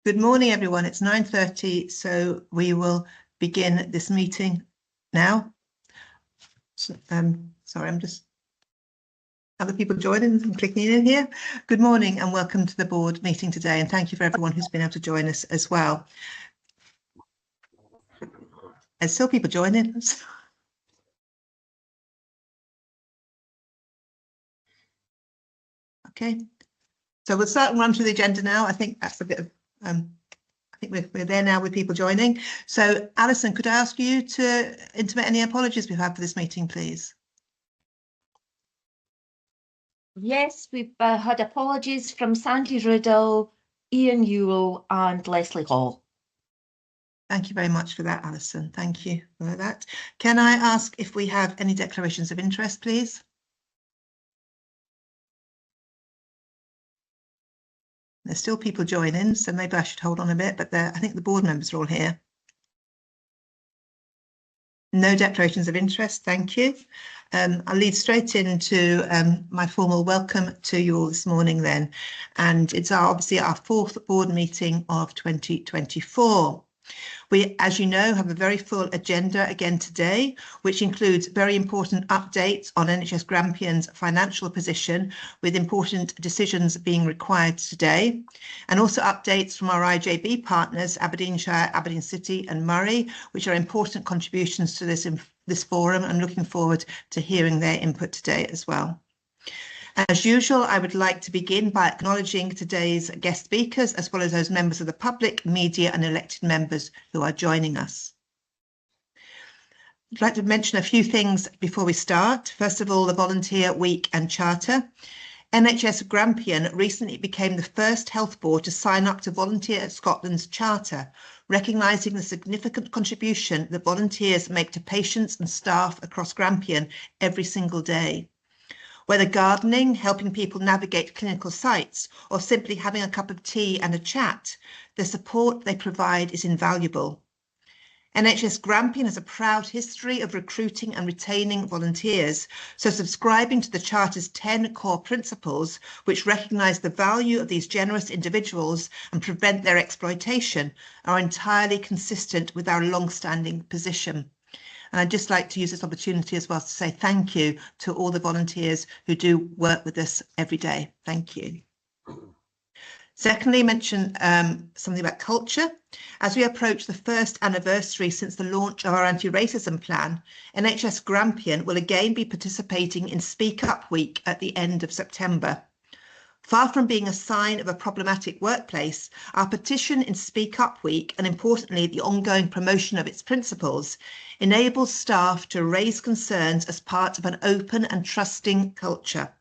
Good morning, everyone. It's 9:30, so we will begin this meeting now. So, sorry, I'm just other people joining and clicking in here. Good morning and welcome to the board meeting today, and thank you for everyone who's been able to join us as well. There's still people joining. Okay, so we'll start and run through the agenda now. I think that's a bit of I think we're there now with people joining. So, Alison, could I ask you to intimate any apologies we've had for this meeting, please? Yes, we've had apologies from Sandy Riddle, Ian Ewell and Leslie Hall. Thank you very much for that, Alison. Thank you for that. Can I ask if we have any declarations of interest, please? There's still people joining, so maybe I should hold on a bit, but I think the board members are all here. No declarations of interest, thank you. I'll lead straight into my formal welcome to you all this morning then. And it's obviously our fourth board meeting of 2024. We, as you know, have a very full agenda again today, which includes very important updates on NHS Grampian's financial position, with important decisions being required today, and also updates from our IJB partners, Aberdeenshire, Aberdeen City and Murray, which are important contributions to this forum. I'm looking forward to hearing their input today as well. As usual, I would like to begin by acknowledging today's guest speakers, as well as those members of the public, media and elected members who are joining us. I'd like to mention a few things before we start. First of all, the Volunteer Week and Charter. NHS Grampian recently became the first health board to sign up to Volunteer Scotland's Charter, recognising the significant contribution that volunteers make to patients and staff across Grampian every single day. Whether gardening, helping people navigate clinical sites, or simply having a cup of tea and a chat, the support they provide is invaluable. NHS Grampian has a proud history of recruiting and retaining volunteers, so subscribing to the Charter's 10 core principles, which recognise the value of these generous individuals and prevent their exploitation, are entirely consistent with our long-standing position. And I'd just like to use this opportunity as well to say thank you to all the volunteers who do work with us every day. Thank you. Secondly, mention something about culture. As we approach the first anniversary since the launch of our anti-racism plan, NHS Grampian will again be participating in Speak Up Week at the end of September. Far from being a sign of a problematic workplace, our petition in Speak Up Week, and importantly the ongoing promotion of its principles, enables staff to raise concerns as part of an open and trusting culture.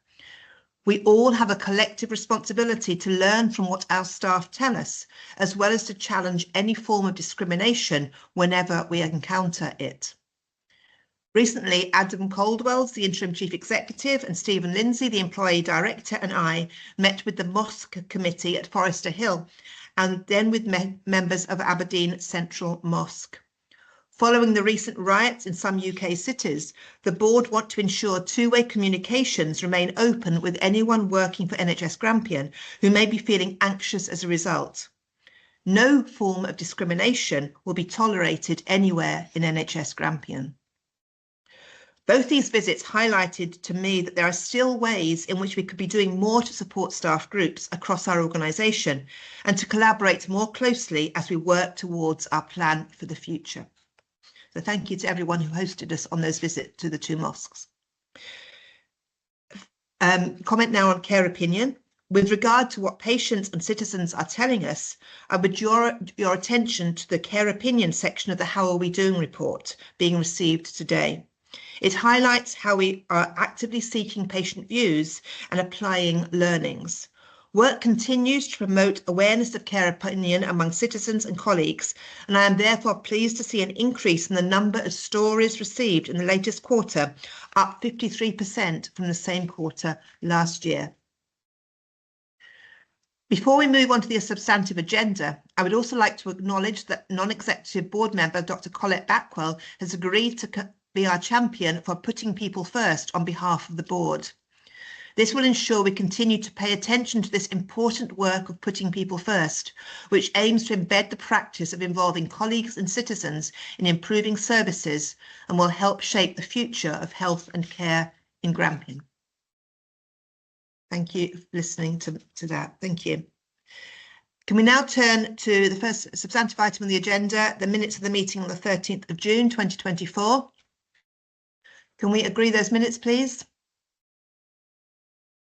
We all have a collective responsibility to learn from what our staff tell us, as well as to challenge any form of discrimination whenever we encounter it. Recently, Adam Caldwell, the Interim Chief Executive, and Stephen Lindsay, the Employee Director, and I met with the Mosque Committee at Forester Hill, and then with members of Aberdeen Central Mosque. Following the recent riots in some UK cities, the board want to ensure two-way communications remain open with anyone working for NHS Grampian who may be feeling anxious as a result. No form of discrimination will be tolerated anywhere in NHS Grampian. Both these visits highlighted to me that there are still ways in which we could be doing more to support staff groups across our organisation and to collaborate more closely as we work towards our plan for the future. So thank you to everyone who hosted us on those visits to the two mosques. Comment now on care opinion. With regard to what patients and citizens are telling us, I would draw your attention to the care opinion section of the How Are We Doing report being received today. It highlights how we are actively seeking patient views and applying learnings. Work continues to promote awareness of care opinion among citizens and colleagues, and I am therefore pleased to see an increase in the number of stories received in the latest quarter, up 53% from the same quarter last year. Before we move on to the substantive agenda, I would also like to acknowledge that non-executive board member Dr. Colette Backwell has agreed to be our champion for putting people first on behalf of the board. This will ensure we continue to pay attention to this important work of putting people first, which aims to embed the practice of involving colleagues and citizens in improving services and will help shape the future of health and care in Grampian. Thank you for listening to that. Thank you. Can we now turn to the first substantive item on the agenda, the minutes of the meeting on the 13th of June 2024. Can we agree those minutes, please?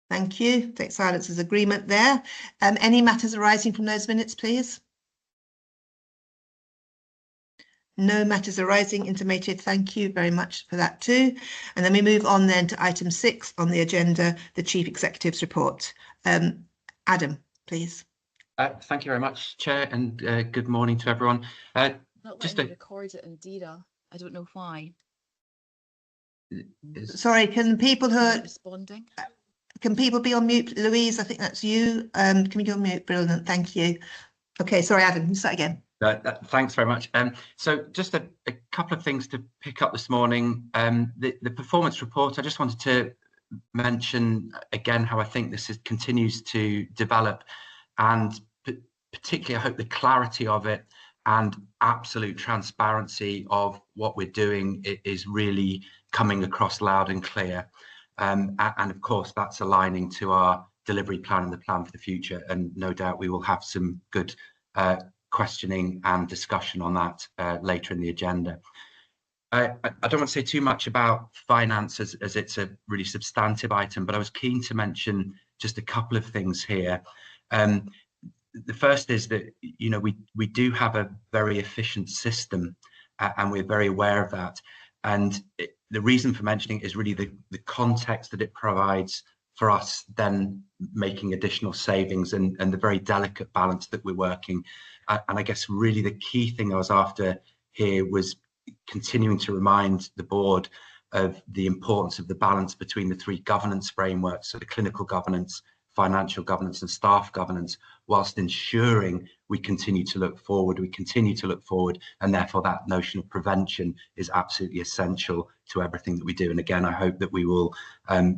Thank you. Take silence as agreement there. Any matters arising from those minutes, please? No matters arising intimated. Thank you very much for that too. And then we move on then to item 6 on the agenda, the Chief Executive's report. Adam, please. Thank you very much, Chair, and good morning to everyone. Not letting me record it in DIRA. I don't know why. Sorry, can people who are responding? Can people be on mute? Louise, I think that's you. Can we go on mute? Brilliant, thank you. Okay, sorry, Adam, you start again. Thanks very much. So just a couple of things to pick up this morning. The performance report, I just wanted to mention again how I think this continues to develop, and particularly I hope the clarity of it and absolute transparency of what we're doing is really coming across loud and clear. And of course, that's aligning to our delivery plan and the plan for the future. And no doubt we will have some good questioning and discussion on that later in the agenda. I don't want to say too much about finance as it's a really substantive item, but I was keen to mention just a couple of things here. The first is that, you know, we do have a very efficient system and we're very aware of that. And the reason for mentioning is really the context that it provides for us then making additional savings and the very delicate balance that we're working. And I guess really the key thing I was after here was continuing to remind the board of the importance of the balance between the 3 governance frameworks, so the clinical governance, financial governance and staff governance, whilst ensuring we continue to look forward, and therefore that notion of prevention is absolutely essential to everything that we do. And again, I hope that we will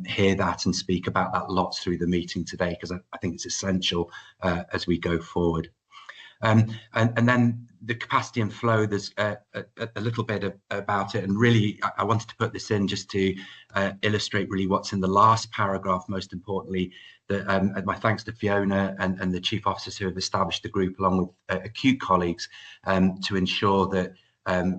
hear that and speak about that lots through the meeting today, because I think it's essential as we go forward. And then the capacity and flow, there's a little bit about it, and really I wanted to put this in just to illustrate really what's in the last paragraph. Most importantly, that my thanks to Fiona and the chief officers who have established the group along with acute colleagues to ensure that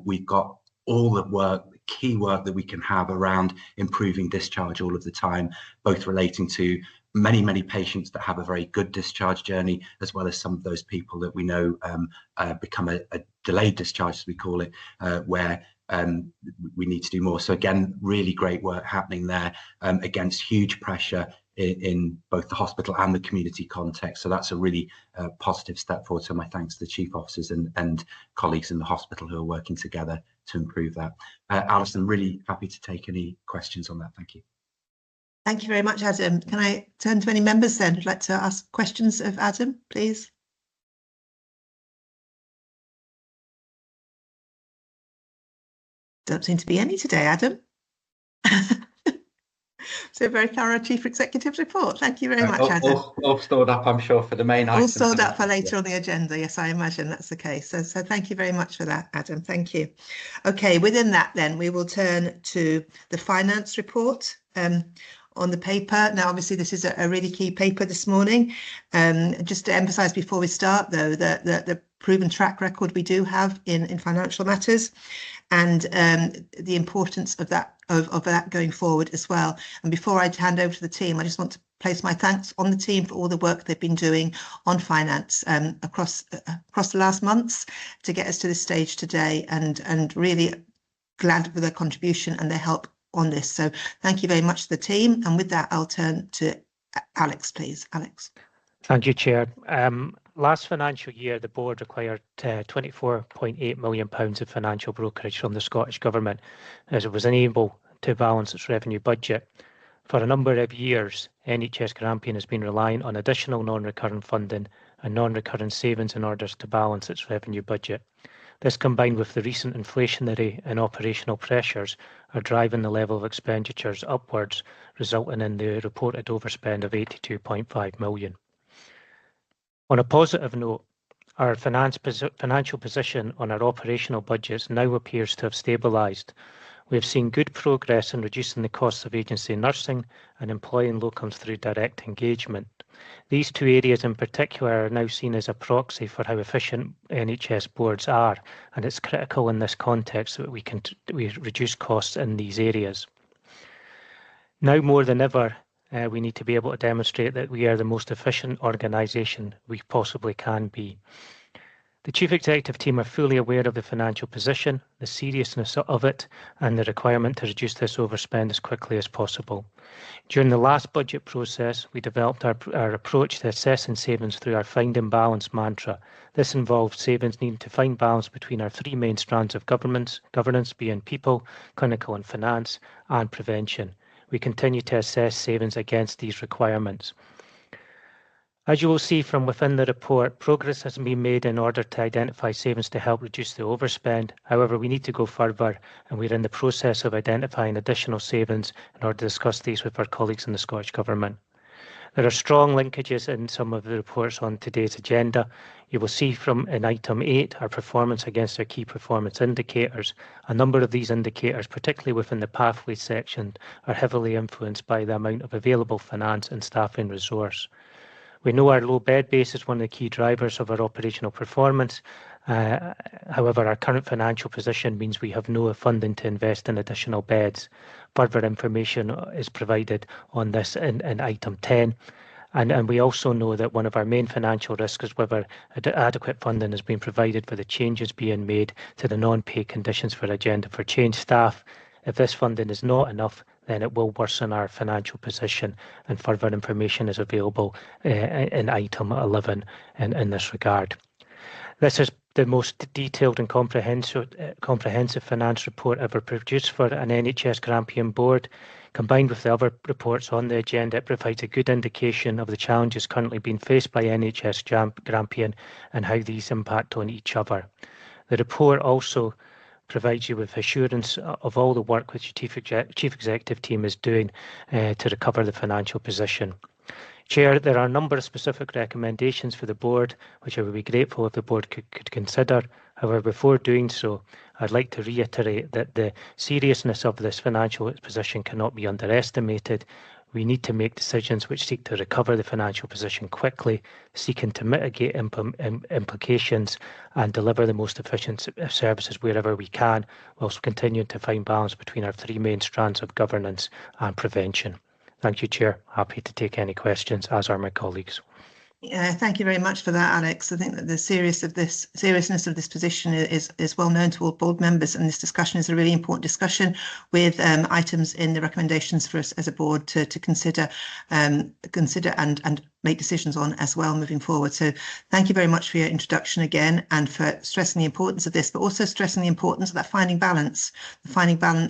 we've got all the work, the key work that we can have around improving discharge all of the time, both relating to many patients that have a very good discharge journey, as well as some of those people that we know become a delayed discharge, as we call it, where we need to do more. So again, really great work happening there against huge pressure in both the hospital and the community context. So that's a really positive step forward. So my thanks to the chief officers and colleagues in the hospital who are working together to improve that. Alison, really happy to take any questions on that. Thank you. Thank you very much, Adam. Can I turn to any members then who'd like to ask questions of Adam, please? Don't seem to be any today, Adam. So very thorough Chief Executive's report. Thank you very much, Adam. All stored up, I'm sure, for the main items. All stored up for later on the agenda. Yes, I imagine that's the case. So thank you very much for that, Adam. Thank you. Okay, within that then, we will turn to the finance report on the paper. Now, obviously, this is a really key paper this morning. Just to emphasise before we start, though, that the proven track record we do have in financial matters, and the importance of that going forward as well. And before I hand over to the team, I just want to place my thanks on the team for all the work they've been doing on finance across the last months to get us to this stage today, and really glad for their contribution and their help on this. So thank you very much to the team. And with that, I'll turn to Alex, please. Alex. Thank you, Chair. Last financial year, the board acquired £24.8 million of financial brokerage from the Scottish Government, as it was unable to balance its revenue budget. For a number of years, NHS Grampian has been relying on additional non-recurrent funding and non-recurrent savings in order to balance its revenue budget. This, combined with the recent inflationary and operational pressures, are driving the level of expenditures upwards, resulting in the reported overspend of 82.5 million. On a positive note, our financial position on our operational budgets now appears to have stabilised. We have seen good progress in reducing the costs of agency nursing and employing locums through direct engagement. These two areas in particular are now seen as a proxy for how efficient NHS boards are, and it's critical in this context that we reduce costs in these areas. Now more than ever, we need to be able to demonstrate that we are the most efficient organisation we possibly can be. The Chief Executive team are fully aware of the financial position, the seriousness of it, and the requirement to reduce this overspend as quickly as possible. During the last budget process, we developed our approach to assessing savings through our find and balance mantra. This involved savings needing to find balance between our three main strands of governance being people, clinical and finance, and prevention. We continue to assess savings against these requirements. As you will see from within the report, progress has been made in order to identify savings to help reduce the overspend. However, we need to go further, and we're in the process of identifying additional savings in order to discuss these with our colleagues in the Scottish Government. There are strong linkages in some of the reports on today's agenda. You will see in item 8 our performance against our key performance indicators. A number of these indicators, particularly within the pathways section, are heavily influenced by the amount of available finance and staffing resource. We know our low bed base is one of the key drivers of our operational performance. However, our current financial position means we have no funding to invest in additional beds. Further information is provided on this in item 10. And we also know that one of our main financial risks is whether adequate funding has been provided for the changes being made to the non-pay conditions for Agenda for Change staff. If this funding is not enough, then it will worsen our financial position, and further information is available in item 11 in this regard. This is the most detailed and comprehensive finance report ever produced for an NHS Grampian board. Combined with the other reports on the agenda, it provides a good indication of the challenges currently being faced by NHS Grampian and how these impact on each other. The report also provides you with assurance of all the work which the Chief Executive team is doing to recover the financial position. Chair, there are a number of specific recommendations for the board, which I would be grateful if the board could consider. However, before doing so, I'd like to reiterate that the seriousness of this financial position cannot be underestimated. We need to make decisions which seek to recover the financial position quickly, seeking to mitigate implications and deliver the most efficient services wherever we can, whilst continuing to find balance between our three main strands of governance and prevention. Thank you, Chair. Happy to take any questions, as are my colleagues. Thank you very much for that, Alex. I think that the seriousness of this position is well known to all board members, and this discussion is a really important discussion with items in the recommendations for us as a board to consider and make decisions on as well moving forward. So thank you very much for your introduction again, and for stressing the importance of this, but also stressing the importance of that finding balance,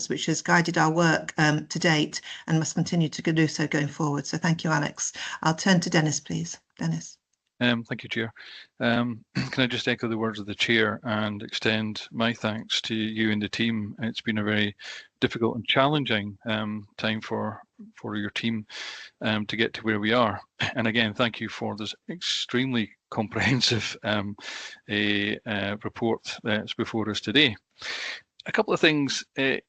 which has guided our work to date and must continue to do so going forward. So thank you, Alex. I'll turn to Dennis, please. Dennis. Thank you, Chair. Can I just echo the words of the Chair and extend my thanks to you and the team. It's been a very difficult and challenging time for your team to get to where we are. And again, thank you for this extremely comprehensive report that's before us today. A couple of things that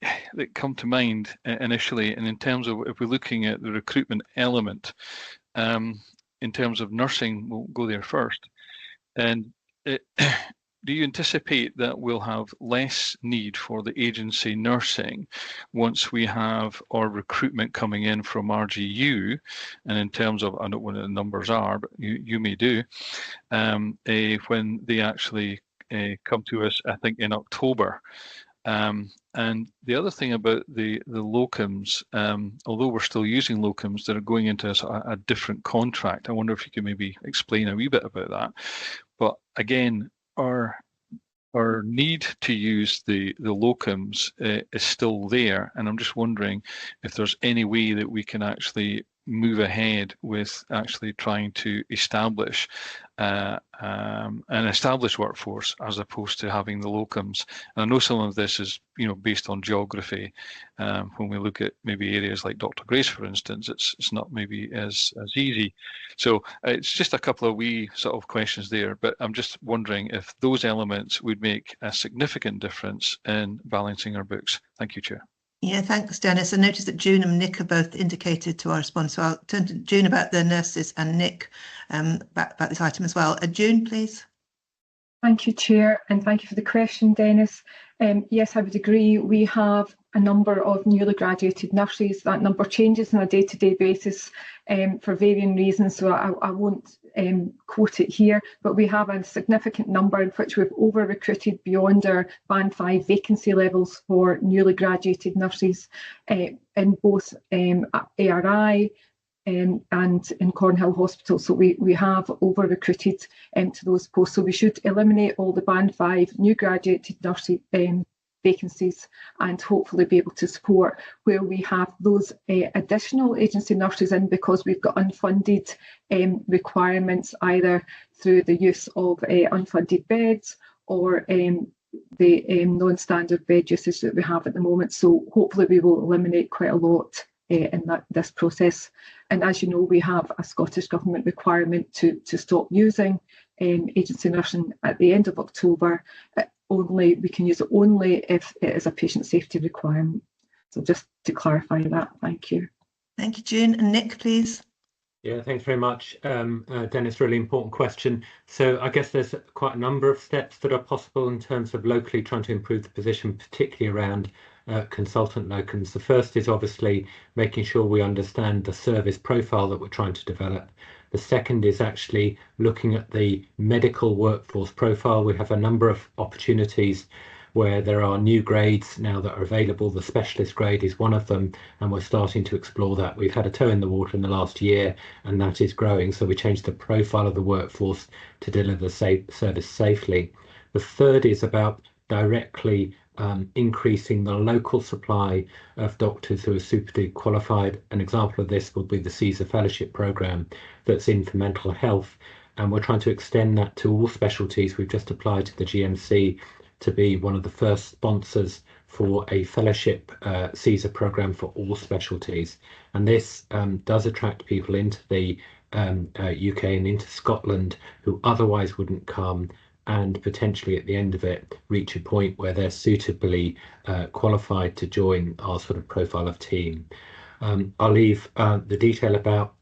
come to mind initially, and in terms of if we're looking at the recruitment element, in terms of nursing, we'll go there first. And do you anticipate that we'll have less need for the agency nursing once we have our recruitment coming in from RGU? And in terms of, I don't know what the numbers are, but you may do, when they actually come to us, I think in October. And the other thing about the locums, although we're still using locums that are going into a different contract, I wonder if you could maybe explain a wee bit about that. But again, our need to use the locums is still there, and I'm just wondering if there's any way that we can actually move ahead with actually trying to establish an established workforce as opposed to having the locums. And I know some of this is, based on geography. When we look at maybe areas like Dr. Grace, for instance, it's not maybe as easy. So it's just a couple of wee sort of questions there, but I'm just wondering if those elements would make a significant difference in balancing our books. Thank you, Chair. Yeah, thanks, Dennis. I noticed that June and Nick have both indicated to our response. So I'll turn to June about the nurses and Nick about this item as well. June, please. Thank you, Chair, and thank you for the question, Dennis. Yes, I would agree. We have a number of newly graduated nurses. That number changes on a day-to-day basis for varying reasons, so I won't quote it here, but we have a significant number in which we've over-recruited beyond our Band 5 vacancy levels for newly graduated nurses in both ARI and in Cornhill Hospital. So we have over-recruited to those posts. So we should eliminate all the Band 5 new graduated nursing vacancies and hopefully be able to support where we have those additional agency nurses in, because we've got unfunded requirements either through the use of unfunded beds or the non-standard bed usage that we have at the moment. So hopefully we will eliminate quite a lot in this process. And as you know, we have a Scottish Government requirement to stop using agency nursing at the end of October. We can use it only if it is a patient safety requirement. So just to clarify that, thank you. Thank you, June. And Nick, please. Yeah, thanks very much, Dennis. Really important question. So I guess there's quite a number of steps that are possible in terms of locally trying to improve the position, particularly around consultant locums. The first is obviously making sure we understand the service profile that we're trying to develop. The second is actually looking at the medical workforce profile. We have a number of opportunities where there are new grades now that are available. The specialist grade is one of them, and we're starting to explore that. We've had a toe in the water in the last year, and that is growing. So we changed the profile of the workforce to deliver service safely. The third is about directly increasing the local supply of doctors who are super qualified. An example of this would be the CSER fellowship programme that's in for mental health, and we're trying to extend that to all specialties. We've just applied to the GMC to be one of the first sponsors for a fellowship CSER programme for all specialties, and this does attract people into the UK and into Scotland who otherwise wouldn't come, and potentially at the end of it reach a point where they're suitably qualified to join our sort of profile of team. I'll leave the detail about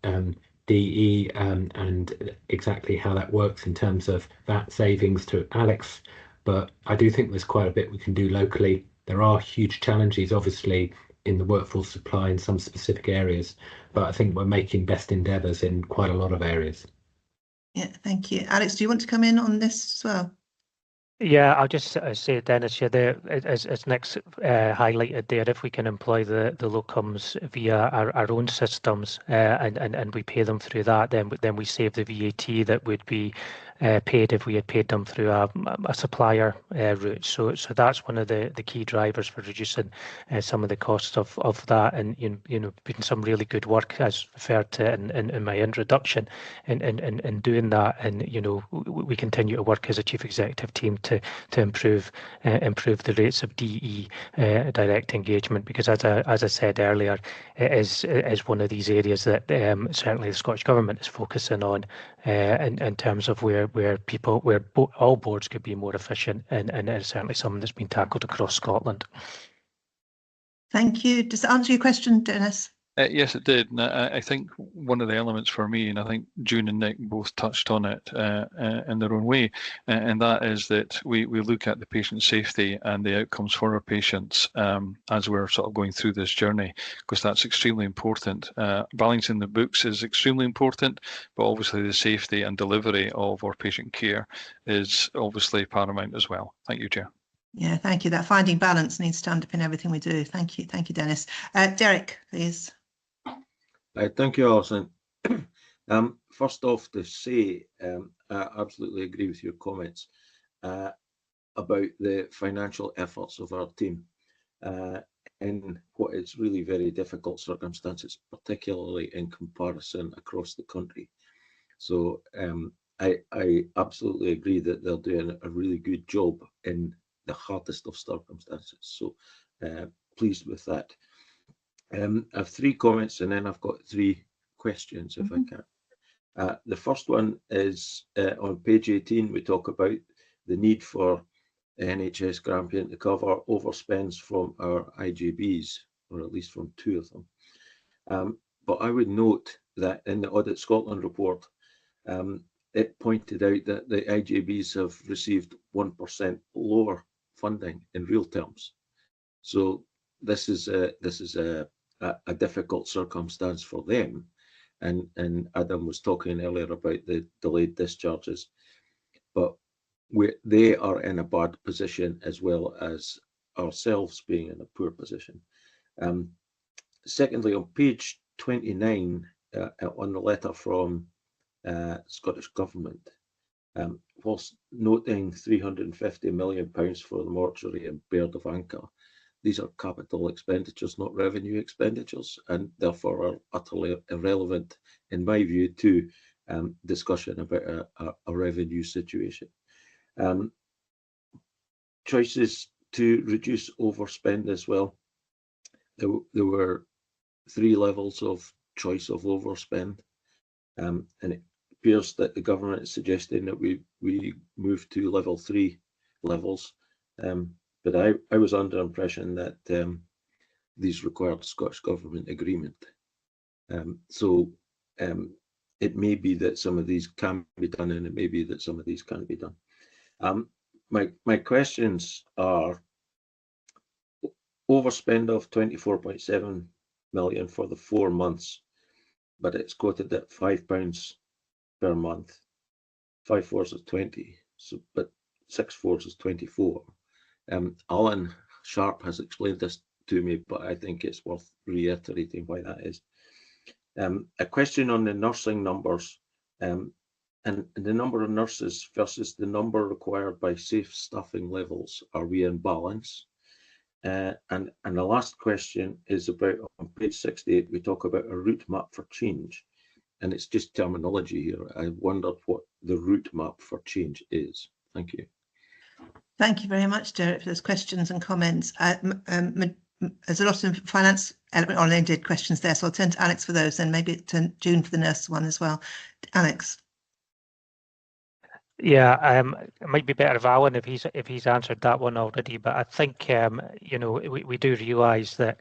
DE and exactly how that works in terms of VAT savings to Alex, but I do think there's quite a bit we can do locally. There are huge challenges obviously in the workforce supply in some specific areas, but I think we're making best endeavours in quite a lot of areas. Yeah, thank you. Alex, do you want to come in on this as well? Yeah, I'll just say, Dennis, as Nick's highlighted there, if we can employ the locums via our own systems and we pay them through that, then we save the VAT that would be paid if we had paid them through a supplier route. So that's one of the key drivers for reducing some of the costs of that, and putting some really good work, as referred to in my introduction, in doing that. And we continue to work as a chief executive team to improve the rates of DE direct engagement, because as I said earlier, it is one of these areas that certainly the Scottish Government is focusing on in terms of where all boards could be more efficient, and it's certainly something that's been tackled across Scotland. Thank you. Does that answer your question, Dennis? Yes, it did. And I think one of the elements for me, and I think June and Nick both touched on it in their own way, and that is that we look at the patient safety and the outcomes for our patients as we're sort of going through this journey, because that's extremely important. Balancing the books is extremely important, but obviously the safety and delivery of our patient care is obviously paramount as well. Thank you, Chair. Yeah, thank you. That finding balance needs to underpin everything we do. Thank you, Dennis. Derek, please. Thank you, Alison. First off, to say I absolutely agree with your comments about the financial efforts of our team. in what is really very difficult circumstances, particularly in comparison across the country. So I absolutely agree that they're doing a really good job in the hardest of circumstances. So pleased with that. I have 3 comments and then I've got 3 questions if I can. The first one is on page 18, we talk about the need for NHS Grampian to cover overspends from our IJBs, or at least from 2 of them. But I would note that in the Audit Scotland report, it pointed out that the IJBs have received 1% lower funding in real terms. So this is a difficult circumstance for them. And Adam was talking earlier about the delayed discharges, but they are in a bad position as well as ourselves being in a poor position. Secondly, on page 29, on the letter from Scottish Government, whilst noting £350 million for the mortuary and Baird of Anchor, these are capital expenditures, not revenue expenditures, and therefore are utterly irrelevant, in my view, to discussion about a revenue situation. Choices to reduce overspend as well. There were 3 levels of choice of overspend, and it appears that the government is suggesting that we move to level 3 levels. But I was under the impression that these required Scottish Government agreement. So it may be that some of these can be done, and it may be that some of these can't be done. My questions are: overspend of 24.7 million for the 4 months, but it's quoted at £5 per month. 5 fours is 20, so but 6 fours is 24. Alan Sharp has explained this to me, but I think it's worth reiterating why that is. A question on the nursing numbers, and the number of nurses versus the number required by safe staffing levels. Are we in balance? And the last question is about, on page 68, we talk about a route map for change, and it's just terminology here. I wondered what the route map for change is. Thank you. Thank you very much, Derek, for those questions and comments. There's a lot of finance element-oriented questions there, so I'll turn to Alex for those, and maybe to June for the nurse one as well. Alex. Yeah, it might be better if Alan, if he's answered that one already, but I think you know, we do realise that,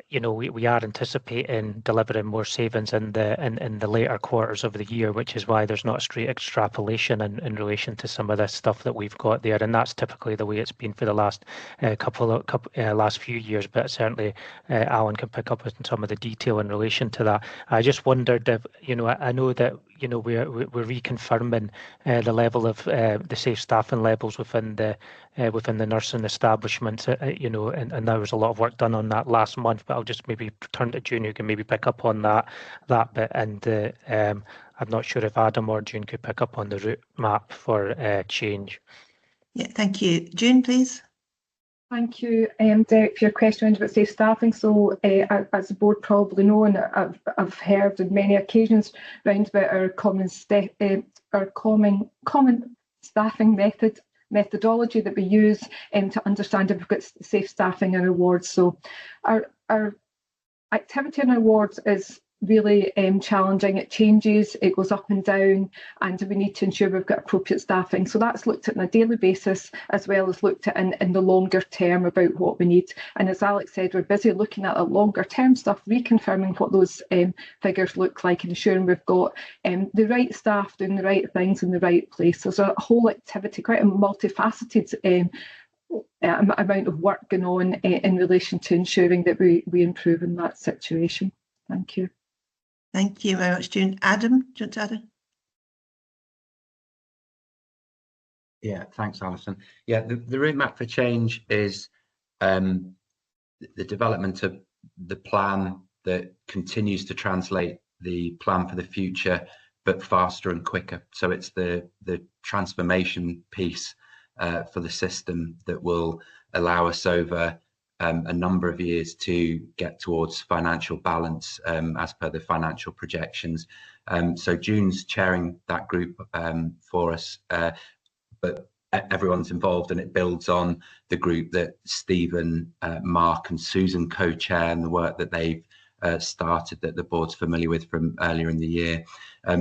you know, we are anticipating delivering more savings in the later quarters of the year, which is why there's not a straight extrapolation in relation to some of the stuff that we've got there, and that's typically the way it's been for the last last few years. But certainly, Alan can pick up on some of the detail in relation to that. I just wondered if, you know, I know that, you know, we're reconfirming the level of the safe staffing levels within the nursing establishments, you know, and there was a lot of work done on that last month. But I'll just maybe turn to June, who can maybe pick up on that bit. And I'm not sure if Adam or June could pick up on the route map for change. Yeah, thank you. June, please. Thank you, Derek, for your question about safe staffing. So, as the board probably know, and I've heard on many occasions round about our common staffing methodology that we use to understand if we've got safe staffing and awards. So, our activity and awards is really challenging. It changes, it goes up and down, and we need to ensure we've got appropriate staffing. So that's looked at on a daily basis, as well as looked at in the longer term about what we need. And as Alex said, we're busy looking at the longer term stuff, reconfirming what those figures look like, and ensuring we've got the right staff doing the right things in the right place. So there's a whole activity, quite a multifaceted amount of work going on in relation to ensuring that we improve in that situation. Thank you. Thank you very much, June. Adam, do you want to add? Yeah, thanks, Alison. Yeah, the roadmap for change is the development of the plan that continues to translate the plan for the future, but faster and quicker. So it's the transformation piece for the system that will allow us over a number of years to get towards financial balance as per the financial projections. So June's chairing that group for us, but everyone's involved, and it builds on the group that Stephen, Mark and Susan co-chair, and the work that they've started that the board's familiar with from earlier in the year.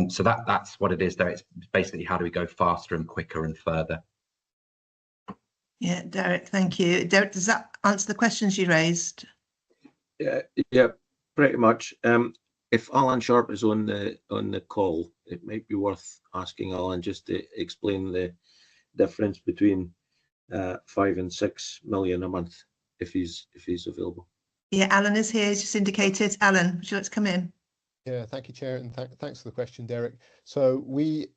So that's what it is there. It's basically how do we go faster and quicker and further. Yeah, Derek, thank you. Derek, does that answer the questions you raised? Yeah, pretty much. If Alan Sharp is on the call, it might be worth asking Alan just to explain the difference between 5 and 6 million a month, if he's available. Yeah, Alan is here, just indicated. Alan, would you like to come in? Yeah, thank you, Chair, and thanks for the question, Derek. So we,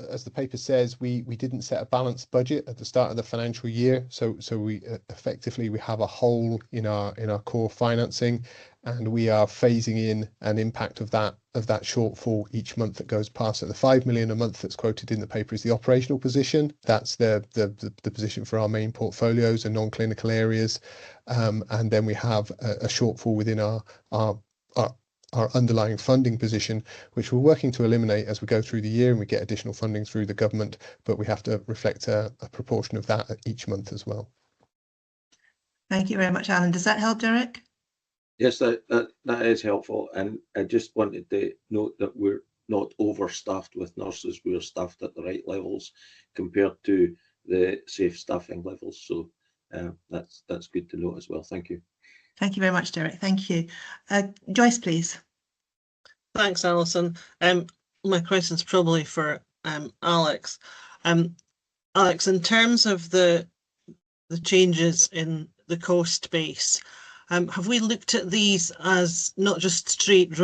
as the paper says, we didn't set a balanced budget at the start of the financial year. So we effectively we have a hole in our core financing, and we are phasing in an impact of that shortfall each month that goes past it. The 5 million a month that's quoted in the paper is the operational position. That's the position for our main portfolios and non-clinical areas, and then we have a shortfall within our underlying funding position, which we're working to eliminate as we go through the year and we get additional funding through the government, but we have to reflect a proportion of that each month as well. Thank you very much, Alan. Does that help, Derek? Yes, that is helpful. And I just wanted to note that we're not overstaffed with nurses. We're staffed at the right levels compared to the safe staffing levels. So that's good to note as well. Thank you. Thank you very much, Derek. Thank you. Joyce, please. Thanks, Alison. My question's probably for Alex. Alex, in terms of the changes in the cost base, have we looked at these as not just straight,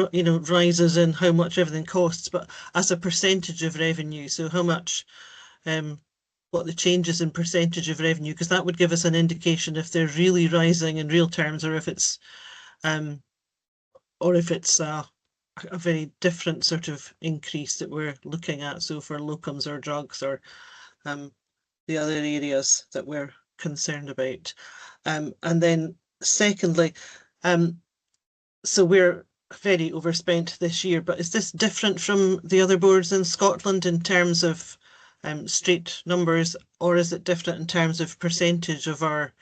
rises in how much everything costs, but as a percentage of revenue? So how much, what the changes in percentage of revenue, because that would give us an indication if they're really rising in real terms, or if it's a very different sort of increase that we're looking at. So for locums or drugs or the other areas that we're concerned about. And then secondly, so we're very overspent this year, but is this different from the other boards in Scotland in terms of straight numbers, or is it different in terms of percentage of our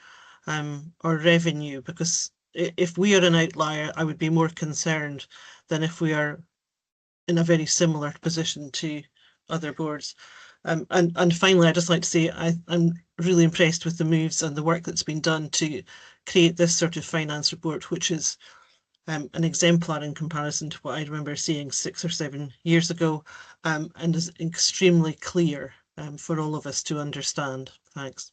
revenue? Because if we are an outlier, I would be more concerned than if we are in a very similar position to other boards. And finally, I'd just like to say I'm really impressed with the moves and the work that's been done to create this sort of finance report, which is an exemplar in comparison to what I remember seeing 6 or 7 years ago, and is extremely clear for all of us to understand. Thanks.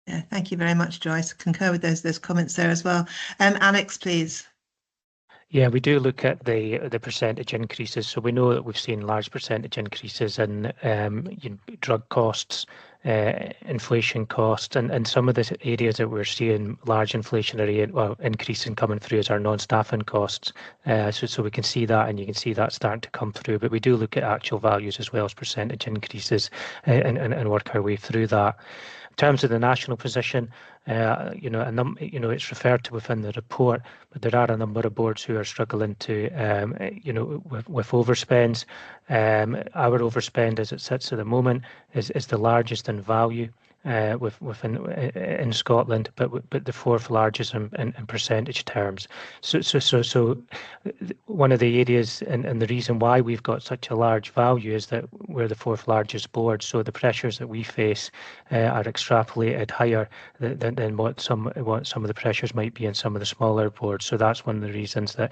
Yeah, thank you very much, Joyce. I concur with those comments there as well. Alex, please. Yeah, we do look at the percentage increases. So we know that we've seen large percentage increases in drug costs, inflation costs, and some of the areas that we're seeing large inflationary increase in coming through is our non-staffing costs. So we can see that, and you can see that starting to come through. But we do look at actual values as well as percentage increases and work our way through that. In terms of the national position, it's referred to within the report, but there are a number of boards who are struggling to, with overspends. Our overspend, as it sits at the moment, is the largest in value in Scotland, but the fourth largest in percentage terms. So one of the areas and the reason why we've got such a large value is that we're the fourth largest board. So the pressures that we face are extrapolated higher than what some of the pressures might be in some of the smaller boards. So that's one of the reasons that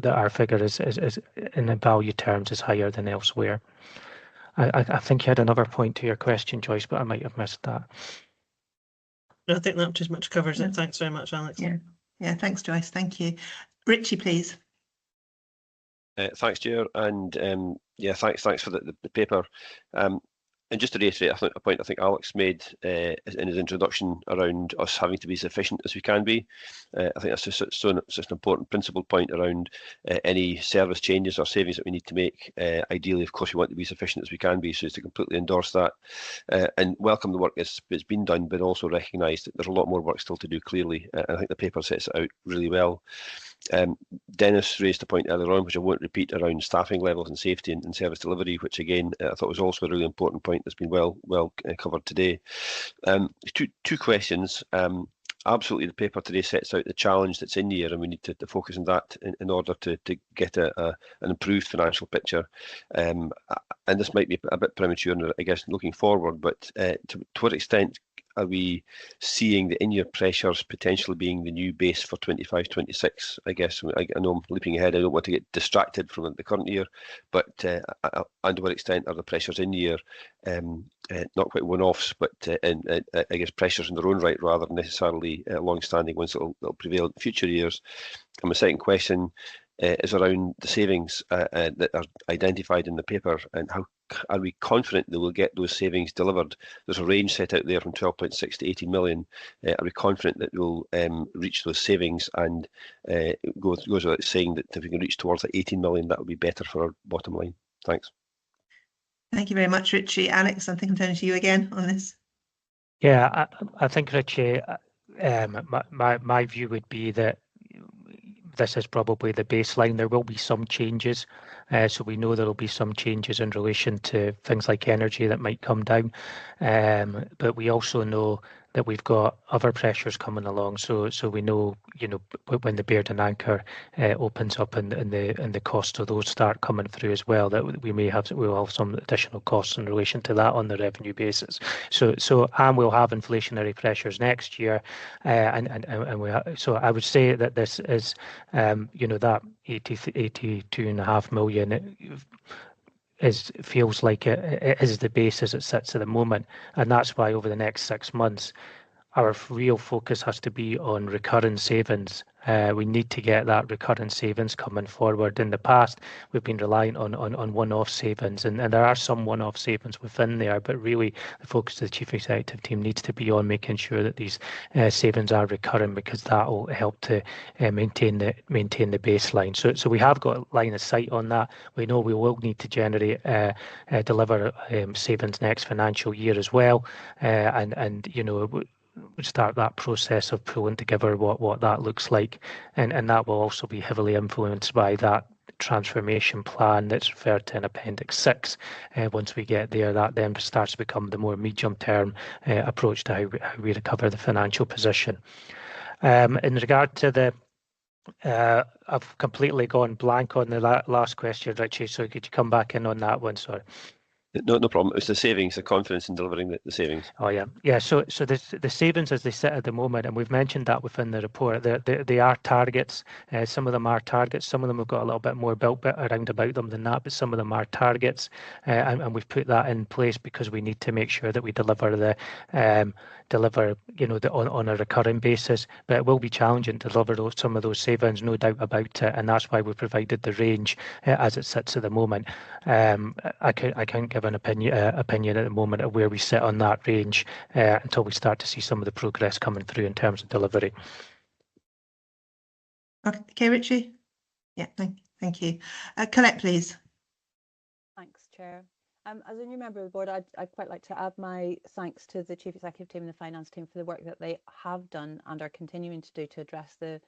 our figure is in the value terms is higher than elsewhere. I think you had another point to your question, Joyce, but I might have missed that. I think that pretty much covers it. Thanks very much, Alex. Yeah, thanks, Joyce. Thank you. Richie, please. Thanks, Chair, and thanks for the paper. And just to reiterate, I think a point I think Alex made in his introduction around us having to be as efficient as we can be. I think that's just such an important principal point around any service changes or savings that we need to make. Ideally, of course, we want to be as efficient as we can be, so to completely endorse that and welcome the work that's been done, but also recognise that there's a lot more work still to do, clearly. I think the paper sets it out really well. Dennis raised a point earlier on, which I won't repeat, around staffing levels and safety and service delivery, which again I thought was also a really important point that's been well covered today. Two questions. Absolutely, the paper today sets out the challenge that's in year, and we need to focus on that in order to get an improved financial picture. And this might be a bit premature, I guess, looking forward, but to what extent are we seeing the in-year pressures potentially being the new base for 25-26? I guess I know I'm leaping ahead. I don't want to get distracted from the current year, but and to what extent are the pressures in year not quite one-offs, but I guess pressures in their own right rather than necessarily long-standing ones that'll prevail in future years? And my second question is around the savings that are identified in the paper, and how are we confident that we'll get those savings delivered? There's a range set out there from 12.6 to 18 million. Are we confident that we'll reach those savings? And goes without saying that if we can reach towards that 18 million, that would be better for our bottom line. Thanks. Thank you very much, Richie. Alex, I think I'm turning to you again on this. Yeah, I think, Richie, my view would be that this is probably the baseline. There will be some changes. So we know there will be some changes in relation to things like energy that might come down. But we also know that we've got other pressures coming along. So we know, when the Beard and Anchor opens up and the cost of those start coming through as well, that we'll have some additional costs in relation to that on the revenue basis. So we'll have inflationary pressures next year, so I would say that this is that 82.5 million feels like it is the base as it sits at the moment, and that's why over the next 6 months our real focus has to be on recurring savings. We need to get that recurring savings coming forward. In the past, we've been relying on one-off savings, and there are some one-off savings within there, but really the focus of the Chief Executive team needs to be on making sure that these savings are recurring, because that will help to maintain the baseline. So we have got a line of sight on that. We know we will need to deliver savings next financial year as well, and we start that process of pulling together what that looks like, and that will also be heavily influenced by that transformation plan that's referred to in Appendix 6. Once we get there, that then starts to become the more medium-term approach to how we recover the financial position. In regard to I've completely gone blank on the last question, Richie, so could you come back in on that one? Sorry. No problem. It's the savings, the confidence in delivering the savings. Oh yeah. So the savings as they sit at the moment, and we've mentioned that within the report, they are targets. Some of them are targets. Some of them have got a little bit more built around about them than that, but some of them are targets, and we've put that in place because we need to make sure that we deliver on a recurring basis. But it will be challenging to deliver some of those savings, no doubt about it, and that's why we provided the range as it sits at the moment. I can't give an opinion at the moment of where we sit on that range until we start to see some of the progress coming through in terms of delivery. Okay, Richie. Yeah, thank you. Colette, please. Thanks, Chair. As a new member of the board, I'd quite like to add my thanks to the Chief Executive team and the finance team for the work that they have done and are continuing to do to address the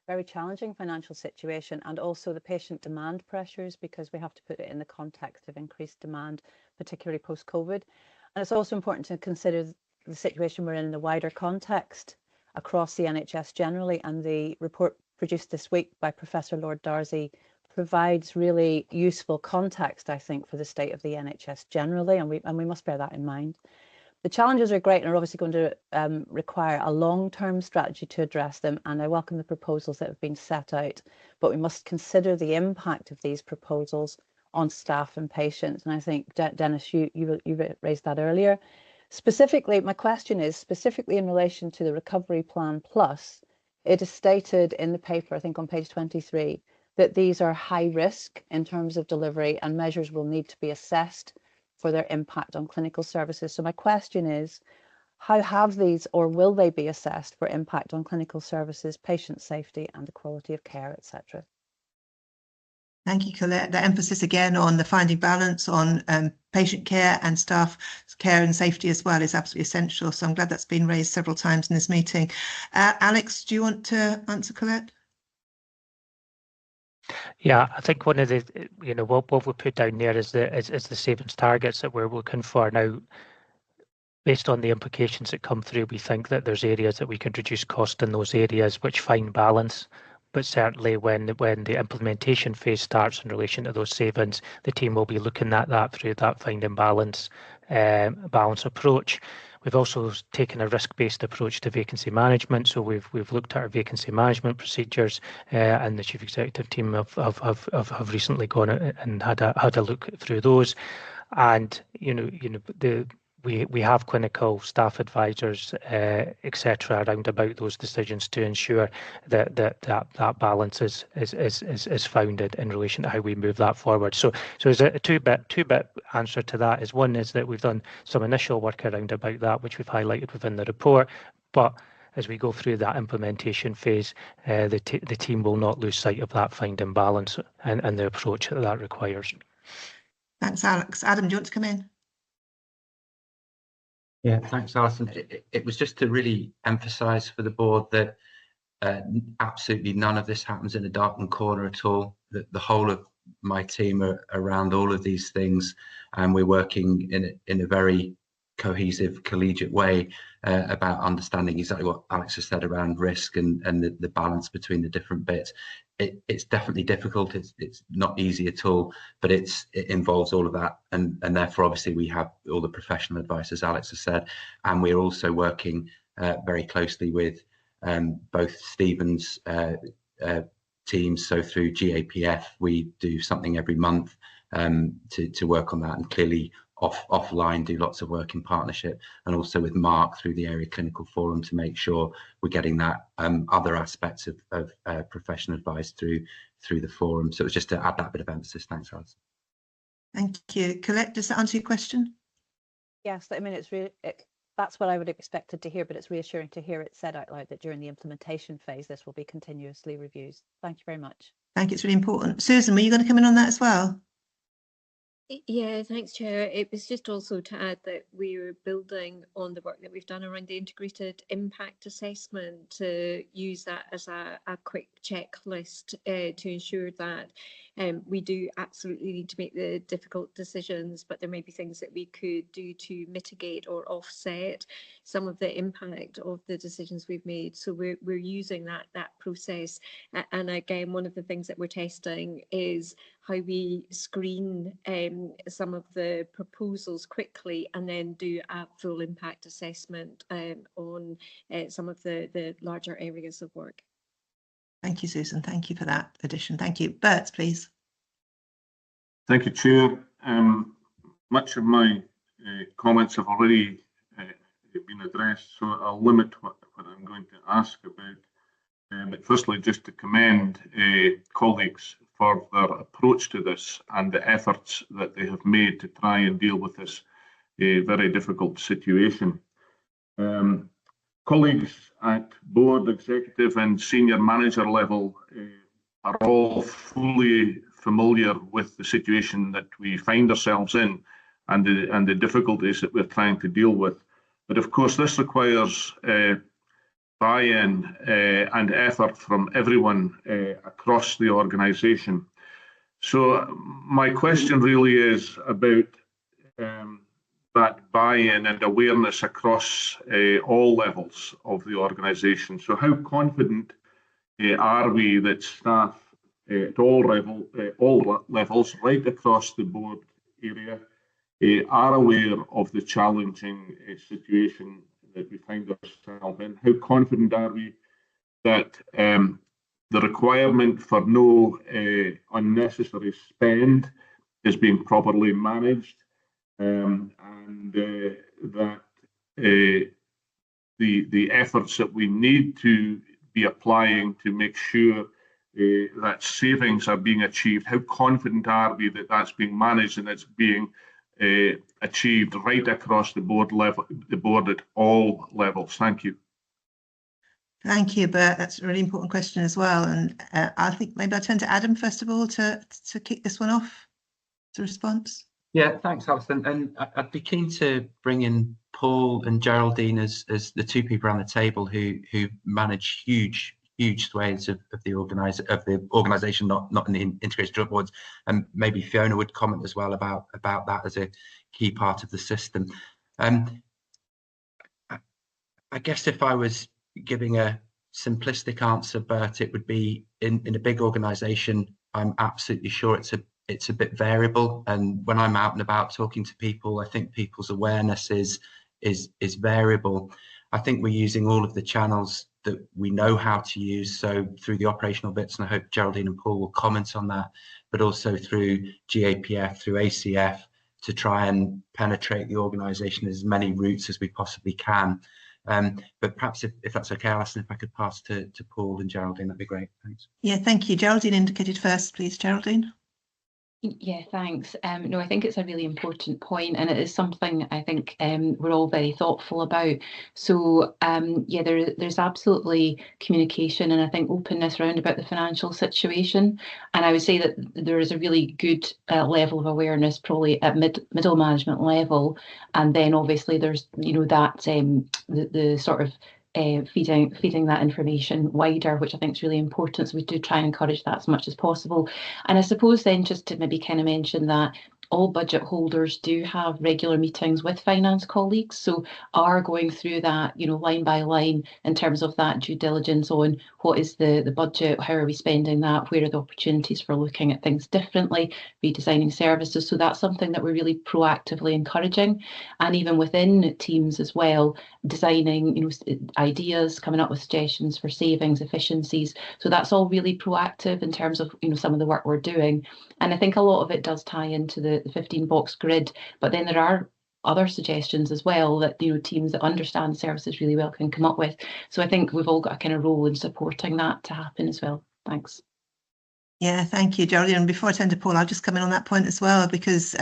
very challenging financial situation and also the patient demand pressures, because we have to put it in the context of increased demand, particularly post-COVID. And it's also important to consider the situation we're in the wider context across the NHS generally, and the report produced this week by Professor Lord Darcy provides really useful context, I think, for the state of the NHS generally, and we must bear that in mind. The challenges are great and are obviously going to require a long-term strategy to address them, and I welcome the proposals that have been set out, but we must consider the impact of these proposals on staff and patients. And I think, Dennis, you raised that earlier. Specifically, my question is specifically in relation to the Recovery Plan Plus. It is stated in the paper, I think on page 23, that these are high risk in terms of delivery and measures will need to be assessed for their impact on clinical services. So my question is, how have these or will they be assessed for impact on clinical services, patient safety and the quality of care, etc.? Thank you, Colette. The emphasis again on the finding balance on patient care and staff care and safety as well is absolutely essential. So I'm glad that's been raised several times in this meeting. Alex, do you want to answer Colette? Yeah, I think one of the, what we put down there is the savings targets that we're looking for. Now, based on the implications that come through, we think that there's areas that we can reduce cost in those areas which find balance. But certainly when the implementation phase starts in relation to those savings, the team will be looking at that through that finding balance approach. We've also taken a risk-based approach to vacancy management. So we've looked at our vacancy management procedures, and the chief executive team have recently gone and had a look through those. And we have clinical staff advisors, etc., around about those decisions to ensure that balance is founded in relation to how we move that forward. So there's a two-bit answer to that. Is one is that we've done some initial work around about that, which we've highlighted within the report, but as we go through that implementation phase, the team will not lose sight of that finding balance and the approach that requires. Thanks, Alex. Adam, do you want to come in? Yeah, thanks, Alison. It was just to really emphasise for the board that absolutely none of this happens in a darkened corner at all. The whole of my team are around all of these things, and we're working in a very cohesive, collegiate way about understanding exactly what Alex has said around risk and the balance between the different bits. It's definitely difficult. It's not easy at all, but it involves all of that, and therefore obviously we have all the professional advice, as Alex has said, and we're also working very closely with both Stephen's teams. So through GAPF, we do something every month to work on that, and clearly offline do lots of work in partnership, and also with Mark through the Area Clinical Forum to make sure we're getting that other aspects of professional advice through the forum. So it was just to add that bit of emphasis. Thanks, Alice. Thank you. Colette, does that answer your question? Yes, I mean, that's what I would have expected to hear, but it's reassuring to hear it said out loud that during the implementation phase, this will be continuously reviewed. Thank you very much. Thank you. It's really important. Susan, were you going to come in on that as well? Yeah, thanks, Chair. It was just also to add that we're building on the work that we've done around the integrated impact assessment, to use that as a quick checklist to ensure that we do absolutely need to make the difficult decisions, but there may be things that we could do to mitigate or offset some of the impact of the decisions we've made. So we're using that process. And again, one of the things that we're testing is how we screen some of the proposals quickly and then do a full impact assessment on some of the larger areas of work. Thank you, Susan. Thank you for that addition. Thank you. Bert, please. Thank you, Chair. Much of my comments have already been addressed, so I'll limit what I'm going to ask about. But firstly, just to commend colleagues for their approach to this and the efforts that they have made to try and deal with this very difficult situation. Colleagues at board, executive and senior manager level are all fully familiar with the situation that we find ourselves in and the difficulties that we're trying to deal with. But of course, this requires buy-in and effort from everyone across the organisation. So my question really is about that buy-in and awareness across all levels of the organisation. So how confident are we that staff at all levels, right across the board area, are aware of the challenging situation that we find ourselves in? How confident are we that the requirement for no unnecessary spend is being properly managed, and that the efforts that we need to be applying to make sure that savings are being achieved, how confident are we that that's being managed and it's being achieved right across the board at all levels. Thank you. Thank you, Bert. That's a really important question as well. And I think maybe I'll turn to Adam first of all to kick this one off. The response. Yeah, thanks, Alison. And I'd be keen to bring in Paul and Geraldine as the two people around the table who manage huge swathes of the organisation, not in the integrated drug boards, and maybe Fiona would comment as well about that as a key part of the system. I guess if I was giving a simplistic answer, Bert, it would be in a big organisation. I'm absolutely sure it's a bit variable, and when I'm out and about talking to people, I think people's awareness is variable. I think we're using all of the channels that we know how to use, so through the operational bits, and I hope Geraldine and Paul will comment on that, but also through GAPF, through ACF, to try and penetrate the organisation as many routes as we possibly can. But perhaps if that's okay, Alison, if I could pass to Paul and Geraldine, that'd be great. Thanks. Yeah, thank you. Geraldine indicated first, please, Geraldine. Yeah, thanks. No, I think it's a really important point, and it is something I think we're all very thoughtful about. So yeah, there's absolutely communication and I think openness around about the financial situation. And I would say that there is a really good level of awareness probably at middle management level. And then obviously there's, you know, that the sort of feeding that information wider, which I think is really important. So we do try and encourage that as much as possible. And I suppose then just to maybe kind of mention that all budget holders do have regular meetings with finance colleagues, so are going through that, you know, line by line in terms of that due diligence on what is the budget, how are we spending that, where are the opportunities for looking at things differently, redesigning services. So that's something that we're really proactively encouraging, and even within teams as well, designing, you know, ideas, coming up with suggestions for savings, efficiencies. So that's all really proactive in terms of, you know, some of the work we're doing. And I think a lot of it does tie into the 15-box grid, but then there are other suggestions as well that, you know, teams that understand services really well can come up with. So I think we've all got a kind of role in supporting that to happen as well. Thanks. Yeah, thank you, Geraldine. And before I turn to Paul, I'll just come in on that point as well, because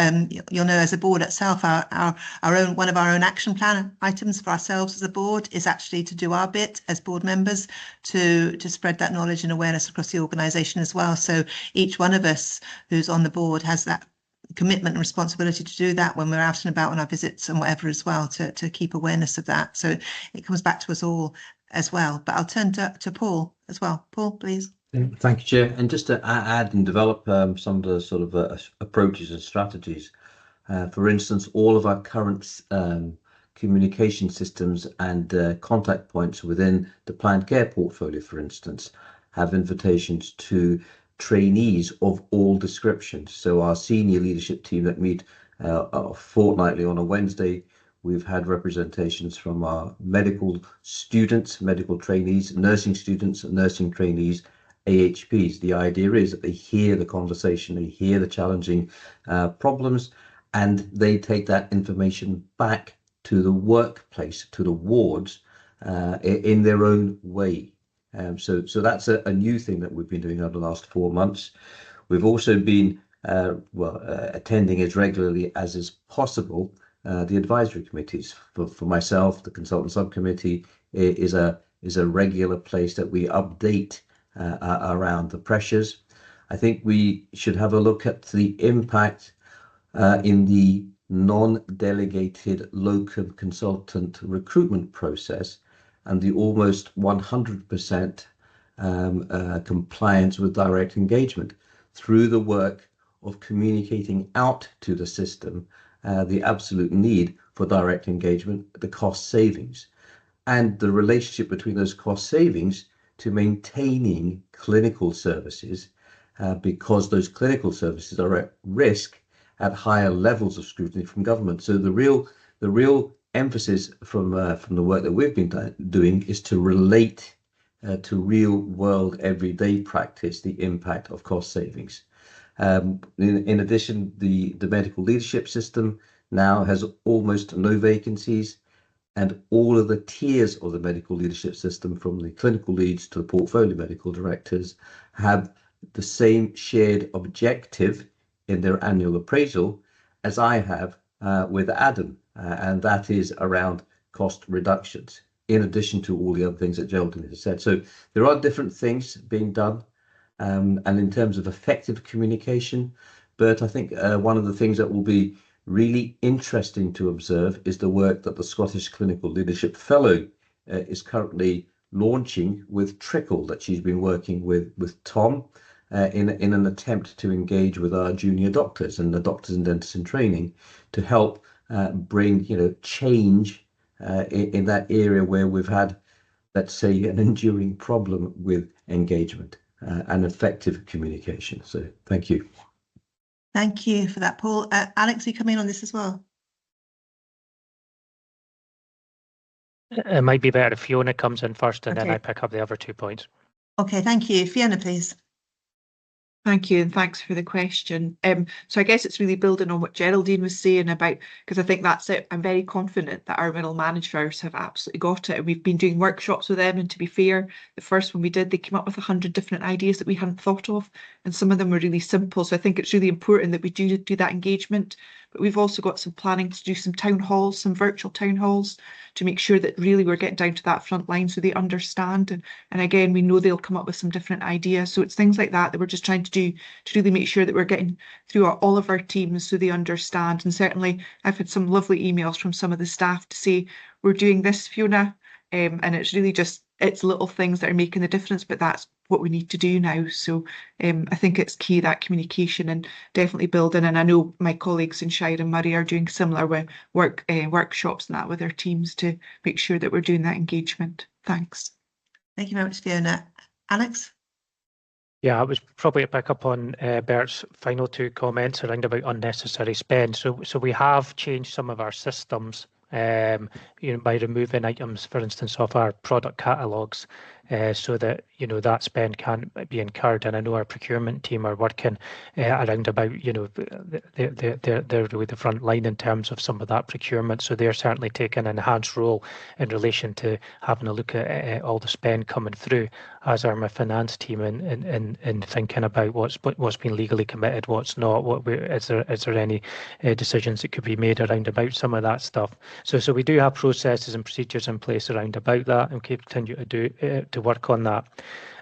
you'll know as a board itself, our own one of our own action plan items for ourselves as a board is actually to do our bit as board members to spread that knowledge and awareness across the organisation as well. So each one of us who's on the board has that commitment and responsibility to do that when we're out and about on our visits and whatever as well, to keep awareness of that. So it comes back to us all as well. But I'll turn to Paul as well. Paul, please. Thank you, Chair. And just to add and develop some of the sort of approaches and strategies. For instance, all of our current communication systems and contact points within the planned care portfolio, for instance, have invitations to trainees of all descriptions. So our senior leadership team that meet fortnightly on a Wednesday, we've had representations from our medical students, medical trainees, nursing students, nursing trainees, AHPs. The idea is that they hear the conversation, they hear the challenging problems, and they take that information back to the workplace, to the wards, in their own way. So that's a new thing that we've been doing over the last 4 months. We've also been attending as regularly as is possible the advisory committees. For myself, the consultant subcommittee is a regular place that we update around the pressures. I think we should have a look at the impact in the non-delegated locum consultant recruitment process and the almost 100% compliance with direct engagement through the work of communicating out to the system the absolute need for direct engagement, the cost savings, and the relationship between those cost savings to maintaining clinical services, because those clinical services are at risk at higher levels of scrutiny from government. So the real emphasis from the work that we've been doing is to relate to real world everyday practice the impact of cost savings. In addition, the medical leadership system now has almost no vacancies, and all of the tiers of the medical leadership system, from the clinical leads to the portfolio medical directors, have the same shared objective in their annual appraisal as I have with Adam, and that is around cost reductions, in addition to all the other things that Geraldine has said. So there are different things being done, and in terms of effective communication, Bert, I think one of the things that will be really interesting to observe is the work that the Scottish Clinical Leadership Fellow is currently launching with Trickle, that she's been working with Tom in an attempt to engage with our junior doctors and the doctors and dentists in training to help bring change in that area where we've had, let's say, an enduring problem with engagement and effective communication. So thank you. Thank you for that, Paul. Alex, you come in on this as well? It might be better if Fiona comes in first and then Okay. I pick up the other 2 points. Okay, thank you. Fiona, please. Thank you, and thanks for the question. So I guess it's really building on what Geraldine was saying about, because I think that's it. I'm very confident that our middle managers have absolutely got it. And we've been doing workshops with them, and to be fair, the first one we did, they came up with 100 different ideas that we hadn't thought of, and some of them were really simple. So I think it's really important that we do that engagement. But we've also got some planning to do some town halls, some virtual town halls, to make sure that really we're getting down to that front line so they understand. And again, we know they'll come up with some different ideas. So it's things like that that we're just trying to do to really make sure that we're getting through all of our teams so they understand. And certainly I've had some lovely emails from some of the staff to say, we're doing this, Fiona. And it's really just, it's little things that are making the difference, but that's what we need to do now. So I think it's key, that communication, and definitely building. And I know my colleagues in Shire and Murray are doing similar workshops and that with their teams to make sure that we're doing that engagement. Thanks. Thank you very much, Fiona. Alex? Yeah, I was probably to pick up on Bert's final 2 comments around about unnecessary spend. So we have changed some of our systems, by removing items, for instance, off our product catalogues, so that that spend can't be incurred. And I know our procurement team are working around about they're really the front line in terms of some of that procurement. So they're certainly taking an enhanced role in relation to having a look at all the spend coming through, as are my finance team in thinking about what's been legally committed, what's not. Is there any decisions that could be made around about some of that stuff? So we do have processes and procedures in place around about that, and we continue to work on that.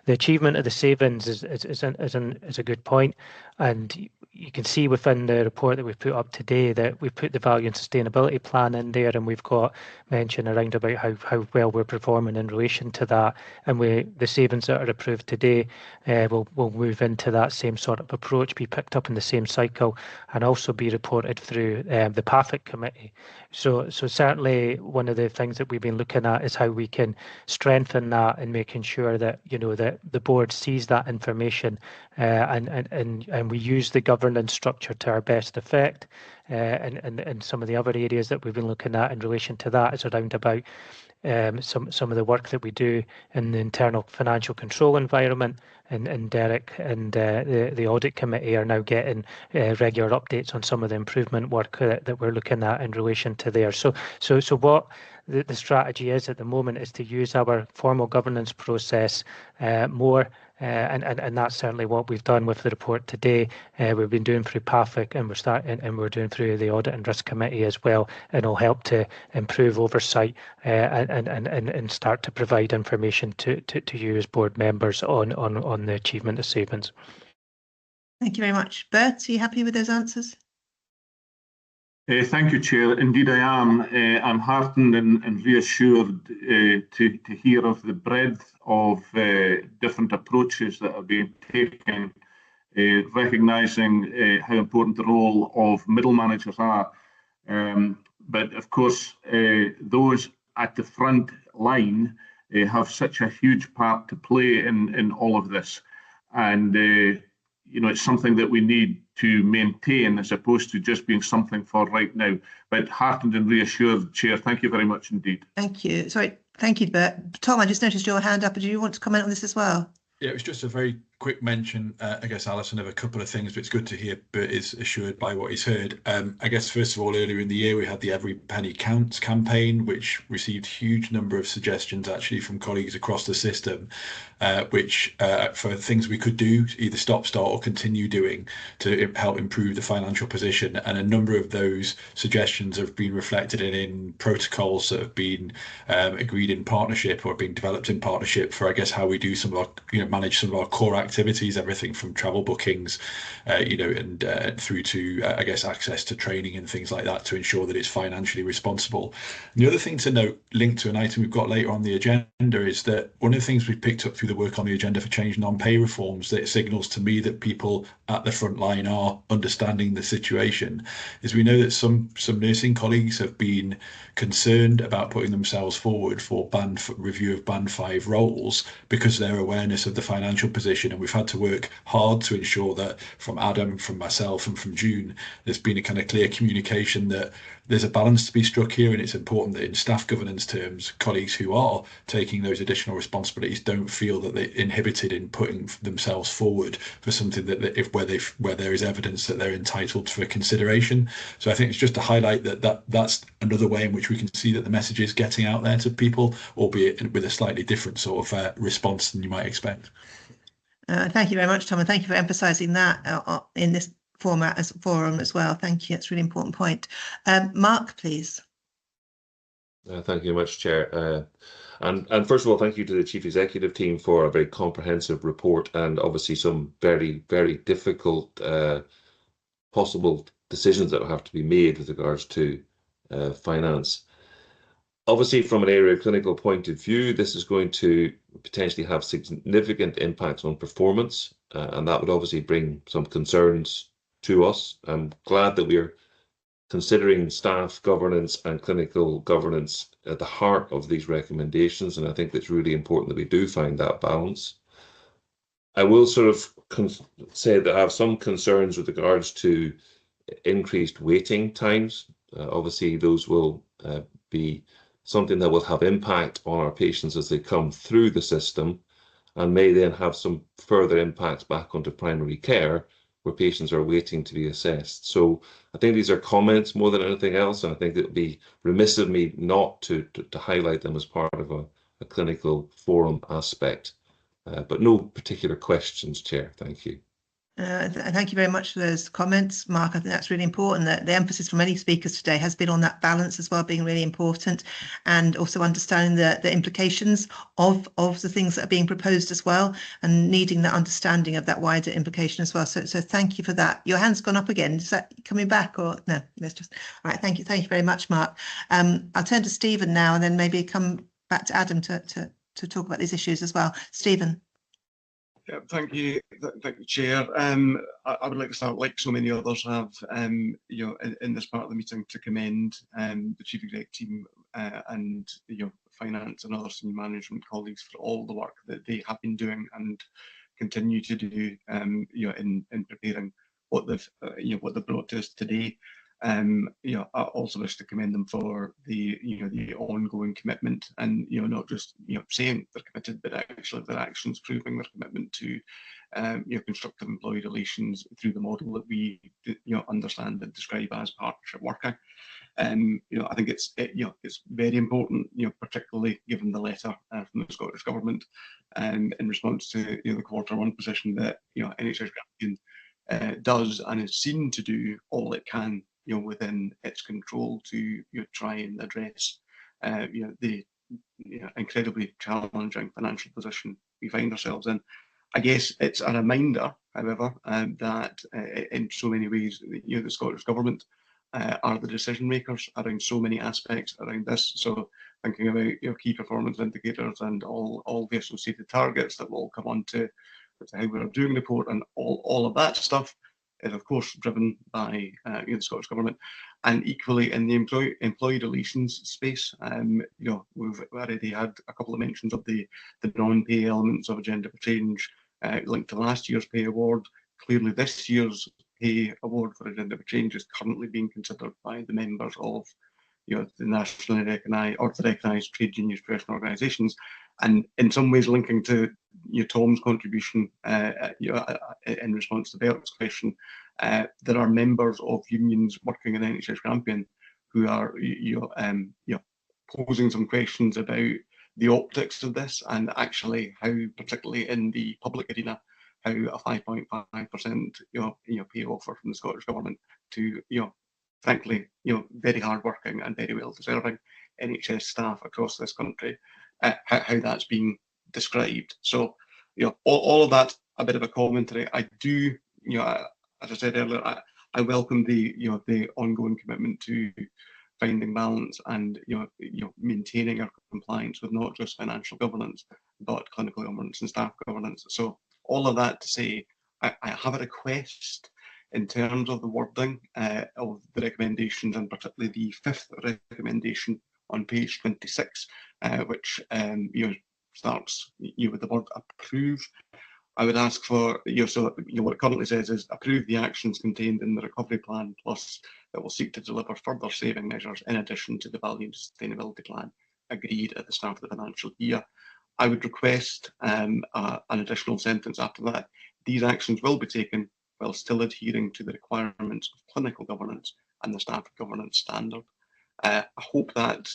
The achievement of the savings is a good point, and you can see within the report that we've put up today that we've put the value and sustainability plan in there, and we've got mention around about how well we're performing in relation to that. And the savings that are approved today will move into that same sort of approach, be picked up in the same cycle, and also be reported through the PAFIC committee. So certainly one of the things that we've been looking at is how we can strengthen that and making sure that that the board sees that information, and we use the governance structure to our best effect. And some of the other areas that we've been looking at in relation to that is around about some of the work that we do in the internal financial control environment, and Derek and the audit committee are now getting regular updates on some of the improvement work that we're looking at in relation to there. So what the strategy is at the moment is to use our formal governance process more, and that's certainly what we've done with the report today. We've been doing through PAFIC, and we're doing through the Audit and Risk Committee as well, and it'll help to improve oversight and start to provide information to you as board members on the achievement of savings. Thank you very much. Bert, are you happy with those answers? Thank you, Chair. Indeed, I am. I'm heartened and reassured to hear of the breadth of different approaches that are being taken, recognising how important the role of middle managers are. But of course, those at the front line have such a huge part to play in all of this. And it's something that we need to maintain as opposed to just being something for right now. But heartened and reassured, Chair. Thank you very much indeed. Thank you. Sorry, thank you, Bert. Tom, I just noticed your hand up. Do you want to comment on this as well? Yeah, it was just a very quick mention, I guess, Alison, of a couple of things, but it's good to hear Bert is assured by what he's heard. I guess, first of all, earlier in the year, we had the Every Penny Counts campaign, which received a huge number of suggestions, actually, from colleagues across the system, which for things we could do, either stop, start, or continue doing to help improve the financial position. And a number of those suggestions have been reflected in protocols that have been agreed in partnership or being developed in partnership for, I guess, how we do some of our, manage some of our core activities, everything from travel bookings, and through to, I guess, access to training and things like that to ensure that it's financially responsible. And the other thing to note, linked to an item we've got later on the agenda, is that one of the things we've picked up through the work on the agenda for change non-pay reforms that signals to me that people at the front line are understanding the situation is we know that some nursing colleagues have been concerned about putting themselves forward for review of Band 5 roles because of their awareness of the financial position, and we've had to work hard to ensure that from Adam, from myself and from June, there's been a kind of clear communication that there's a balance to be struck here, and it's important that in staff governance terms, colleagues who are taking those additional responsibilities don't feel that they're inhibited in putting themselves forward for something where there is evidence that they're entitled for consideration. So I think it's just to highlight that's another way in which we can see that the message is getting out there to people, albeit with a slightly different sort of response than you might expect. Thank you very much, Tom, and thank you for emphasising that in this forum as well. Thank you. That's a really important point. Mark, please. Thank you very much, Chair. And first of all, thank you to the Chief Executive team for a very comprehensive report and obviously some very, very difficult possible decisions that will have to be made with regards to finance. Obviously, from an area of clinical point of view, this is going to potentially have significant impacts on performance, and that would obviously bring some concerns to us. I'm glad that we are considering staff governance and clinical governance at the heart of these recommendations, and I think it's really important that we do find that balance. I will sort of say that I have some concerns with regards to increased waiting times. Obviously, those will be something that will have impact on our patients as they come through the system and may then have some further impacts back onto primary care where patients are waiting to be assessed. So I think these are comments more than anything else, and I think it would be remiss of me not to highlight them as part of a clinical forum aspect. But no particular questions, Chair. Thank you. Thank you very much for those comments, Mark. I think that's really important. That the emphasis from many speakers today has been on that balance as well, being really important, and also understanding the implications of the things that are being proposed as well, and needing that understanding of that wider implication as well. So thank you for that. Your hand's gone up again. Is that coming back or no? Let's just all right. Thank you very much, Mark. I'll turn to Stephen now, and then maybe come back to Adam to talk about these issues as well. Stephen. Yeah, thank you, Chair. I would like to start, like so many others have, in this part of the meeting, to commend the Chief Exec team and finance and other senior management colleagues for all the work that they have been doing and continue to do, in preparing what they've brought to us today. I also wish to commend them for the ongoing commitment and not just saying they're committed, but actually their actions proving their commitment to constructive employee relations through the model that we understand and describe as partnership working. I think it's very important, particularly given the letter from the Scottish Government in response to the Q1 position that NHS Grampian does and is seen to do all it can within its control to try and address the incredibly challenging financial position we find ourselves in. I guess it's a reminder, however, that in so many ways the Scottish Government are the decision makers around so many aspects around this. So thinking about key performance indicators and all the associated targets that will come on to how we're doing the report and all of that stuff is of course driven by the Scottish Government, and equally in the employee relations space. We've already had a couple of mentions of the non-pay elements of Agenda for Change linked to last year's pay award. Clearly, this year's pay award for Agenda for Change is currently being considered by the members of the nationally recognised or the recognised trade unions professional organisations, and in some ways linking to Tom's contribution in response to Bert's question, there are members of unions working in NHS Grampian who are posing some questions about the optics of this, and actually how, particularly in the public arena, how a 5.5% pay offer from the Scottish Government to frankly very hard-working and very well-deserving NHS staff across this country, how that's being described. So all of that, a bit of a commentary. I do, as I said earlier, I welcome the ongoing commitment to finding balance and maintaining our compliance with not just financial governance but clinical governance and staff governance. So all of that to say, I have a request in terms of the wording of the recommendations, and particularly the 5th recommendation on page 26, which starts with the word approve. I would ask for, so what it currently says is approve the actions contained in the recovery plan, plus that will seek to deliver further saving measures in addition to the value and sustainability plan agreed at the start of the financial year. I would request an additional sentence after that. These actions will be taken while still adhering to the requirements of clinical governance and the staff governance standard. I hope that,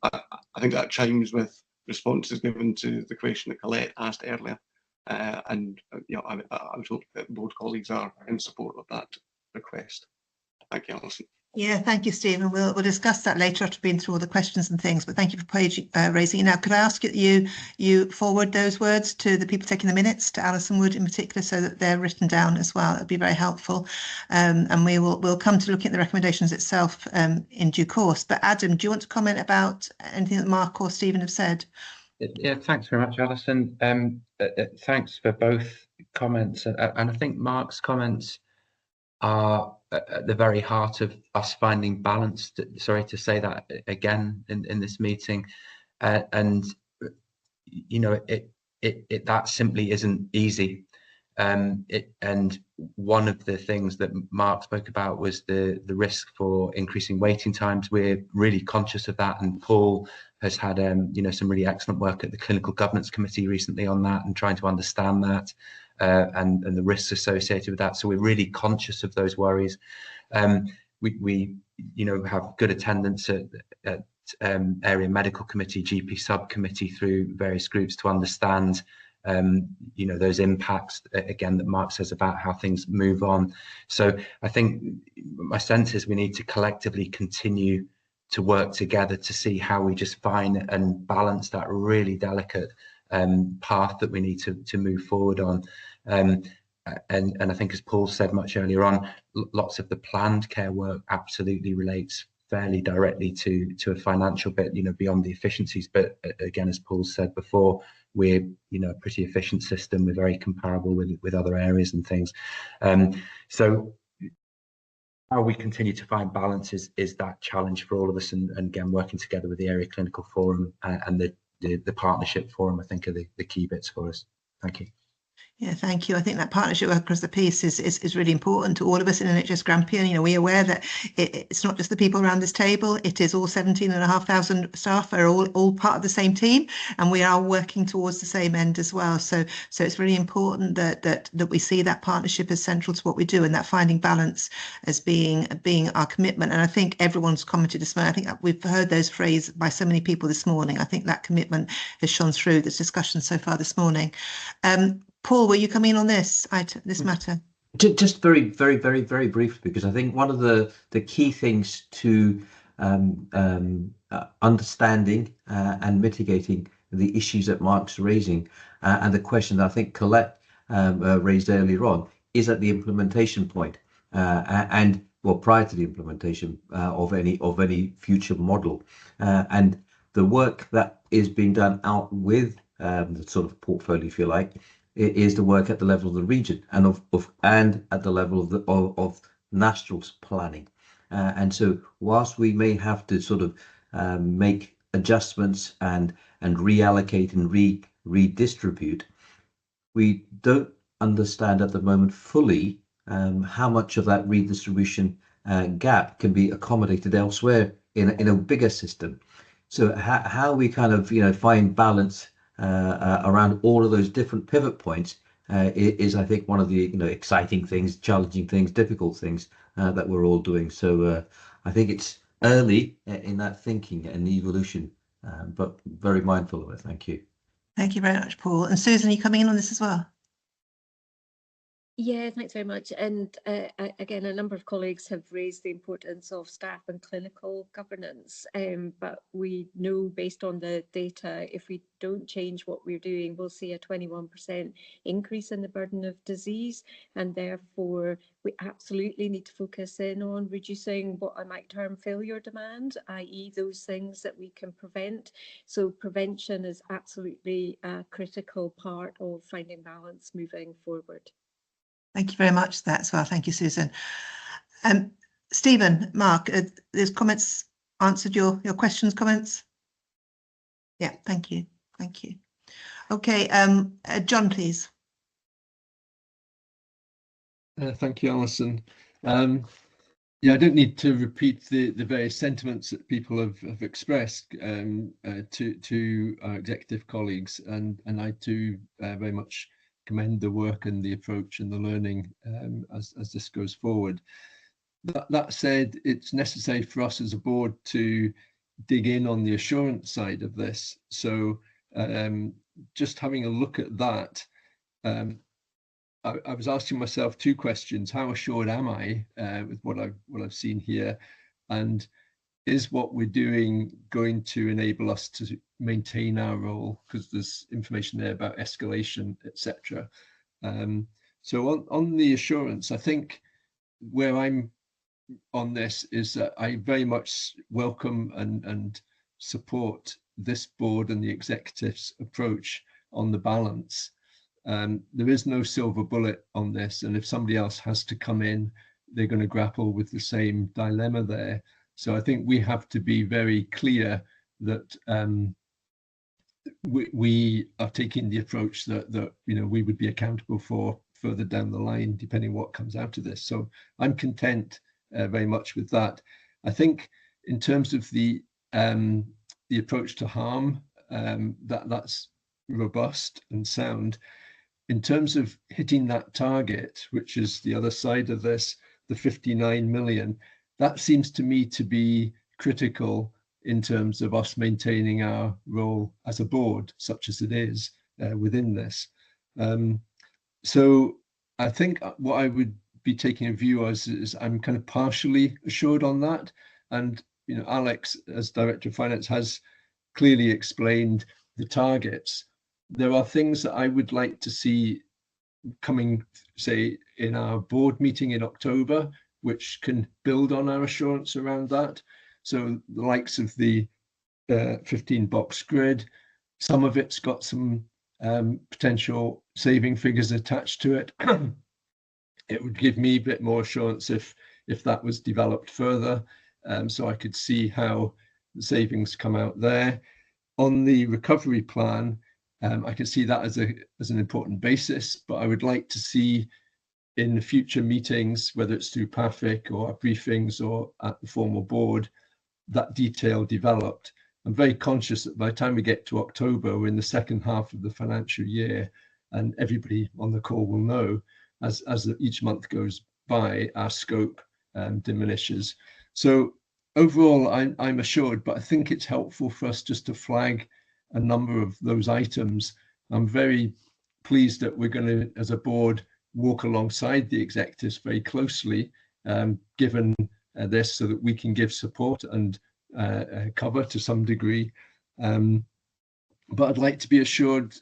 I think that chimes with responses given to the question that Colette asked earlier. And I would hope that board colleagues are in support of that request. Thank you, Alison. Yeah, thank you, Stephen. We'll discuss that later after being through all the questions and things, but thank you for raising it now. Could I ask you forward those words to the people taking the minutes, to Alison Wood in particular, so that they're written down as well? That'd be very helpful. And we'll come to looking at the recommendations itself in due course. But Adam, do you want to comment about anything that Mark or Stephen have said? Yeah, thanks very much, Alison. Thanks for both comments. And I think Mark's comments are at the very heart of us finding balance. Sorry to say that again in this meeting. And, that simply isn't easy. And one of the things that Mark spoke about was the risk for increasing waiting times. We're really conscious of that, and Paul has had some really excellent work at the Clinical Governance Committee recently on that and trying to understand that and the risks associated with that. So we're really conscious of those worries. We have good attendance at area medical committee, GP subcommittee, through various groups to understand those impacts again that Mark says about how things move on. So I think my sense is we need to collectively continue to work together to see how we just find and balance that really delicate path that we need to move forward on. And I think, as Paul said much earlier on, lots of the planned care work absolutely relates fairly directly to a financial bit, beyond the efficiencies. But again, as Paul said before, we're a pretty efficient system. We're very comparable with other areas and things. So how we continue to find balance is that challenge for all of us, and again, working together with the Area Clinical Forum and the Partnership Forum, I think, are the key bits for us. Thank you. Yeah, thank you. I think that partnership work across the piece is really important to all of us in NHS Grampian. We're aware that it's not just the people around this table, it is all 17,500 staff are all part of the same team, and we are working towards the same end as well. So it's really important that we see that partnership as central to what we do, and that finding balance as being our commitment. And I think everyone's commented this morning. I think we've heard those phrases by so many people this morning. I think that commitment has shone through this discussion so far this morning. Paul, will you come in on this matter? Just very, very, very, very briefly, because I think one of the key things to understanding and mitigating the issues that Mark's raising and the question that I think Colette raised earlier on is at the implementation point and prior to the implementation of any future model, and the work that is being done out with the sort of portfolio, if you like, is the work at the level of the region and and at the level of national planning. And so whilst we may have to sort of make adjustments and reallocate and redistribute, we don't understand at the moment fully how much of that redistribution gap can be accommodated elsewhere in a bigger system. So how we kind of find balance around all of those different pivot points is, I think, one of the exciting things, challenging things, difficult things that we're all doing. So I think it's early in that thinking and evolution, but very mindful of it. Thank you. Thank you very much, Paul. And Susan, are you coming in on this as well? Yeah, thanks very much. And again, a number of colleagues have raised the importance of staff and clinical governance. But we know, based on the data, if we don't change what we're doing, we'll see a 21% increase in the burden of disease. And therefore, we absolutely need to focus in on reducing what I might term failure demand, i.e. those things that we can prevent. So prevention is absolutely a critical part of finding balance moving forward. Thank you very much for that as well. Thank you, Susan. Stephen, Mark, those comments answered your questions, comments? Yeah, thank you. Thank you. Okay, John, please. Thank you, Alison. Yeah, I don't need to repeat the various sentiments that people have expressed to our executive colleagues, and I too very much commend the work and the approach and the learning as this goes forward. That said, it's necessary for us as a board to dig in on the assurance side of this. So just having a look at that, I was asking myself two questions. How assured am I with what I've seen here? And is what we're doing going to enable us to maintain our role? Because there's information there about escalation, etc. So on the assurance, I think where I'm on this is that I very much welcome and support this board and the executive's approach on the balance. There is no silver bullet on this, and if somebody else has to come in, they're going to grapple with the same dilemma there. So I think we have to be very clear that we are taking the approach that we would be accountable for further down the line, depending what comes out of this. So I'm content very much with that. I think in terms of the approach to harm, that's robust and sound. In terms of hitting that target, which is the other side of this, the 59 million, that seems to me to be critical in terms of us maintaining our role as a board, such as it is within this. So I think what I would be taking a view as is I'm kind of partially assured on that. And Alex, as Director of Finance, has clearly explained the targets. There are things that I would like to see coming, say, in our board meeting in October, which can build on our assurance around that. So the likes of the 15-box grid, some of it's got some potential saving figures attached to it. It would give me a bit more assurance if that was developed further, so I could see how the savings come out there. On the recovery plan, I can see that as an important basis, but I would like to see in the future meetings, whether it's through PAFIC or briefings or at the formal board, that detail developed. I'm very conscious that by the time we get to October, we're in the second half of the financial year, and everybody on the call will know as each month goes by, our scope diminishes. So overall, I'm assured, but I think it's helpful for us just to flag a number of those items. I'm very pleased that we're going to, as a board, walk alongside the executives very closely, given this, so that we can give support and cover to some degree. But I'd like to be assured,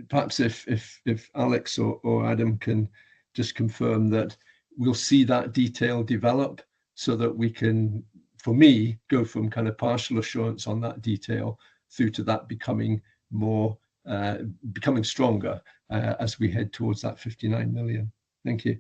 perhaps if Alex or Adam can just confirm that we'll see that detail develop, so that we can, for me, go from kind of partial assurance on that detail through to that becoming more, becoming stronger as we head towards that 59 million. Thank you.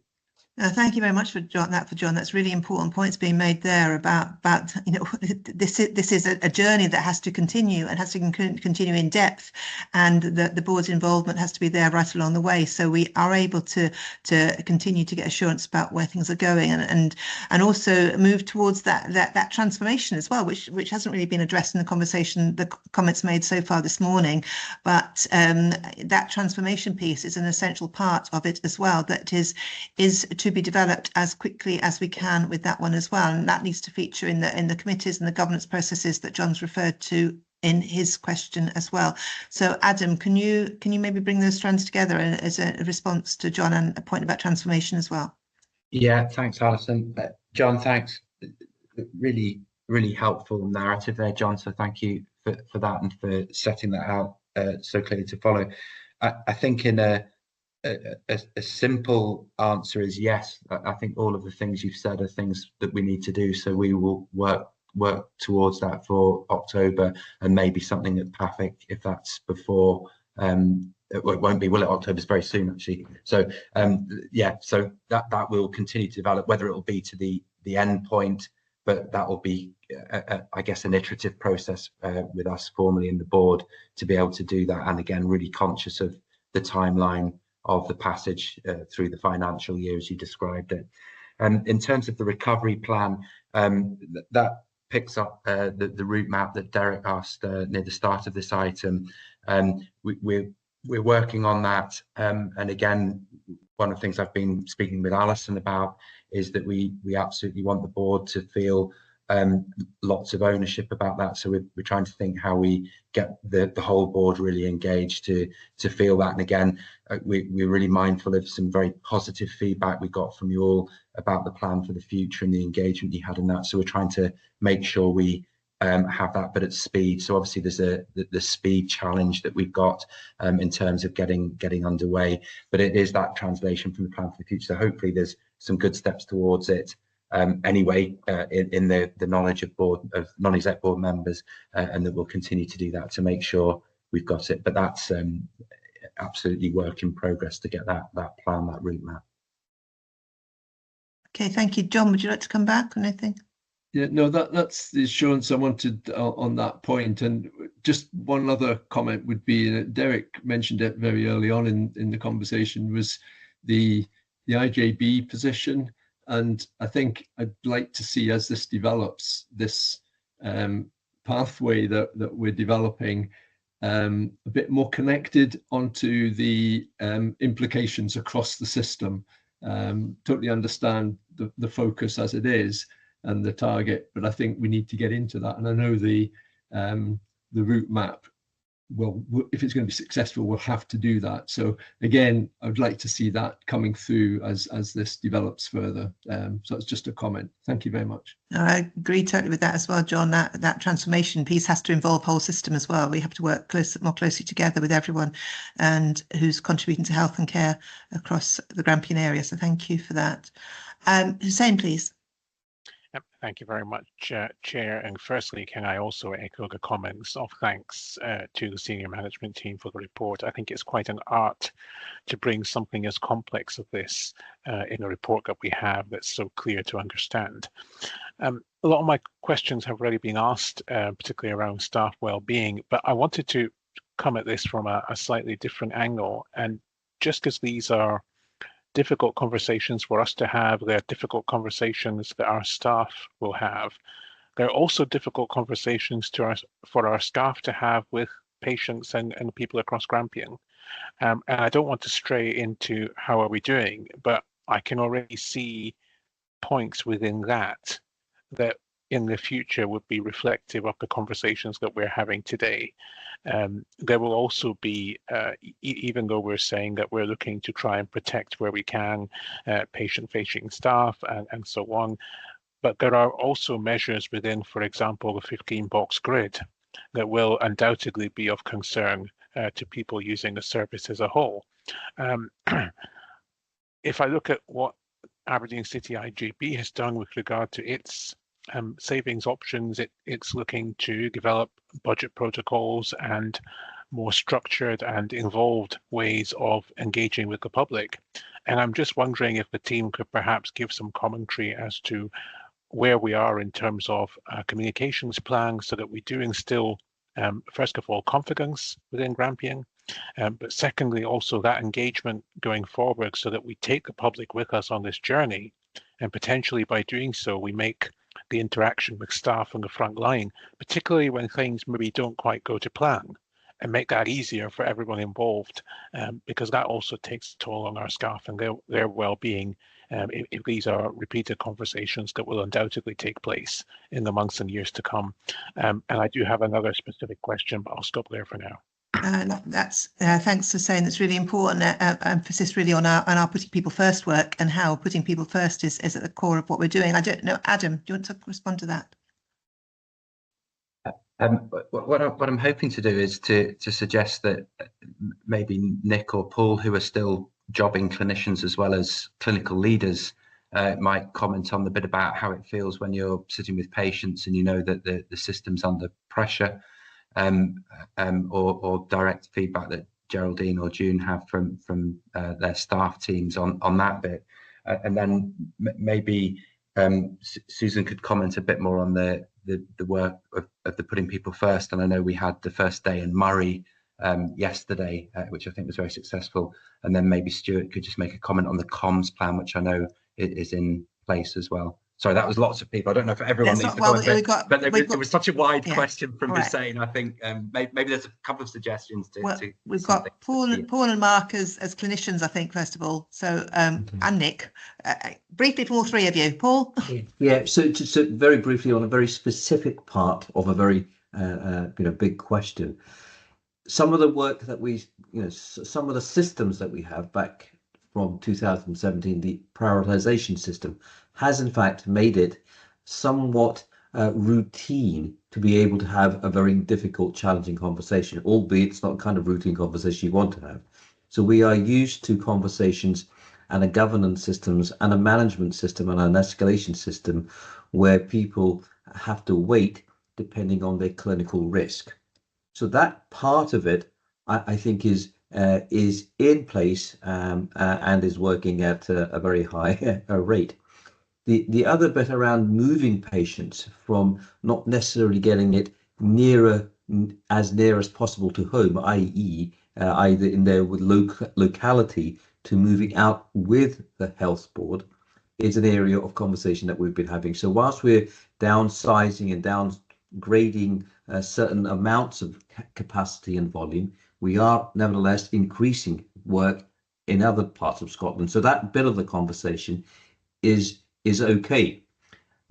Thank you very much for John. That's really important points being made there about this is a journey that has to continue and has to continue in depth, and the board's involvement has to be there right along the way, so we are able to continue to get assurance about where things are going, and also move towards that transformation as well, which hasn't really been addressed in the conversation, the comments made so far this morning, but that transformation piece is an essential part of it as well. That is to be developed as quickly as we can with that one as well, and that needs to feature in the committees and the governance processes that John's referred to in his question as well. So Adam, can you maybe bring those strands together as a response to John, and a point about transformation as well? Yeah, thanks, Alison. John, thanks. Really helpful narrative there, John. So thank you for that and for setting that out so clearly to follow. I think in a simple answer is yes. I think all of the things you've said are things that we need to do. So we will work towards that for October, and maybe something at PAFIC if that's before. It won't be, will it? October's very soon, actually. So yeah, so that will continue to develop, whether it will be to the end point, but that will be, I guess, an iterative process with us formally in the board to be able to do that. And again, really conscious of the timeline of the passage through the financial year as you described it. In terms of the recovery plan, that picks up the route map that Derek asked near the start of this item. We're working on that, and again, one of the things I've been speaking with Alison about is that we absolutely want the board to feel lots of ownership about that. So we're trying to think how we get the whole board really engaged to feel that. And again, we're really mindful of some very positive feedback we got from you all about the plan for the future and the engagement you had in that. So we're trying to make sure we have that, but at speed. So obviously there's the speed challenge that we've got in terms of getting underway, but it is that translation from the plan for the future. So hopefully there's some good steps towards it. Anyway, in the knowledge of non-exec board members, and that we'll continue to do that to make sure we've got it. But that's absolutely work in progress to get that plan, that route map. Okay, thank you. John, would you like to come back on anything? Yeah, no, that's the assurance I wanted on that point. And just one other comment would be, Derek mentioned it very early on in the conversation, was the IJB position. And I think I'd like to see, as this develops, this pathway that we're developing a bit more connected onto the implications across the system. Totally understand the focus as it is and the target, but I think we need to get into that. And I know the route map, well, if it's going to be successful, we'll have to do that. So again, I would like to see that coming through as this develops further. So it's just a comment. Thank you very much. I agree totally with that as well, John. That transformation piece has to involve whole system as well. We have to work more closely together with everyone and who's contributing to health and care across the Grampian area. So thank you for that. Hussein, please. Thank you very much, Chair. And firstly, can I also echo the comments of thanks to the senior management team for the report. I think it's quite an art to bring something as complex as this in a report that we have that's so clear to understand. A lot of my questions have already been asked, particularly around staff well-being, but I wanted to come at this from a slightly different angle. And just as these are difficult conversations for us to have, they're difficult conversations that our staff will have. They're also difficult conversations for our staff to have with patients and people across Grampian. And I don't want to stray into how are we doing, but I can already see points within that in the future would be reflective of the conversations that we're having today. There will also be, even though we're saying that we're looking to try and protect where we can patient-facing staff and so on, but there are also measures within, for example, the 15-box grid that will undoubtedly be of concern to people using the service as a whole. If I look at what Aberdeen City IJB has done with regard to its savings options, it's looking to develop budget protocols and more structured and involved ways of engaging with the public. And I'm just wondering if the team could perhaps give some commentary as to where we are in terms of communications plans, so that we do instill, first of all, confidence within Grampian, but secondly, also that engagement going forward, so that we take the public with us on this journey, and potentially by doing so, we make the interaction with staff on the front line, particularly when things maybe don't quite go to plan, and make that easier for everyone involved, because that also takes a toll on our staff and their well-being, if these are repeated conversations that will undoubtedly take place in the months and years to come. And I do have another specific question, but I'll stop there for now. That's thanks for saying that's really important. Emphasis really on our putting people first work, and how putting people first is at the core of what we're doing. I don't know, Adam, do you want to respond to that? What I'm hoping to do is to suggest that maybe Nick or Paul, who are still jobbing clinicians as well as clinical leaders, might comment on the bit about how it feels when you're sitting with patients and you know that the system's under pressure, or direct feedback that Geraldine or June have from their staff teams on that bit. And then maybe Susan could comment a bit more on the work of the putting people first. And I know we had the first day in Murray yesterday, which I think was very successful. And then maybe Stuart could just make a comment on the comms plan, which I know is in place as well. Sorry, that was lots of people. I don't know if everyone needs to comment, but there was such a wide question from Hussein. I think maybe there's a couple of suggestions to we've got Paul and Mark as clinicians, I think, first of all. So and Nick, briefly from all three of you. Paul? Yeah, so very briefly on a very specific part of a very big question. Some of the work that we, some of the systems that we have back from 2017, the prioritization system, has in fact made it somewhat routine to be able to have a very difficult, challenging conversation, albeit it's not the kind of routine conversation you want to have. So we are used to conversations and a governance systems and a management system and an escalation system where people have to wait depending on their clinical risk. So that part of it, I think, is in place and is working at a very high rate. The other bit around moving patients from not necessarily getting it as near as possible to home, i.e. either in their locality, to moving out with the health board, is an area of conversation that we've been having. So whilst we're downsizing and downgrading certain amounts of capacity and volume, we are nevertheless increasing work in other parts of Scotland. So that bit of the conversation is okay.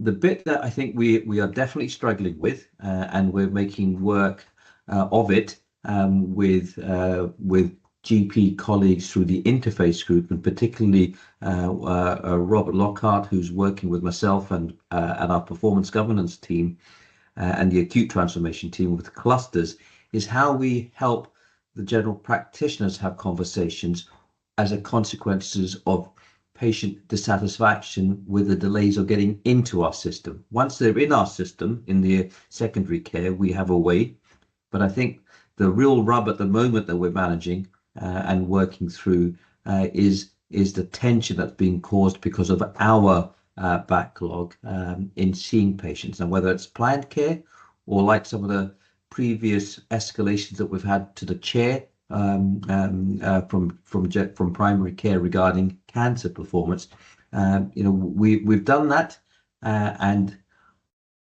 The bit that I think we are definitely struggling with, and we're making work of it with GP colleagues through the interface group, and particularly Robert Lockhart, who's working with myself and our performance governance team and the acute transformation team with clusters, is how we help the general practitioners have conversations as a consequences of patient dissatisfaction with the delays of getting into our system. Once they're in our system, in the secondary care, we have a way. But I think the real rub at the moment that we're managing and working through is the tension that's being caused because of our backlog in seeing patients, and whether it's planned care or like some of the previous escalations that we've had to the chair from primary care regarding cancer performance. We've done that, and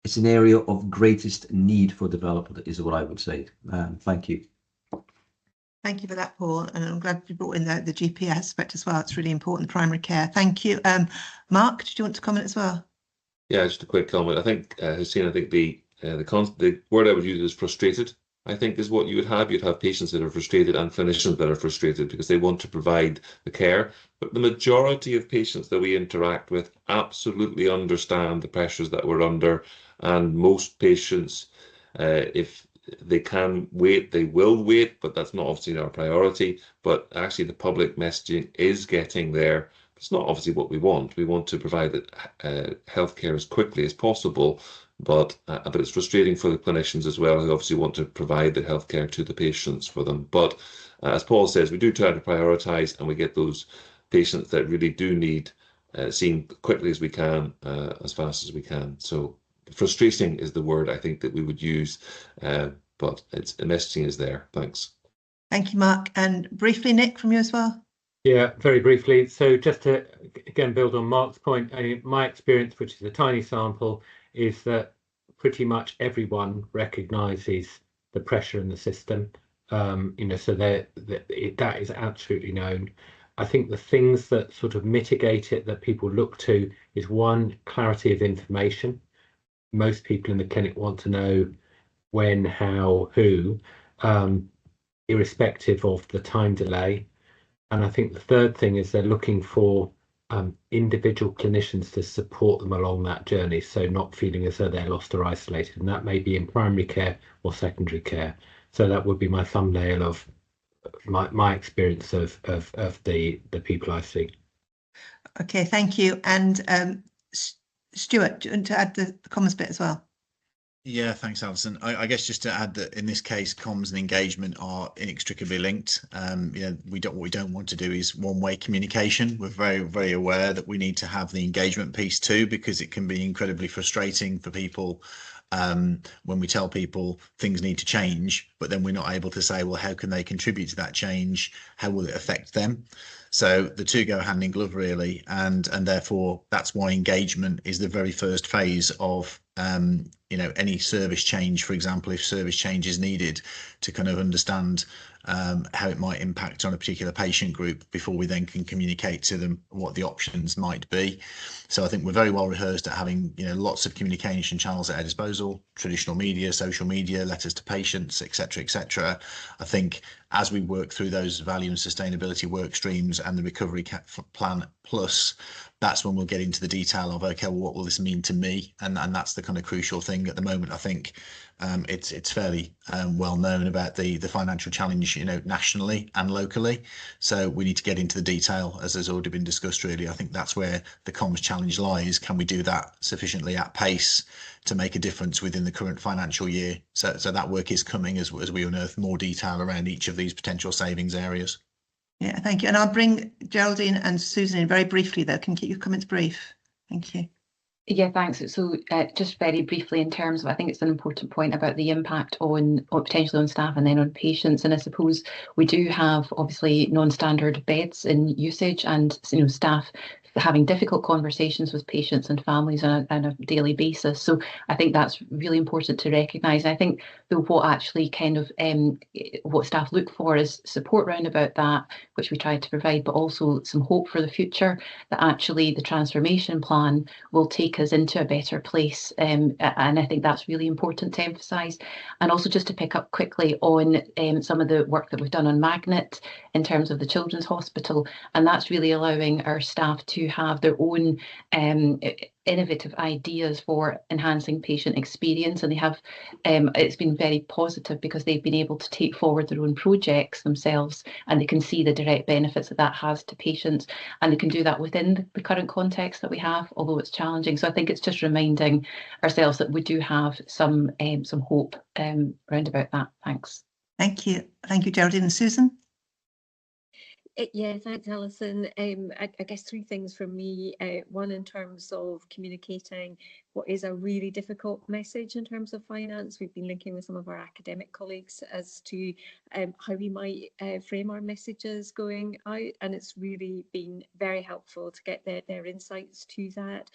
it's an area of greatest need for development, is what I would say. Thank you. Thank you for that, Paul, and I'm glad you brought in the GP aspect as well. It's really important, primary care. Thank you. Mark, did you want to comment as well? Yeah, just a quick comment. I think, Hussein, I think the word I would use is frustrated, I think, is what you would have. You'd have patients that are frustrated and clinicians that are frustrated because they want to provide the care. But the majority of patients that we interact with absolutely understand the pressures that we're under. And most patients, if they can wait, they will wait, but that's not obviously our priority. But actually the public messaging is getting there. It's not obviously what we want. We want to provide healthcare as quickly as possible, but it's frustrating for the clinicians as well, who obviously want to provide the healthcare to the patients for them. But as Paul says, we do try to prioritise, and we get those patients that really do need seen quickly as we can, as fast as we can. So frustrating is the word I think that we would use, but the messaging is there. Thanks. Thank you, Mark. And briefly, Nick, from you as well. Yeah, very briefly. So just to again build on Mark's point, my experience, which is a tiny sample, is that pretty much everyone recognises the pressure in the system. So that is absolutely known. I think the things that sort of mitigate it that people look to is, one, clarity of information. Most people in the clinic want to know when, how, who, irrespective of the time delay. And I think the third thing is they're looking for individual clinicians to support them along that journey, so not feeling as though they're lost or isolated. And that may be in primary care or secondary care. So that would be my thumbnail of my experience of the people I see. Okay, thank you. And Stuart, do you want to add the comms bit as well? Yeah, thanks, Alison. I guess just to add that in this case, comms and engagement are inextricably linked. What we don't want to do is one-way communication. We're very, very aware that we need to have the engagement piece too, because it can be incredibly frustrating for people when we tell people things need to change, but then we're not able to say, well, how can they contribute to that change? How will it affect them? So the two go hand in glove, really, and therefore that's why engagement is the very first phase of any service change. For example, if service change is needed, to kind of understand how it might impact on a particular patient group before we then can communicate to them what the options might be. So I think we're very well rehearsed at having lots of communication channels at our disposal: traditional media, social media, letters to patients, etc., etc. I think as we work through those value and sustainability work streams and the recovery plan plus, that's when we'll get into the detail of, okay, well, what will this mean to me? And that's the kind of crucial thing at the moment. I think it's fairly well known about the financial challenge, nationally and locally. So we need to get into the detail, as has already been discussed. Really, I think that's where the comms challenge lies. Can we do that sufficiently at pace to make a difference within the current financial year? So that work is coming as we unearth more detail around each of these potential savings areas. Yeah, thank you. And I'll bring Geraldine and Susan in very briefly, though. Can you keep your comments brief? Thank you. Yeah, thanks. So just very briefly, in terms of, I think it's an important point about the impact on potentially on staff and then on patients. And I suppose we do have obviously non-standard beds in usage, and staff having difficult conversations with patients and families on a daily basis. So I think that's really important to recognise. I think though what actually kind of what staff look for is support round about that, which we try to provide, but also some hope for the future, that actually the transformation plan will take us into a better place. And I think that's really important to emphasise. And also just to pick up quickly on some of the work that we've done on Magnet in terms of the Children's Hospital, and that's really allowing our staff to have their own innovative ideas for enhancing patient experience, and they have it's been very positive because they've been able to take forward their own projects themselves, and they can see the direct benefits that has to patients, and they can do that within the current context that we have, although it's challenging. So I think it's just reminding ourselves that we do have some hope round about that. Thanks. Thank you, Geraldine. And Susan? Yeah, thanks, Alison. I guess three things from me. One, in terms of communicating what is a really difficult message in terms of finance. We've been linking with some of our academic colleagues as to how we might frame our messages going out, and it's really been very helpful to get their insights to that.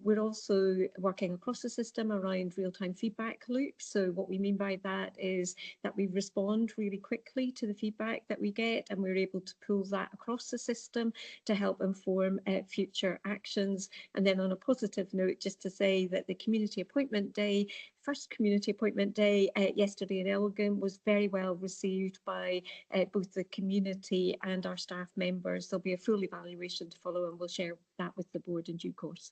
We're also working across the system around real-time feedback loops. So what we mean by that is that we respond really quickly to the feedback that we get, and we're able to pull that across the system to help inform future actions. And then on a positive note, just to say that the community appointment day, first community appointment day yesterday in Elgin, was very well received by both the community and our staff members. There'll be a full evaluation to follow, and we'll share that with the board in due course.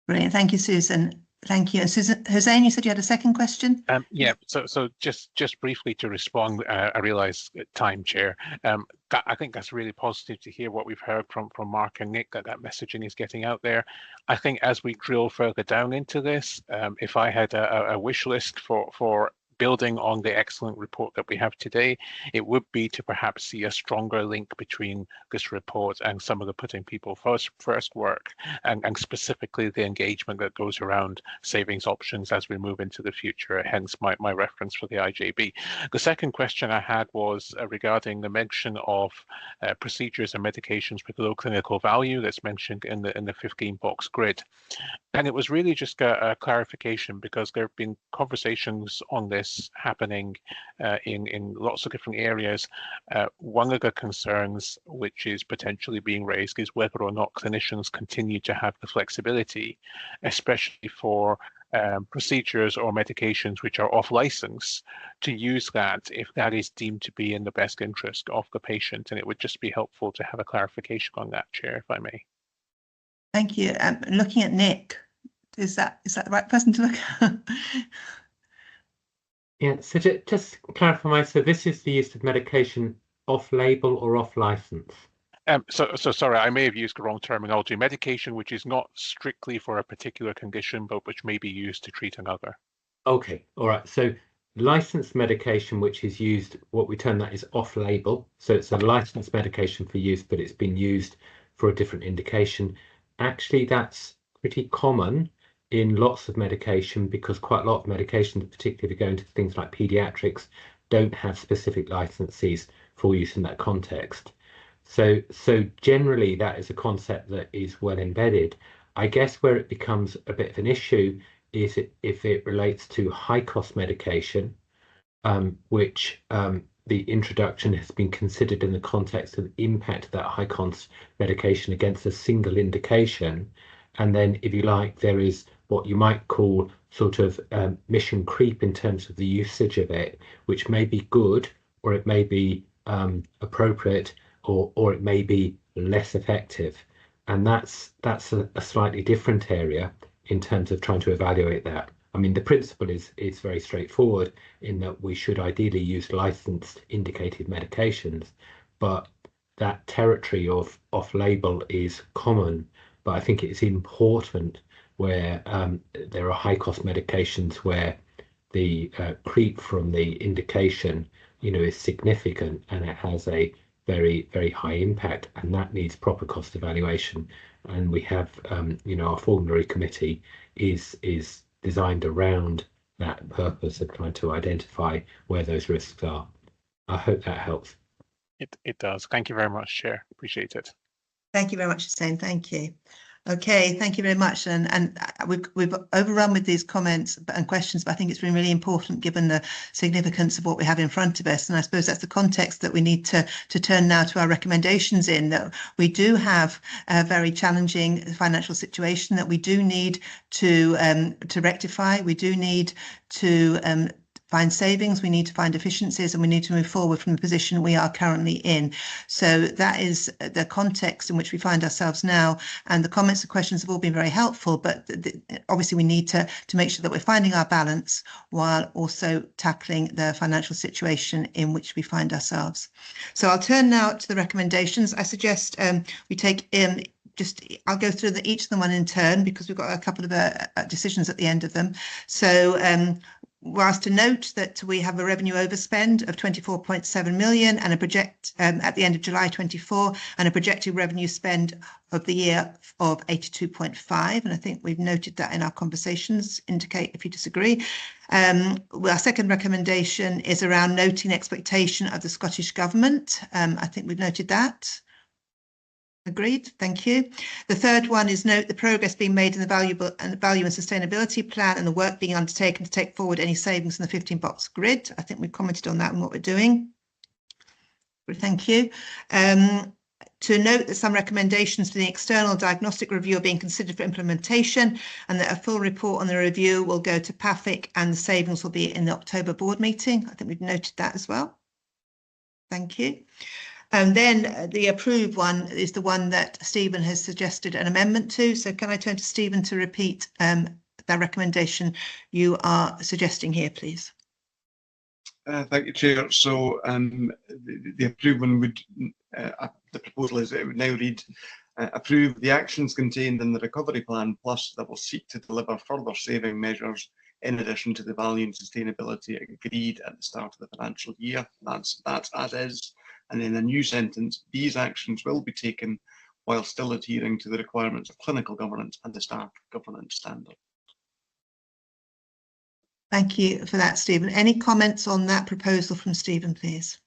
Brilliant. Thank you, Susan. Thank you. And Susan, Hussein, you said you had a second question? Yeah, so just briefly to respond, I realise time, Chair. I think that's really positive to hear what we've heard from Mark and Nick, that messaging is getting out there. I think as we drill further down into this, if I had a wish list for building on the excellent report that we have today, it would be to perhaps see a stronger link between this report and some of the putting people first work, and specifically the engagement that goes around savings options as we move into the future, hence my reference for the IJB. The second question I had was regarding the mention of procedures and medications with low clinical value that's mentioned in the 15-box grid. And it was really just a clarification, because there have been conversations on this happening in lots of different areas. One of the concerns which is potentially being raised is whether or not clinicians continue to have the flexibility, especially for procedures or medications which are off license, to use that if that is deemed to be in the best interest of the patient. And it would just be helpful to have a clarification on that, Chair, if I may. Thank you. Looking at Nick, is that the right person to look at? Yeah, so just clarify, so this is the use of medication off-label or off-license? So sorry, I may have used the wrong terminology. Medication which is not strictly for a particular condition, but which may be used to treat another. Okay, all right. So licensed medication which is used, what we term that is off-label. So it's a licensed medication for use, but it's been used for a different indication. Actually, that's pretty common in lots of medication, because quite a lot of medications, particularly if you go into things like pediatrics, don't have specific licenses for use in that context. So generally that is a concept that is well embedded. I guess where it becomes a bit of an issue is if it relates to high cost medication, which the introduction has been considered in the context of the impact of that high cost medication against a single indication. And then, if you like, there is what you might call sort of mission creep in terms of the usage of it, which may be good, or it may be appropriate, or it may be less effective. And that's a slightly different area in terms of trying to evaluate that. I mean, the principle is very straightforward in that we should ideally use licensed indicated medications, but that territory of off-label is common. But I think it's important where there are high-cost medications where the creep from the indication, is significant, and it has a very, very high impact, and that needs proper cost evaluation. And we have, our formulary committee is designed around that purpose of trying to identify where those risks are. I hope that helps. It does. Thank you very much, Chair. Appreciate it. Thank you very much, Hussein. Thank you. Okay, thank you very much. And we've overrun with these comments and questions, but I think it's been really important given the significance of what we have in front of us. And I suppose that's the context that we need to turn now to our recommendations in, that we do have a very challenging financial situation that we do need to rectify. We do need to find savings, we need to find efficiencies, and we need to move forward from the position we are currently in. So that is the context in which we find ourselves now. And the comments and questions have all been very helpful, but obviously we need to make sure that we're finding our balance while also tackling the financial situation in which we find ourselves. So I'll turn now to the recommendations. I suggest we take in I'll go through each of them one in turn, because we've got a couple of decisions at the end of them. So whilst to note that we have a revenue overspend of 24.7 million and a project at the end of July 24, and a projected revenue spend of the year of 82.5. And I think we've noted that in our conversations, indicate if you disagree. Our second recommendation is around noting expectation of the Scottish Government. I think we've noted that. Agreed. Thank you. The third one is note the progress being made in the value and sustainability plan and the work being undertaken to take forward any savings in the 15-box grid. I think we've commented on that and what we're doing. Thank you. To note that some recommendations for the external diagnostic review are being considered for implementation, and that a full report on the review will go to PAFIC and the savings will be in the October board meeting. I think we've noted that as well. Thank you. And then the approved one is the one that Stephen has suggested an amendment to. So can I turn to Stephen to repeat that recommendation you are suggesting here, please? Thank you, Chair. So the approved one would, the proposal is it would now read, approve the actions contained in the recovery plan plus that will seek to deliver further saving measures in addition to the value and sustainability agreed at the start of the financial year. That's as is. And then a new sentence, these actions will be taken while still adhering to the requirements of clinical governance and the staff governance standard. Thank you for that, Stephen. Any comments on that proposal from Stephen, please?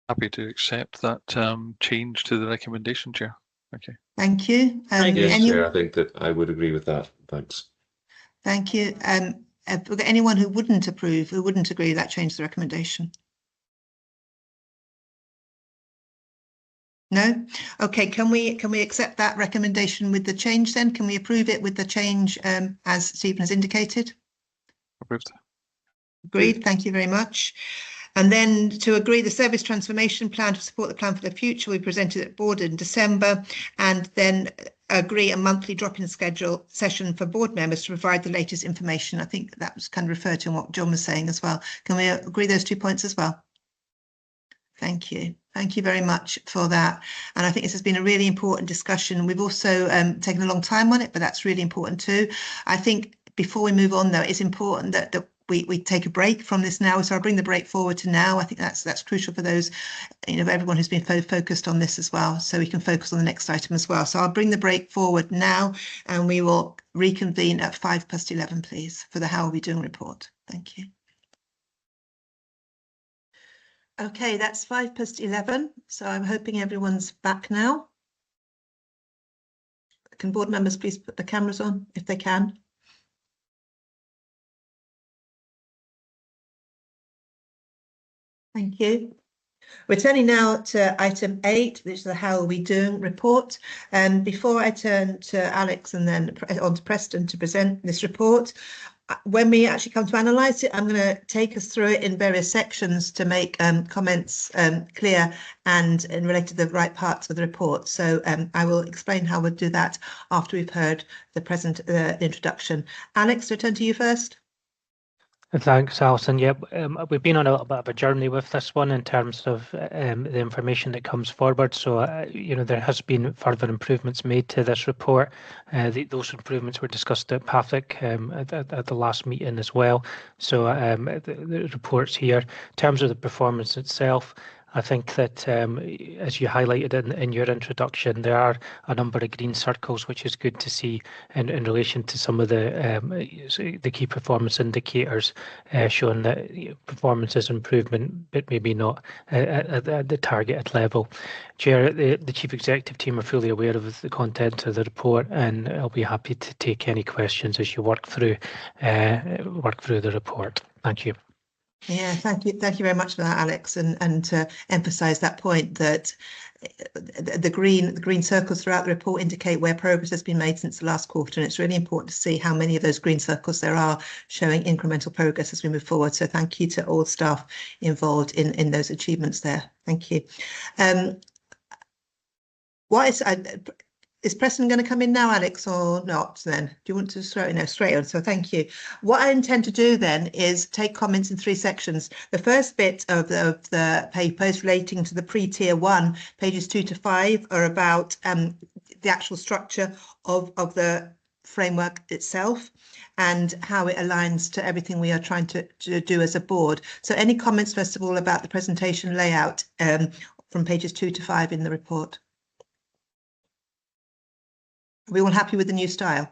Happy to accept that change to the recommendation, Chair. Okay. Thank you. Yes, Chair, I think that I would agree with that. Thanks. Thank you. Have we got anyone who wouldn't approve, who wouldn't agree that change to the recommendation? No? Okay, can we accept that recommendation with the change then? Can we approve it with the change as Stephen has indicated? Approved. Agreed. Thank you very much. And then to agree the service transformation plan to support the plan for the future, we presented at board in December, and then agree a monthly drop-in schedule session for board members to provide the latest information. I think that was kind of referred to in what John was saying as well. Can we agree those 2 points as well? Thank you. Thank you very much for that. And I think this has been a really important discussion. We've also taken a long time on it, but that's really important too. I think before we move on, though, it's important that we take a break from this now. So I'll bring the break forward to now. I think that's crucial for those, everyone who's been focused on this as well. So we can focus on the next item as well. So I'll bring the break forward now, and we will reconvene at 11:05, please, for the How Are We Doing report. Thank you. Okay, that's 11:05. So I'm hoping everyone's back now. Can board members please put the cameras on if they can? Thank you. We're turning now to item 8, which is the How Are We Doing report. And before I turn to Alex and then on to Preston to present this report, when we actually come to analyse it, I'm going to take us through it in various sections to make comments clear and relate to the right parts of the report. So I will explain how we'll do that after we've heard the introduction. Alex, to turn to you first. Thanks, Alison. Yep, we've been on a little bit of a journey with this one in terms of the information that comes forward. So, there has been further improvements made to this report. Those improvements were discussed at PAFIC at the last meeting as well. So the report's here. In terms of the performance itself, I think that, as you highlighted in your introduction, there are a number of green circles, which is good to see in relation to some of the key performance indicators showing that performance is improvement, but maybe not at the targeted level. Chair, the Chief Executive team are fully aware of the content of the report, and I'll be happy to take any questions as you work through the report. Thank you. Yeah, thank you very much for that, Alex, and to emphasise that point that the green circles throughout the report indicate where progress has been made since the last quarter, and it's really important to see how many of those green circles there are showing incremental progress as we move forward. So thank you to all staff involved in those achievements there. Thank you. Is Preston going to come in now, Alex, or not then? Do you want to throw it? No, straight on. So thank you. What I intend to do then is take comments in 3 sections. The first bit of the paper is relating to the pre-tier 1, pages 2 to 5, are about the actual structure of the framework itself and how it aligns to everything we are trying to do as a board. So any comments, first of all, about the presentation layout from pages 2 to 5 in the report? Are we all happy with the new style?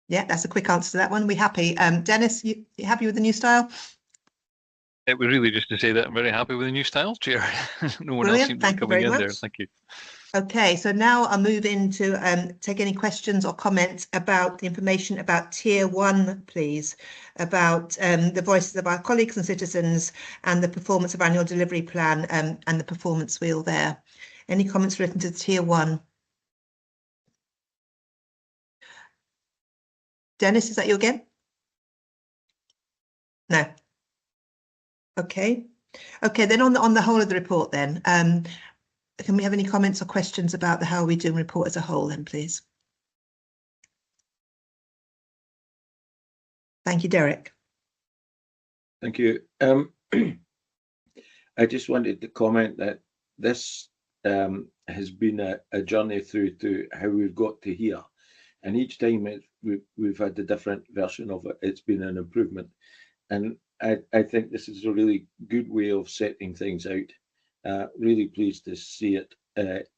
Yeah, that's a quick answer to that one. We happy? Dennis, you happy with the new style? It was really just to say that I'm very happy with the new style, Chair. No one else seems to be coming in there. Thank you. Okay, so now I'll move into take any questions or comments about the information about Tier 1, please, about the voices of our colleagues and citizens and the performance of annual delivery plan and the performance wheel there. Any comments relating to Tier 1? Dennis, is that you again? No. Okay. Okay, then on the whole of the report then, can we have any comments or questions about the How Are We Doing report as a whole then, please? Thank you, Derek. Thank you. I just wanted to comment that this has been a journey through to how we've got to here. And each time we've had a different version of it, it's been an improvement. And I think this is a really good way of setting things out. Really pleased to see it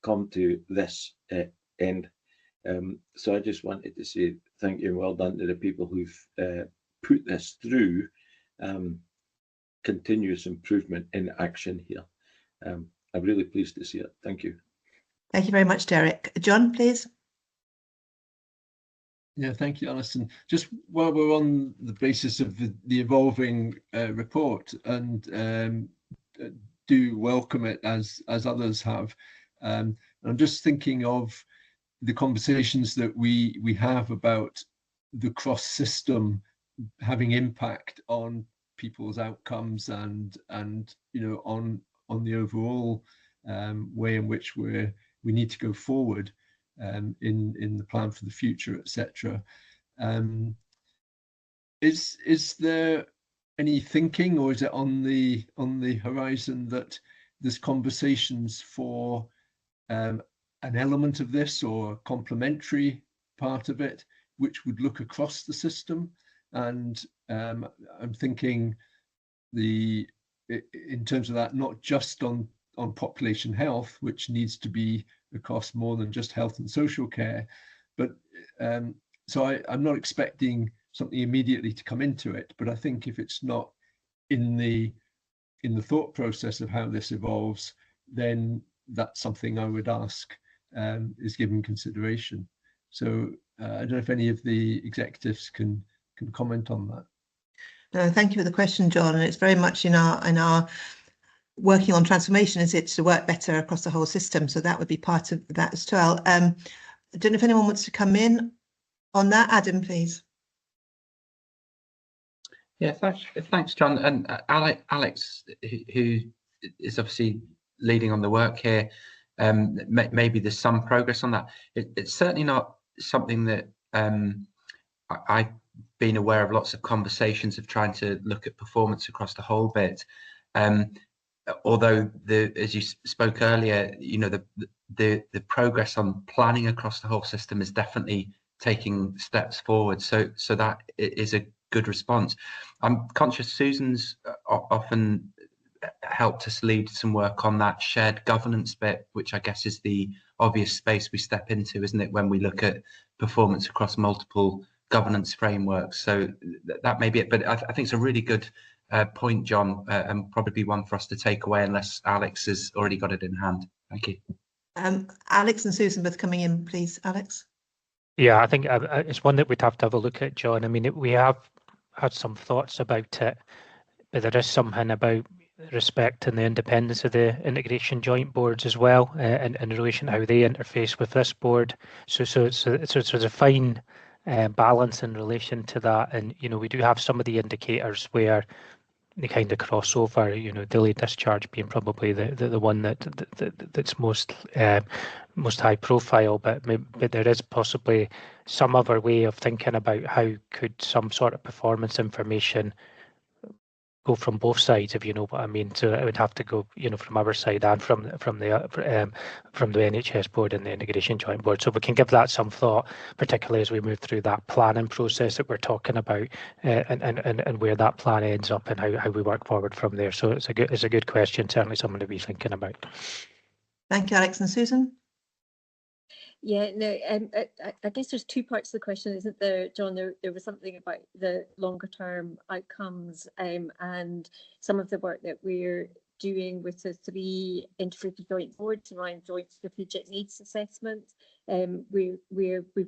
come to this end. So I just wanted to say thank you and well done to the people who've put this through continuous improvement in action here. I'm really pleased to see it. Thank you. Thank you very much, Derek. John, please. Yeah, thank you, Alison. Just while we're on the basis of the evolving report, and do welcome it as others have. I'm just thinking of the conversations that we have about the cross system having impact on people's outcomes and on the overall way in which we need to go forward in the plan for the future, etc. Is there any thinking, or is it on the horizon that there's conversations for an element of this or a complementary part of it which would look across the system? And I'm thinking in terms of that, not just on population health, which needs to be across more than just health and social care, but so I'm not expecting something immediately to come into it, but I think if it's not in the thought process of how this evolves, then that's something I would ask is given consideration. So I don't know if any of the executives can comment on that. No, thank you for the question, John. And it's very much in our working on transformation, is it to work better across the whole system? So that would be part of that as well. I don't know if anyone wants to come in on that. Adam, please. Yeah, thanks, John. And Alex, who is obviously leading on the work here, maybe there's some progress on that. It's certainly not something that I've been aware of lots of conversations of trying to look at performance across the whole bit. Although as you spoke earlier, the progress on planning across the whole system is definitely taking steps forward. So that is a good response. I'm conscious Susan's often helped us lead some work on that shared governance bit, which I guess is the obvious space we step into, isn't it, when we look at performance across multiple governance frameworks. So that may be it, but I think it's a really good point, John, and probably one for us to take away, unless Alex has already got it in hand. Thank you. Alex and Susan both coming in, please. Alex. Yeah, I think it's one that we'd have to have a look at, John. I mean, we have had some thoughts about it, but there is something about respecting the independence of the integration joint boards as well, in relation to how they interface with this board. So there's a fine balance in relation to that, and we do have some of the indicators where they kind of cross over. Delayed discharge being probably the one that's most high profile, but there is possibly some other way of thinking about how could some sort of performance information go from both sides, if you know what I mean. So it would have to go, from our side and from the NHS board and the integration joint board. So we can give that some thought, particularly as we move through that planning process that we're talking about, and where that plan ends up and how we work forward from there. So it's a good question, certainly something to be thinking about. Thank you, Alex and Susan. Yeah, no, I guess there's two parts of the question, isn't there, John? There was something about the longer term outcomes, and some of the work that we're doing with the 3 integrated joint boards around joint strategic needs assessment. We've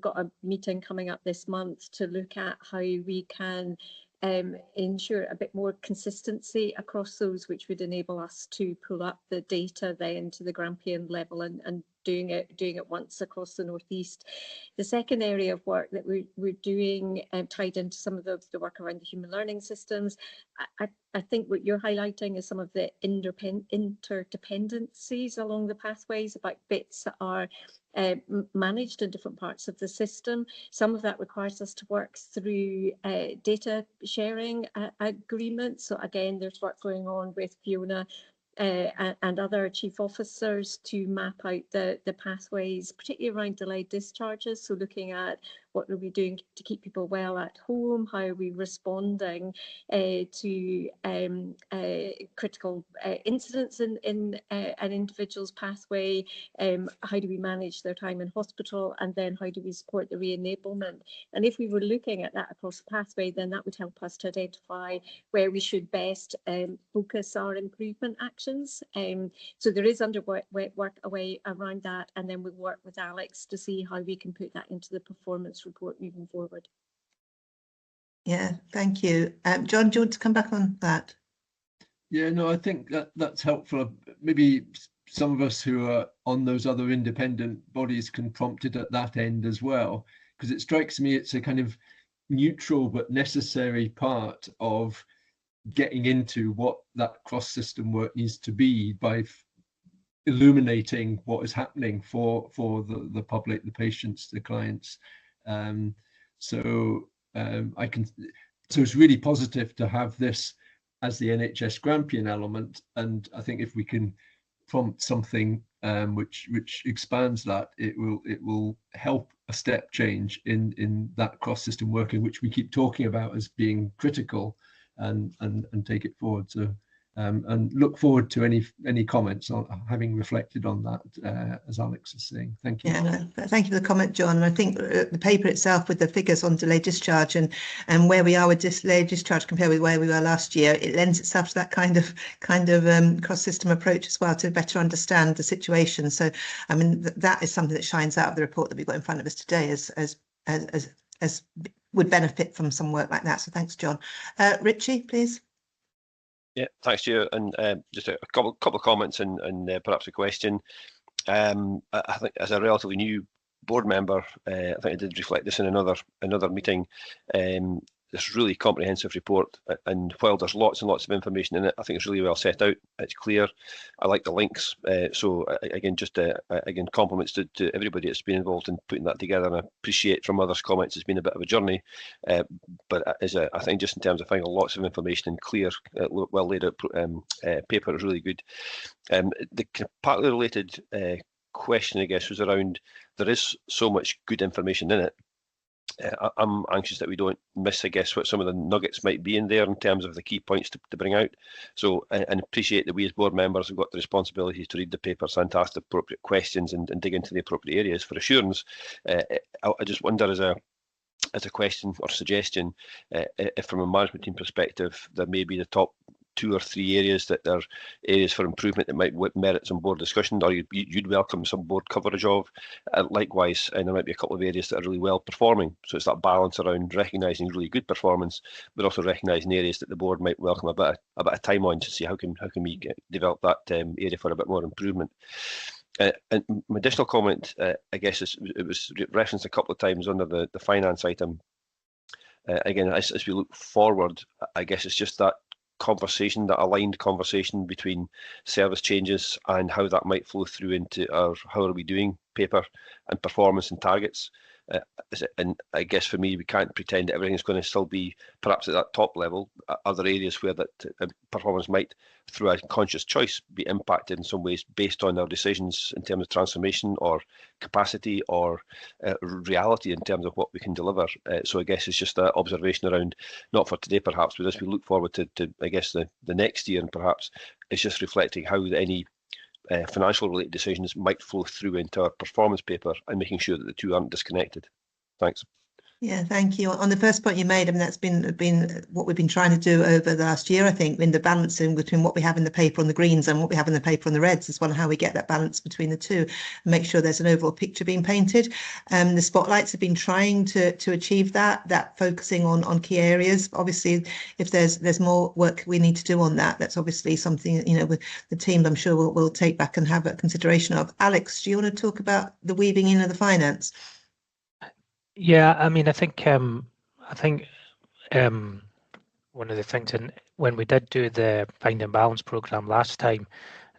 got a meeting coming up this month to look at how we can ensure a bit more consistency across those, which would enable us to pull up the data then to the Grampian level and doing it once across the Northeast. The second area of work that we're doing, tied into some of the work around the human learning systems, I think what you're highlighting is some of the interdependencies along the pathways, about bits that are managed in different parts of the system. Some of that requires us to work through data sharing agreements. So again, there's work going on with Fiona and other chief officers to map out the pathways, particularly around delayed discharges. So looking at what are we doing to keep people well at home, how are we responding to critical incidents in an individual's pathway, how do we manage their time in hospital, and then how do we support the re-enablement. And if we were looking at that across the pathway, then that would help us to identify where we should best focus our improvement actions. So there is work away around that, and then we'll work with Alex to see how we can put that into the performance report moving forward. Yeah, thank you. John, do you want to come back on that? Yeah, no, I think that's helpful. Maybe some of us who are on those other independent bodies can prompt it at that end as well, because it strikes me it's a kind of neutral but necessary part of getting into what that cross-system work needs to be by illuminating what is happening for the public, the patients, the clients. So it's really positive to have this as the NHS Grampian element, and I think if we can prompt something which expands that, it will help a step change in that cross-system working, which we keep talking about as being critical, and take it forward. So and look forward to any comments on having reflected on that, as Alex is saying. Thank you. Yeah, thank you for the comment, John. And I think the paper itself, with the figures on delayed discharge and where we are with delayed discharge compared with where we were last year, it lends itself to that kind of cross-system approach as well, to better understand the situation. So, I mean, that is something that shines out of the report that we've got in front of us today as would benefit from some work like that. So thanks, John. Richie, please. Yeah, thanks, Chair. And just a couple of comments and perhaps a question. I think as a relatively new board member, I think I did reflect this in another meeting. This really comprehensive report, and while there's lots and lots of information in it, I think it's really well set out. It's clear. I like the links. So again, just again, compliments to everybody that's been involved in putting that together. And I appreciate from others' comments, it's been a bit of a journey, but I think just in terms of finding lots of information and clear, well laid out paper is really good. The partly related question, I guess, was around, there is so much good information in it. I'm anxious that we don't miss, I guess, what some of the nuggets might be in there in terms of the key points to bring out. So, and appreciate that we as board members have got the responsibility to read the papers and to ask the appropriate questions and dig into the appropriate areas for assurance. I just wonder, as a question or suggestion, if from a management team perspective, there may be the top 2 or 3 areas that are areas for improvement that might merit some board discussion, or you'd welcome some board coverage of. Likewise, and there might be a couple of areas that are really well performing. So it's that balance around recognising really good performance, but also recognising areas that the board might welcome a bit of time on to see how can we develop that area for a bit more improvement. And my additional comment, I guess, it was referenced a couple of times under the finance item. Again, as we look forward, I guess it's just that conversation, that aligned conversation between service changes and how that might flow through into our how are we doing paper and performance and targets. And I guess for me, we can't pretend that everything's going to still be perhaps at that top level. Other areas where that performance might, through a conscious choice, be impacted in some ways based on our decisions in terms of transformation or capacity or reality in terms of what we can deliver. So I guess it's just that observation around, not for today perhaps, but as we look forward to I guess the next year, and perhaps it's just reflecting how any financial related decisions might flow through into our performance paper and making sure that the two aren't disconnected. Thanks. Yeah, thank you. On the first point you made, I mean, that's been what we've been trying to do over the last year, I think, in the balancing between what we have in the paper on the greens and what we have in the paper on the reds, as well, and how we get that balance between the two and make sure there's an overall picture being painted. The spotlights have been trying to achieve that focusing on key areas. Obviously, if there's more work we need to do on that, that's obviously something, you know, with the team, I'm sure we'll take back and have a consideration of. Alex, do you want to talk about the weaving in of the finance? Yeah, I mean, I think one of the things, and when we did do the Find and Balance programme last time,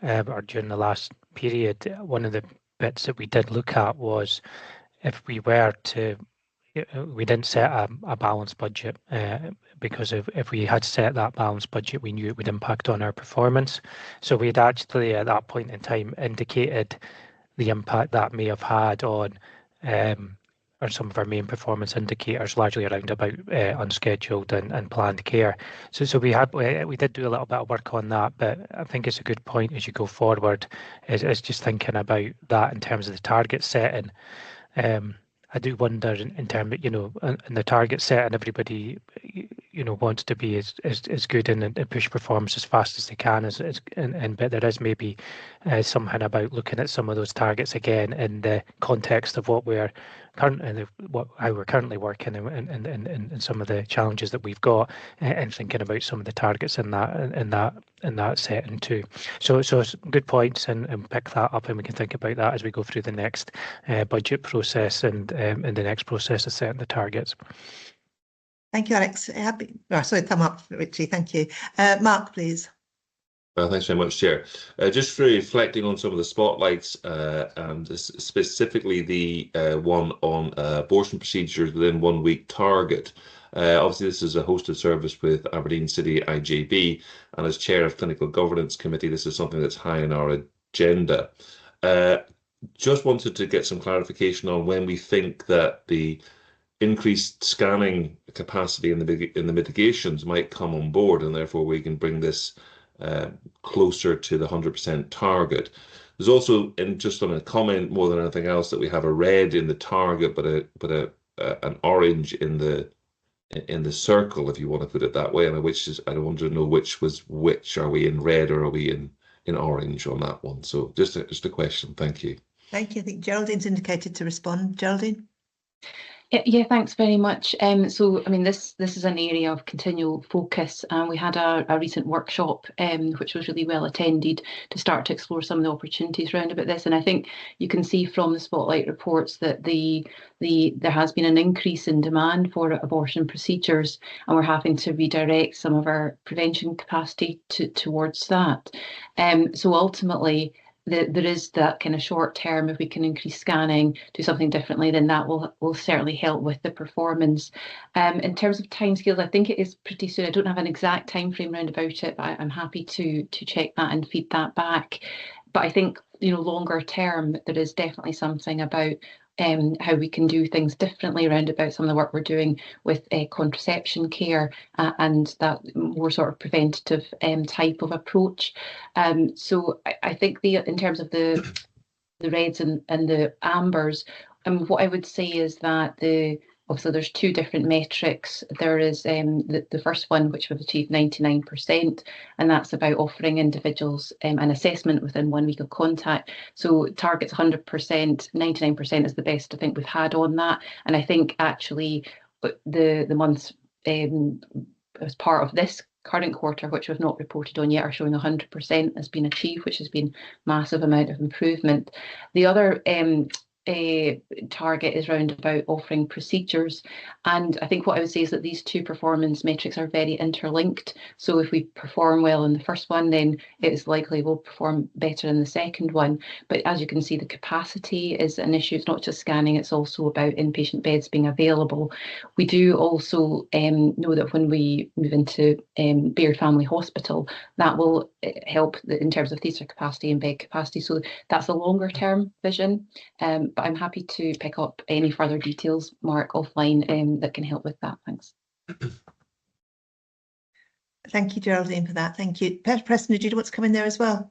or during the last period, one of the bits that we did look at was if we were to we didn't set a balanced budget because if we had set that balanced budget, we knew it would impact on our performance. So we had actually at that point in time indicated the impact that may have had on or some of our main performance indicators, largely around about unscheduled and planned care. So we did do a little bit of work on that, but I think it's a good point as you go forward, is just thinking about that in terms of the target setting. I do wonder in terms of, in the target set, and everybody, wants to be as good and push performance as fast as they can. But there is maybe something about looking at some of those targets again in the context of what we're currently, how we're currently working and some of the challenges that we've got, and thinking about some of the targets in that setting too. So good points, and pick that up, and we can think about that as we go through the next budget process and in the next process of setting the targets. Thank you, Alex. Thumb up, Richie. Thank you. Mark, please. Thanks very much, Chair. Just reflecting on some of the spotlights, and specifically the one on abortion procedures within 1 week target. Obviously, this is a hosted service with Aberdeen City IJB, and as Chair of Clinical Governance Committee, this is something that's high on our agenda. Just wanted to get some clarification on when we think that the increased scanning capacity in the mitigations might come on board, and therefore we can bring this closer to the 100% target. There's also, and just on a comment more than anything else, that we have a red in the target, but an orange in the circle, if you want to put it that way. And I want to know which was which. Are we in red or are we in orange on that one? So just a question. Thank you. Thank you. I think Geraldine's indicated to respond. Geraldine. Yeah, thanks very much. So, I mean, this is an area of continual focus, and we had a recent workshop, which was really well attended, to start to explore some of the opportunities around about this. And I think you can see from the Spotlight reports that there has been an increase in demand for abortion procedures, and we're having to redirect some of our prevention capacity towards that. So ultimately, there is that kind of short term, if we can increase scanning, do something differently, then that will certainly help with the performance. In terms of timescales, I think it is pretty soon. I don't have an exact time frame round about it, but I'm happy to check that and feed that back. But I think, longer term, there is definitely something about how we can do things differently around about some of the work we're doing with contraception care and that more sort of preventative type of approach. So I think in terms of the reds and the ambers, what I would say is that obviously there's two different metrics. There is the first one, which we've achieved 99%, and that's about offering individuals an assessment within 1 week of contact. So target's 100%, 99% is the best I think we've had on that. And I think actually the months as part of this current quarter, which we've not reported on yet, are showing 100% has been achieved, which has been massive amount of improvement. The other target is round about offering procedures, and I think what I would say is that these two performance metrics are very interlinked. So if we perform well in the first one, then it is likely we'll perform better in the second one. But as you can see, the capacity is an issue. It's not just scanning, it's also about inpatient beds being available. We do also know that when we move into Baird Family Hospital, that will help in terms of theatre capacity and bed capacity. So that's a longer term vision. But I'm happy to pick up any further details, Mark, offline that can help with that. Thanks. Thank you, Geraldine, for that. Thank you. Preston, did you want to come in there as well?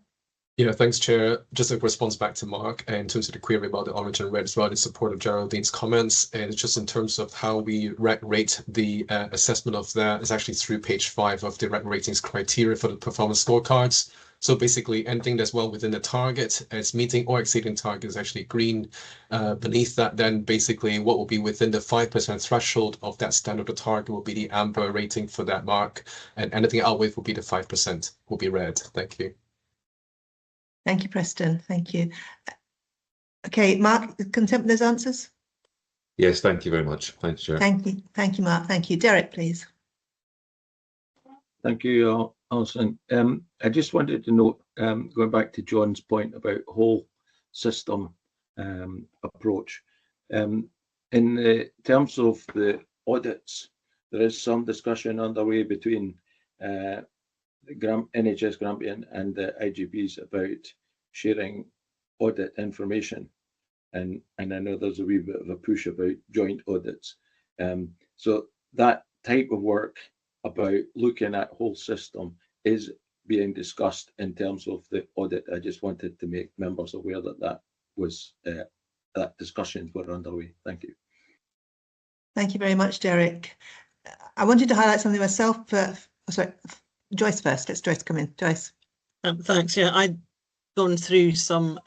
Yeah, thanks, Chair. Just a response back to Mark in terms of the query about the orange and red as well, in support of Geraldine's comments. And just in terms of how we rate the assessment of that is actually through page 5 of the ratings criteria for the performance scorecards. So basically, anything that's well within the target, it's meeting or exceeding target, is actually green. Beneath that, then basically what will be within the 5% threshold of that standard of target will be the amber rating for that mark, and anything outwith will be the 5%, will be red. Thank you. Thank you, Preston. Thank you. Okay, Mark, content with those answers? Yes, thank you very much. Thanks, Chair. Thank you, Mark. Thank you. Derek, please. Thank you, Alison. I just wanted to note, going back to John's point about whole system approach, In terms of the audits, there is some discussion underway between NHS Grampian and the IGBs about sharing audit information, and I know there's a wee bit of a push about joint audits. So that type of work about looking at whole system is being discussed in terms of the audit. I just wanted to make members aware that that was that discussions were underway. Thank you. Thank you very much, Derek. I wanted to highlight something myself. Sorry, Joyce first. Let's Joyce come in. Joyce. Thanks. Yeah, I'd gone through some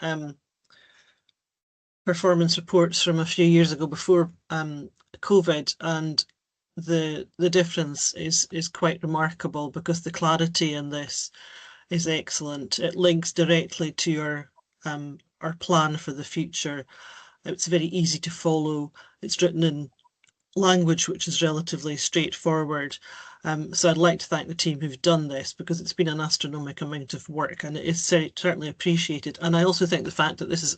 performance reports from a few years ago before COVID, and the difference is quite remarkable, because the clarity in this is excellent. It links directly to our plan for the future. It's very easy to follow. It's written in language which is relatively straightforward. So I'd like to thank the team who've done this, because it's been an astronomical amount of work, and it is certainly appreciated. And I also think the fact that this is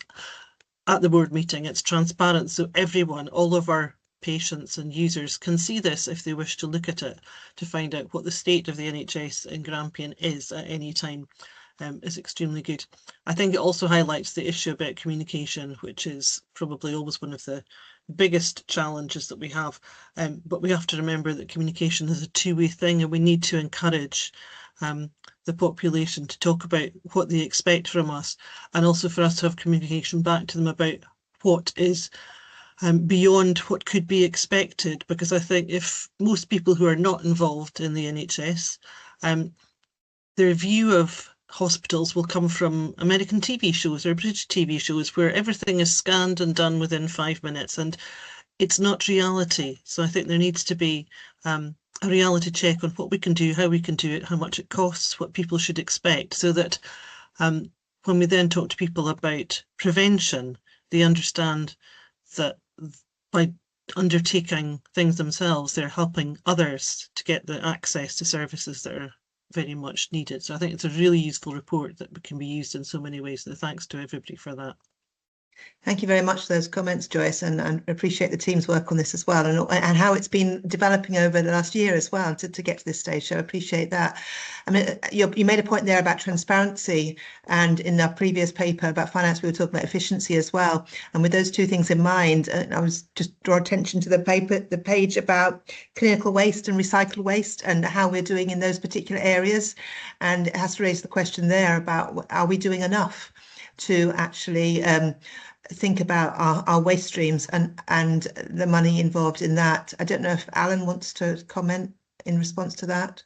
at the board meeting, it's transparent, so everyone, all of our patients and users, can see this if they wish to look at it, to find out what the state of the NHS in Grampian is at any time. Is extremely good. I think it also highlights the issue about communication, which is probably always one of the biggest challenges that we have. But we have to remember that communication is a two-way thing, and we need to encourage the population to talk about what they expect from us, and also for us to have communication back to them about what is beyond what could be expected. Because I think if most people who are not involved in the NHS, their view of hospitals will come from American TV shows or British TV shows, where everything is scanned and done within 5 minutes, and it's not reality. So I think there needs to be a reality check on what we can do, how we can do it, how much it costs, what people should expect, so that when we then talk to people about prevention, they understand that by undertaking things themselves, they're helping others to get the access to services that are very much needed. So I think it's a really useful report that can be used in so many ways. So thanks to everybody for that. Thank you very much for those comments, Joyce, and appreciate the team's work on this as well, and how it's been developing over the last year as well to get to this stage. So I appreciate that. I mean, you made a point there about transparency, and in our previous paper about finance, we were talking about efficiency as well. And with those two things in mind, I was just draw attention to the page about clinical waste and recycled waste and how we're doing in those particular areas. And it has to raise the question there about, are we doing enough to actually think about our waste streams and the money involved in that. I don't know if Alan wants to comment in response to that.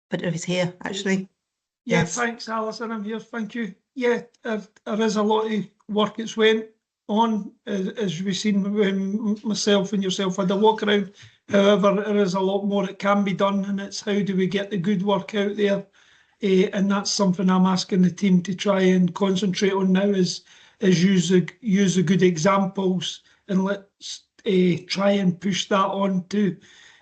I don't know if he's here, actually. Yeah, yes. Thanks, Alison. I'm here. Thank you. Yeah, there is a lot of work that's went on, as we've seen when myself and yourself had a walk around. However, there is a lot more that can be done, and it's how do we get the good work out there. And that's something I'm asking the team to try and concentrate on now, is use the good examples, and let's try and push that on to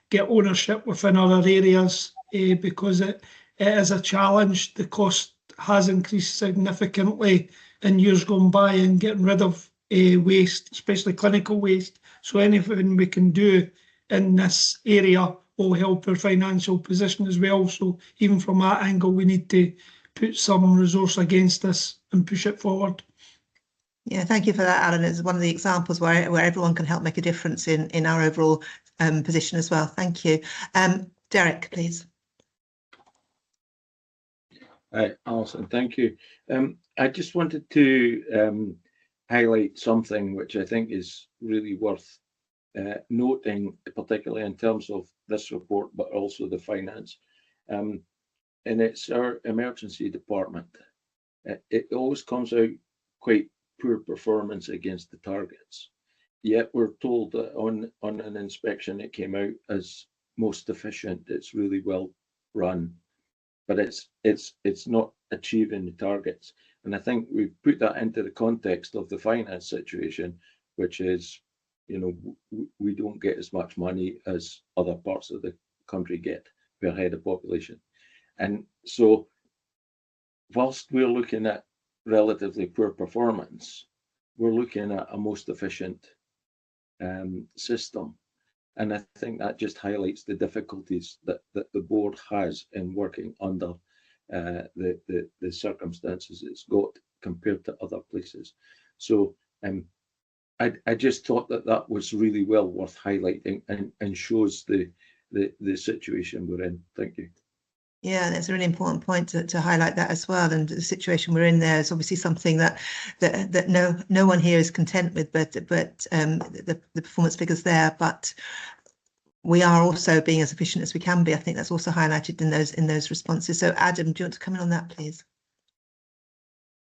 get ownership within other areas, because it is a challenge. The cost has increased significantly in years gone by in getting rid of waste, especially clinical waste. So anything we can do in this area will help our financial position as well. So even from that angle, we need to put some resource against this and push it forward. Yeah, thank you for that, Alan. It's one of the examples where everyone can help make a difference in our overall position as well. Thank you. Derek, please. Hi, Alison, thank you. I just wanted to highlight something which I think is really worth noting, particularly in terms of this report, but also the finance. And it's our emergency department. It always comes out quite poor performance against the targets. Yet we're told that on an inspection it came out as most efficient. It's really well run, but it's not achieving the targets. And I think we've put that into the context of the finance situation, which is, you know, we don't get as much money as other parts of the country get per head of population. And so whilst we're looking at relatively poor performance, we're looking at a most efficient system. And I think that just highlights the difficulties that the board has in working under the circumstances it's got compared to other places. So I just thought that was really well worth highlighting and shows the situation we're in. Thank you. Yeah, that's a really important point to highlight that as well. And the situation we're in there is obviously something that no one here is content with, but the performance figures there, but we are also being as efficient as we can be. I think that's also highlighted in those responses. So Adam, do you want to come in on that, please?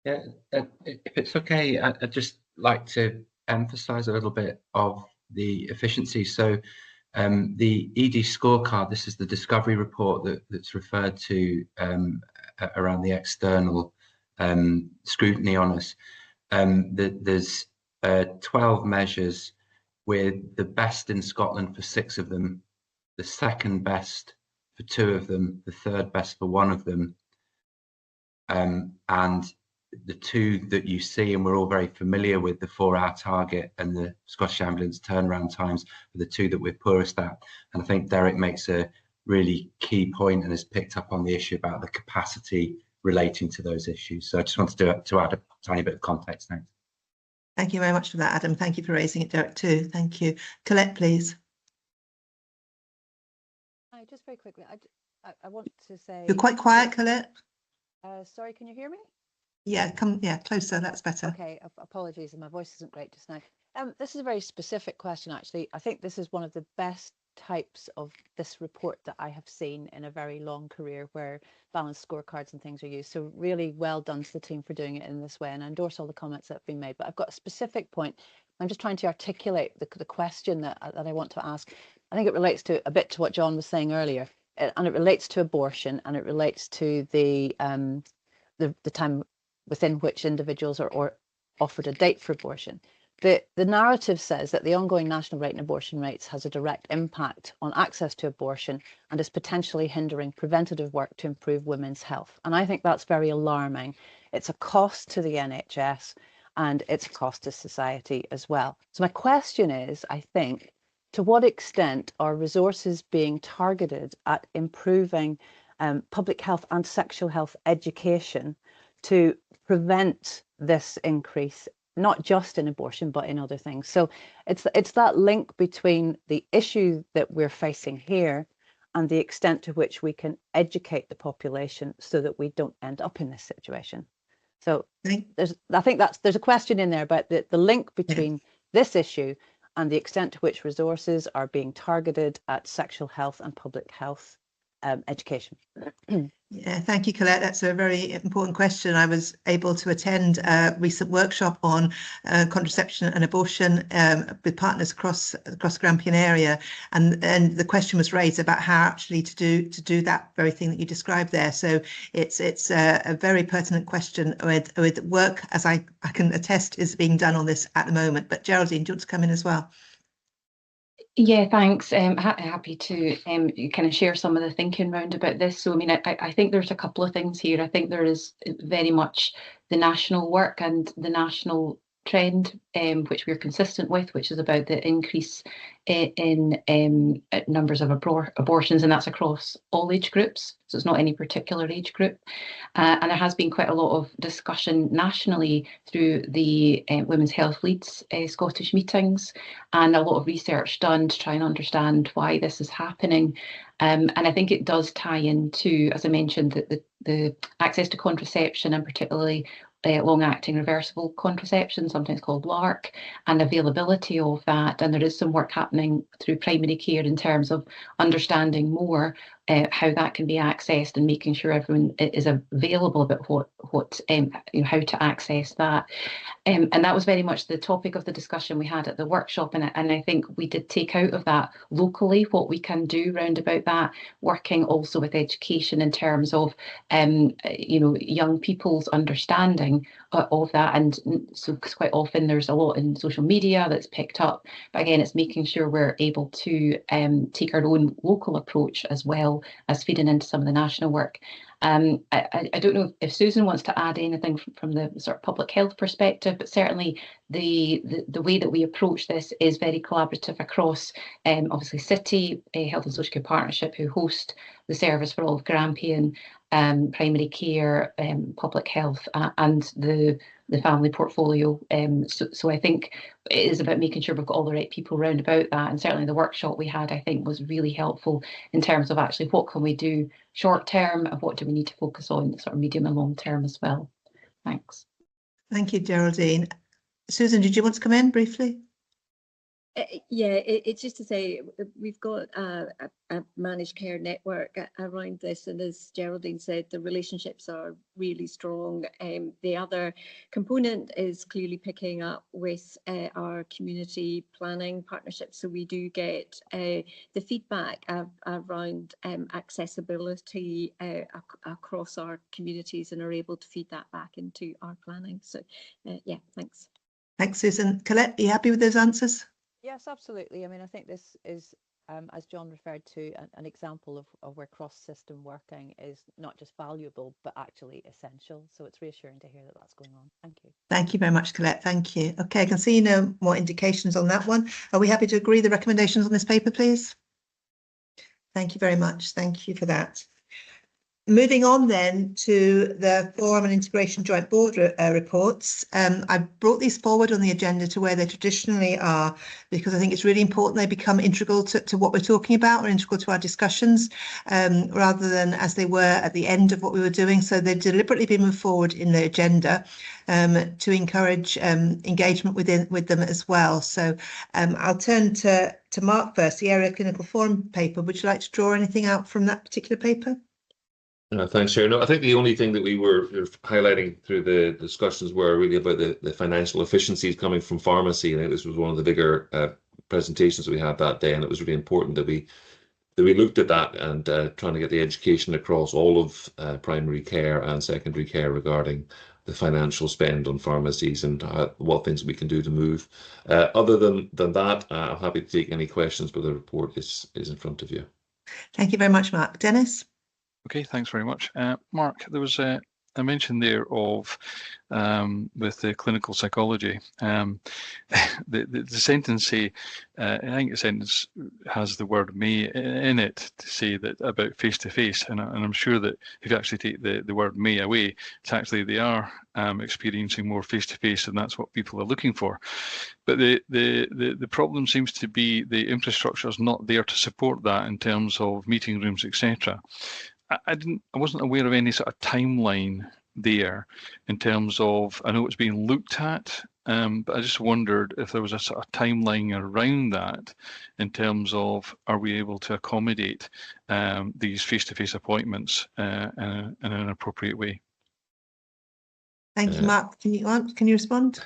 Yeah, if it's okay, I'd just like to emphasize a little bit of the efficiency. So the ED scorecard, this is the discovery report that's referred to around the external scrutiny on us. There's 12 measures. We're the best in Scotland for 6 of them, the second best for 2 of them, the third best for 1 of them. And the 2 that you see, and we're all very familiar with, the 4-hour target and the Scottish ambulance turnaround times, are the 2 that we're poorest at. And I think Derek makes a really key point and has picked up on the issue about the capacity relating to those issues. So I just wanted to add a tiny bit of context. Thanks. Thank you very much for that, Adam. Thank you for raising it, Derek, too. Thank you. Colette, please. Just very quickly, I want to say... You're quite quiet, Colette. Sorry, can you hear me? Yeah, closer, that's better. Okay, apologies, my voice isn't great just now. This is a very specific question, actually. I think this is one of the best types of this report that I have seen in a very long career, where balanced scorecards and things are used. So really well done to the team for doing it in this way, and I endorse all the comments that have been made. But I've got a specific point. I'm just trying to articulate the question that I want to ask. I think it relates to a bit to what John was saying earlier, and it relates to abortion, and it relates to the time within which individuals are offered a date for abortion. The narrative says that the ongoing national rate in abortion rates has a direct impact on access to abortion and is potentially hindering preventative work to improve women's health. And I think that's very alarming. It's a cost to the NHS and it's a cost to society as well. So my question is, I think, to what extent are resources being targeted at improving public health and sexual health education to prevent this increase, not just in abortion, but in other things? So it's that link between the issue that we're facing here and the extent to which we can educate the population so that we don't end up in this situation. So I think there's a question in there about the link between this issue and the extent to which resources are being targeted at sexual health and public health education. Yeah, thank you, Colette. That's a very important question. I was able to attend a recent workshop on contraception and abortion with partners across the Grampian area, and the question was raised about how actually to do that very thing that you described there. So it's a very pertinent question with work, as I can attest, is being done on this at the moment. But Geraldine, do you want to come in as well? Yeah, thanks. Happy to kind of share some of the thinking round about this. So, I mean, I think there's a couple of things here. I think there is very much the national work and the national trend, which we're consistent with, which is about the increase in numbers of abortions, and that's across all age groups. So it's not any particular age group. And there has been quite a lot of discussion nationally through the Women's Health Leads Scottish meetings, and a lot of research done to try and understand why this is happening. And I think it does tie into, as I mentioned, the access to contraception, and particularly long-acting reversible contraception, sometimes called LARC, and availability of that. And there is some work happening through primary care in terms of understanding more how that can be accessed and making sure everyone is available about what how to access that. And that was very much the topic of the discussion we had at the workshop. And I think we did take out of that locally what we can do round about that, working also with education in terms of young people's understanding of that. And so quite often there's a lot in social media that's picked up, but again, it's making sure we're able to take our own local approach as well well as feeding into some of the national work. I don't know if Susan wants to add anything from the sort of public health perspective, but certainly the way that we approach this is very collaborative across obviously City, Health and Social Care Partnership, who host the service for all of Grampian, primary care, public health, and the family portfolio. So I think it is about making sure we've got all the right people round about that. And certainly the workshop we had, I think, was really helpful in terms of actually what can we do short term and what do we need to focus on sort of medium and long term as well. Thanks. Thank you, Geraldine. Susan, did you want to come in briefly? Yeah, it's just to say we've got a managed care network around this, and as Geraldine said, the relationships are really strong. The other component is clearly picking up with our community planning partnerships, so we do get the feedback around accessibility across our communities and are able to feed that back into our planning. So yeah, thanks. Thanks, Susan. Colette, are you happy with those answers? Yes, absolutely. I mean, I think this is, as John referred to, an example of where cross-system working is not just valuable, but actually essential. So it's reassuring to hear that that's going on. Thank you. Thank you very much, Colette. Thank you. Okay, I can see no more indications on that one. Are we happy to agree the recommendations on this paper, please? Thank you very much. Thank you for that. Moving on then to the Forum and Integration Joint Board reports. I brought these forward on the agenda to where they traditionally are, because I think it's really important they become integral to what we're talking about, or integral to our discussions, rather than as they were at the end of what we were doing. So they've deliberately been moved forward in the agenda to encourage engagement with them as well. So I'll turn to Mark first, the Area Clinical Forum paper. Would you like to draw anything out from that particular paper? Thanks, Chair. No, I think the only thing that we were highlighting through the discussions were really about the financial efficiencies coming from pharmacy. I think this was one of the bigger presentations that we had that day, and it was really important that we looked at that and trying to get the education across all of primary care and secondary care regarding the financial spend on pharmacies and what things we can do to move. Other than that, I'm happy to take any questions, but the report is in front of you. Thank you very much, Mark. Dennis? Okay, thanks very much. Mark, there was a mention there of with the clinical psychology. The sentence say, I think the sentence has the word may in it to say that about face-to-face, and I'm sure that if you actually take the word may away, it's actually they are experiencing more face-to-face, and that's what people are looking for. But the problem seems to be the infrastructure is not there to support that in terms of meeting rooms, etc. I wasn't aware of any sort of timeline there in terms of, I know it's being looked at, but I just wondered if there was a sort of timeline around that in terms of, are we able to accommodate these face-to-face appointments in an appropriate way? Thank you, Mark. Can you respond?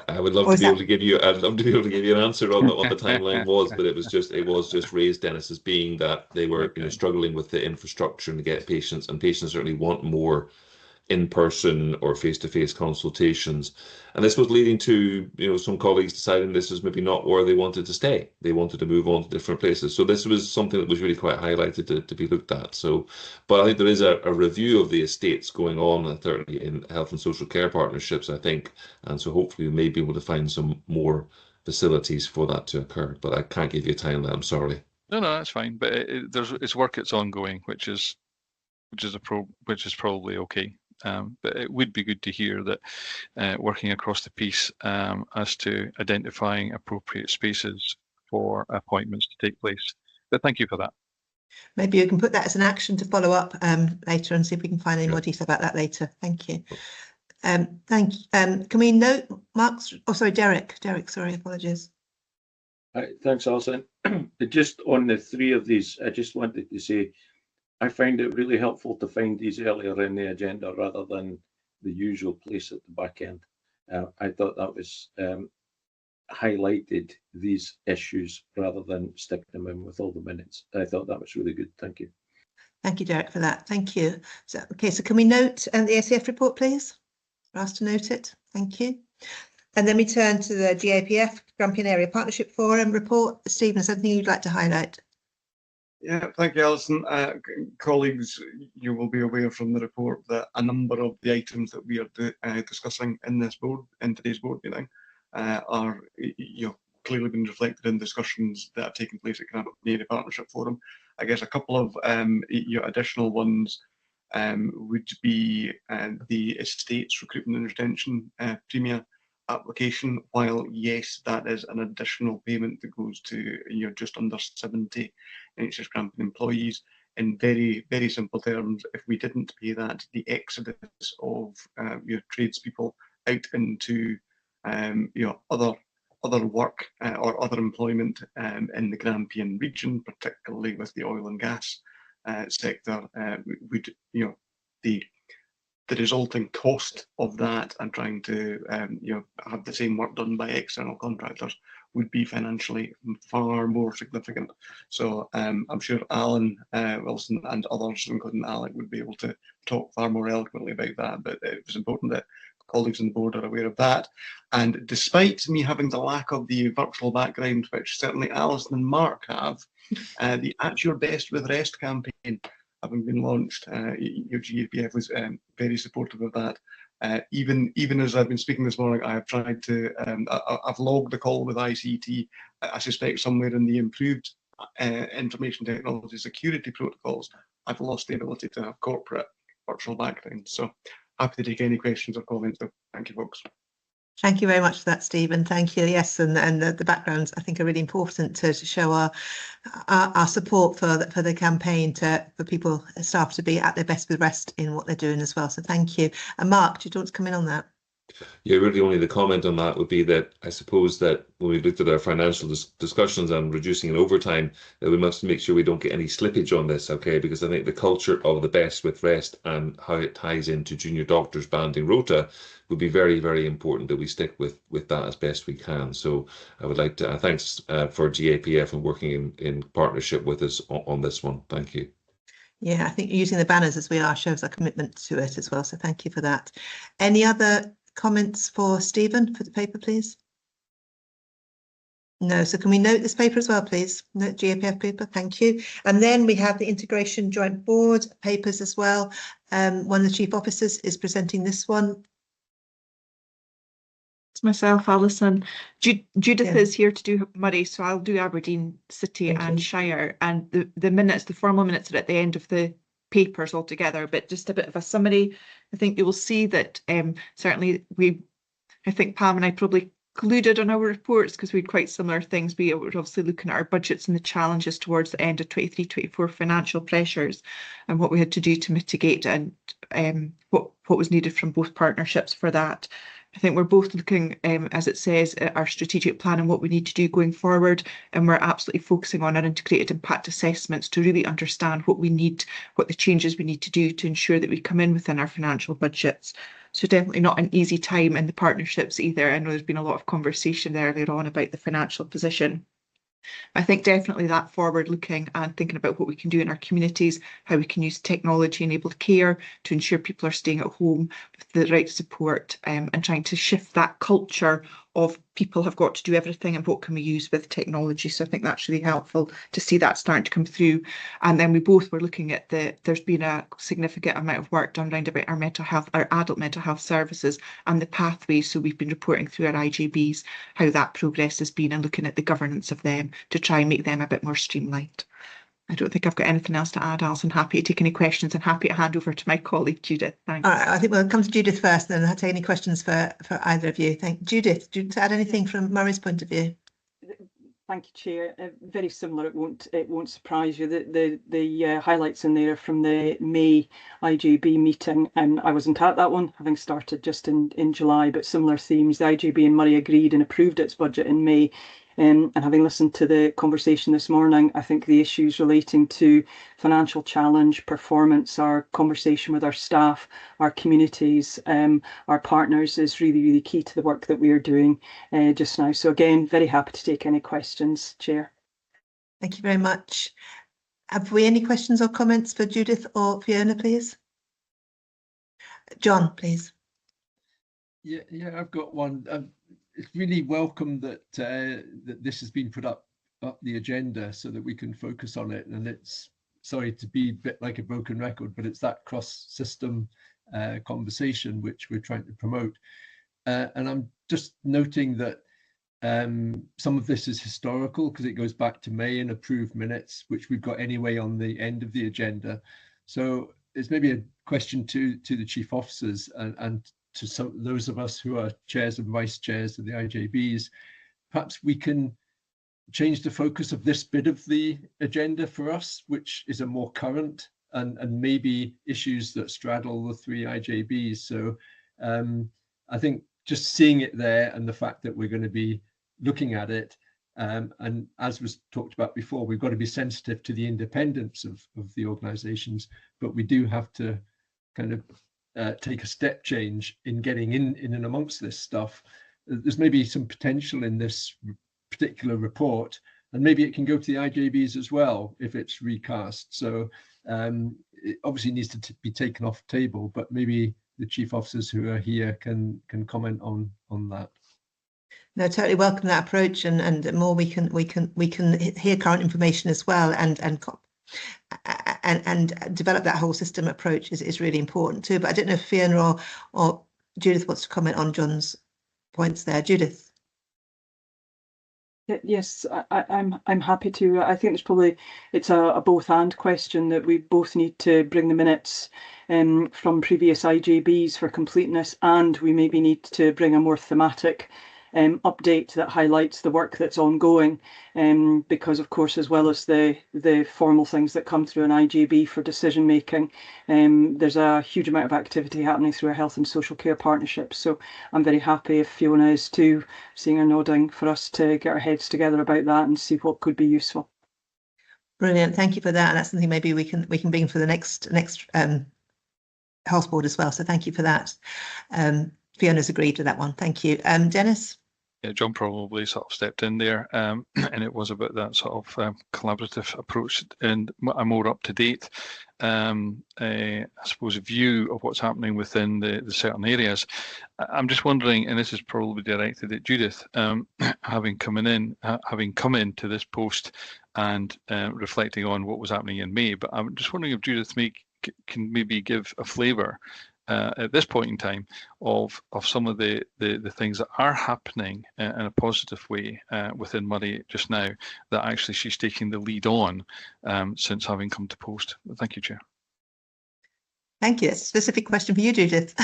I would love to be able to give you. I'd love to be able to give you an answer on what the timeline was, but it was just raised, Dennis, as being that they were struggling with the infrastructure and to get patients, and patients certainly want more in-person or face-to-face consultations, and this was leading to some colleagues deciding this is maybe not where they wanted to stay. They wanted to move on to different places. So this was something that was really quite highlighted to be looked at. So, but I think there is a review of the estates going on certainly in health and social care partnerships, I think, and so hopefully we may be able to find some more facilities for that to occur. But I can't give you a timeline. I'm sorry. No, that's fine. But it's work that's ongoing, which is probably okay. But it would be good to hear that working across the piece as to identifying appropriate spaces for appointments to take place. But thank you for that. Maybe you can put that as an action to follow up later and see if we can find any more detail about that later. Thank you. Thank you. Can we note Mark's? Oh, sorry, Derek. Sorry, apologies. Thanks, Alison. Just on the three of these, I just wanted to say, I find it really helpful to find these earlier in the agenda rather than the usual place at the back end. I thought that was highlighted these issues rather than sticking them in with all the minutes. I thought that was really good. Thank you. Thank you, Derek, for that. Thank you. So, okay, so can we note the ACF report, please? We're asked to note it. Thank you. And then we turn to the GAPF, Grampian Area Partnership Forum report. Stephen, is there anything you'd like to highlight? Yeah, thank you, Alison. Colleagues, you will be aware from the report that a number of the items that we are discussing in today's board meeting are clearly been reflected in discussions that have taken place at Grampian Area Partnership Forum. I guess a couple of additional ones would be the estates recruitment and retention premium application. While yes, that is an additional payment that goes to just under 70 NHS Grampian employees. In very, very simple terms, if we didn't pay that, the exodus of tradespeople out into other work or other employment in the Grampian region, particularly with the oil and gas sector, would the resulting cost of that and trying to have the same work done by external contractors would be financially far more significant. So I'm sure Alan Wilson and others, including Alec, would be able to talk far more eloquently about that, but it was important that colleagues on the board are aware of that. And despite me having the lack of the virtual background, which certainly Alison and Mark have, the At Your Best with Rest campaign having been launched, your GAPF was very supportive of that. Even as I've been speaking this morning, I have tried to, I've logged the call with ICT. I suspect somewhere in the improved information technology security protocols, I've lost the ability to have corporate virtual background. So happy to take any questions or comments. So thank you, folks. Thank you very much for that, Stephen. Thank you. Yes, and the backgrounds I think are really important to show our support for the campaign for people, staff, to be at their best with rest in what they're doing as well. So thank you. And Mark, do you want to come in on that? Yeah, really only the comment on that would be that I suppose that when we looked at our financial discussions on reducing an overtime, that we must make sure we don't get any slippage on this, okay? Because I think the culture of the best with rest and how it ties into junior doctors banding rota would be very, very important that we stick with that as best we can. So I would like to thanks for GAPF and working in partnership with us on this one. Thank you. Yeah, I think using the banners as we are shows our commitment to it as well. So thank you for that. Any other comments for Stephen for the paper, please? No, so can we note this paper as well, please? Note GAPF paper, thank you. And then we have the Integration Joint Board papers as well. One of the chief officers is presenting this one. It's myself, Alison. Judith is here to do Murray, so I'll do Aberdeen City and Shire. And the minutes, the formal minutes, are at the end of the papers altogether, but just a bit of a summary. I think you will see that certainly I think Pam and I probably colluded on our reports because we had quite similar things. We were obviously looking at our budgets and the challenges towards the end of 23-24 financial pressures and what we had to do to mitigate and what was needed from both partnerships for that. I think we're both looking, as it says, at our strategic plan and what we need to do going forward, and we're absolutely focusing on our integrated impact assessments to really understand what we need, what the changes we need to do to ensure that we come in within our financial budgets. So definitely not an easy time in the partnerships either. I know there's been a lot of conversation earlier on about the financial position. I think definitely that forward looking and thinking about what we can do in our communities, how we can use technology enabled care to ensure people are staying at home with the right support, and trying to shift that culture of people have got to do everything and what can we use with technology. So I think that's really helpful to see that starting to come through. And then we both were looking at there's been a significant amount of work done around about our mental health, our adult mental health services and the pathways. So we've been reporting through our IGBs how that progress has been and looking at the governance of them to try and make them a bit more streamlined. I don't think I've got anything else to add, Alison. Happy to take any questions and happy to hand over to my colleague, Judith. Thanks. All right, I think we'll come to Judith first, and then I'll take any questions for either of you. Thank you. Judith, do you want to add anything from Murray's point of view? Thank you, Chair. Very similar. It won't surprise you that the highlights in there are from the May IGB meeting, and I wasn't at that one, having started just in July. But similar themes. The IGB and Murray agreed and approved its budget in May. And having listened to the conversation this morning, I think the issues relating to financial challenge, performance, our conversation with our staff, our communities, our partners is really, really key to the work that we are doing just now. So again, very happy to take any questions, Chair. Thank you very much. Have we any questions or comments for Judith or Fiona, please? John, please. Yeah, I've got one. It's really welcome that that this has been put up up the agenda so that we can focus on it. And it's, sorry to be a bit like a broken record, but it's that cross-system conversation which we're trying to promote. And I'm just noting that some of this is historical because it goes back to May and approved minutes, which we've got anyway on the end of the agenda. So it's maybe a question to the chief officers and to those of us who are chairs and vice chairs of the IJBs. Perhaps we can change the focus of this bit of the agenda for us, which is a more current and maybe issues that straddle the three IJBs. So I think just seeing it there and the fact that we're going to be looking at it, and as was talked about before, we've got to be sensitive to the independence of the organisations, but we do have to kind of take a step change in getting in and amongst this stuff. There's maybe some potential in this particular report, and maybe it can go to the IJBs as well if it's recast. So it obviously needs to be taken off the table, but maybe the chief officers who are here can comment on that. No, totally welcome that approach, and more we can hear current information as well, and develop that whole system approach is really important too. But I don't know if Fiona or Judith wants to comment on John's points there. Judith. Yes, I'm happy to. I think it's a both and question, that we both need to bring the minutes from previous IJBs for completeness, and we maybe need to bring a more thematic update that highlights the work that's ongoing, because of course, as well as the formal things that come through an IJB for decision making, there's a huge amount of activity happening through our health and social care partnerships. So I'm very happy, if Fiona is too, seeing her nodding, for us to get our heads together about that and see what could be useful. Brilliant, thank you for that. And that's something maybe we can bring for the next Health Board as well. So thank you for that. Fiona's agreed with that one. Thank you. Dennis? Yeah, John probably sort of stepped in there, and it was about that sort of collaborative approach and a more up-to-date, I suppose, view of what's happening within the certain areas. I'm just wondering, and this is probably directed at Judith, having come into this post and reflecting on what was happening in May, but I'm just wondering if Judith can maybe give a flavour at this point in time of some of the things that are happening in a positive way within Murray just now, that actually she's taking the lead on since having come to post. Thank you, Chair. Thank you. That's a specific question for you, Judith.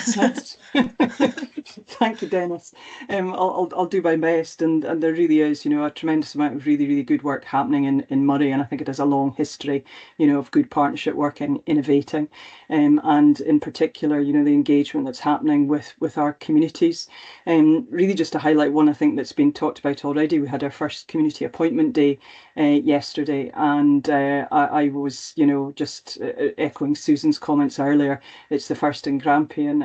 Thank you, Dennis. I'll do my best, and there really is, a tremendous amount of really good work happening in Murray, and I think it has a long history, of good partnership work in innovating, and in particular, the engagement that's happening with our communities. Really, just to highlight one, I think that's been talked about already. We had our first community appointment day yesterday, and I was, just echoing Susan's comments earlier. It's the first in Grampian,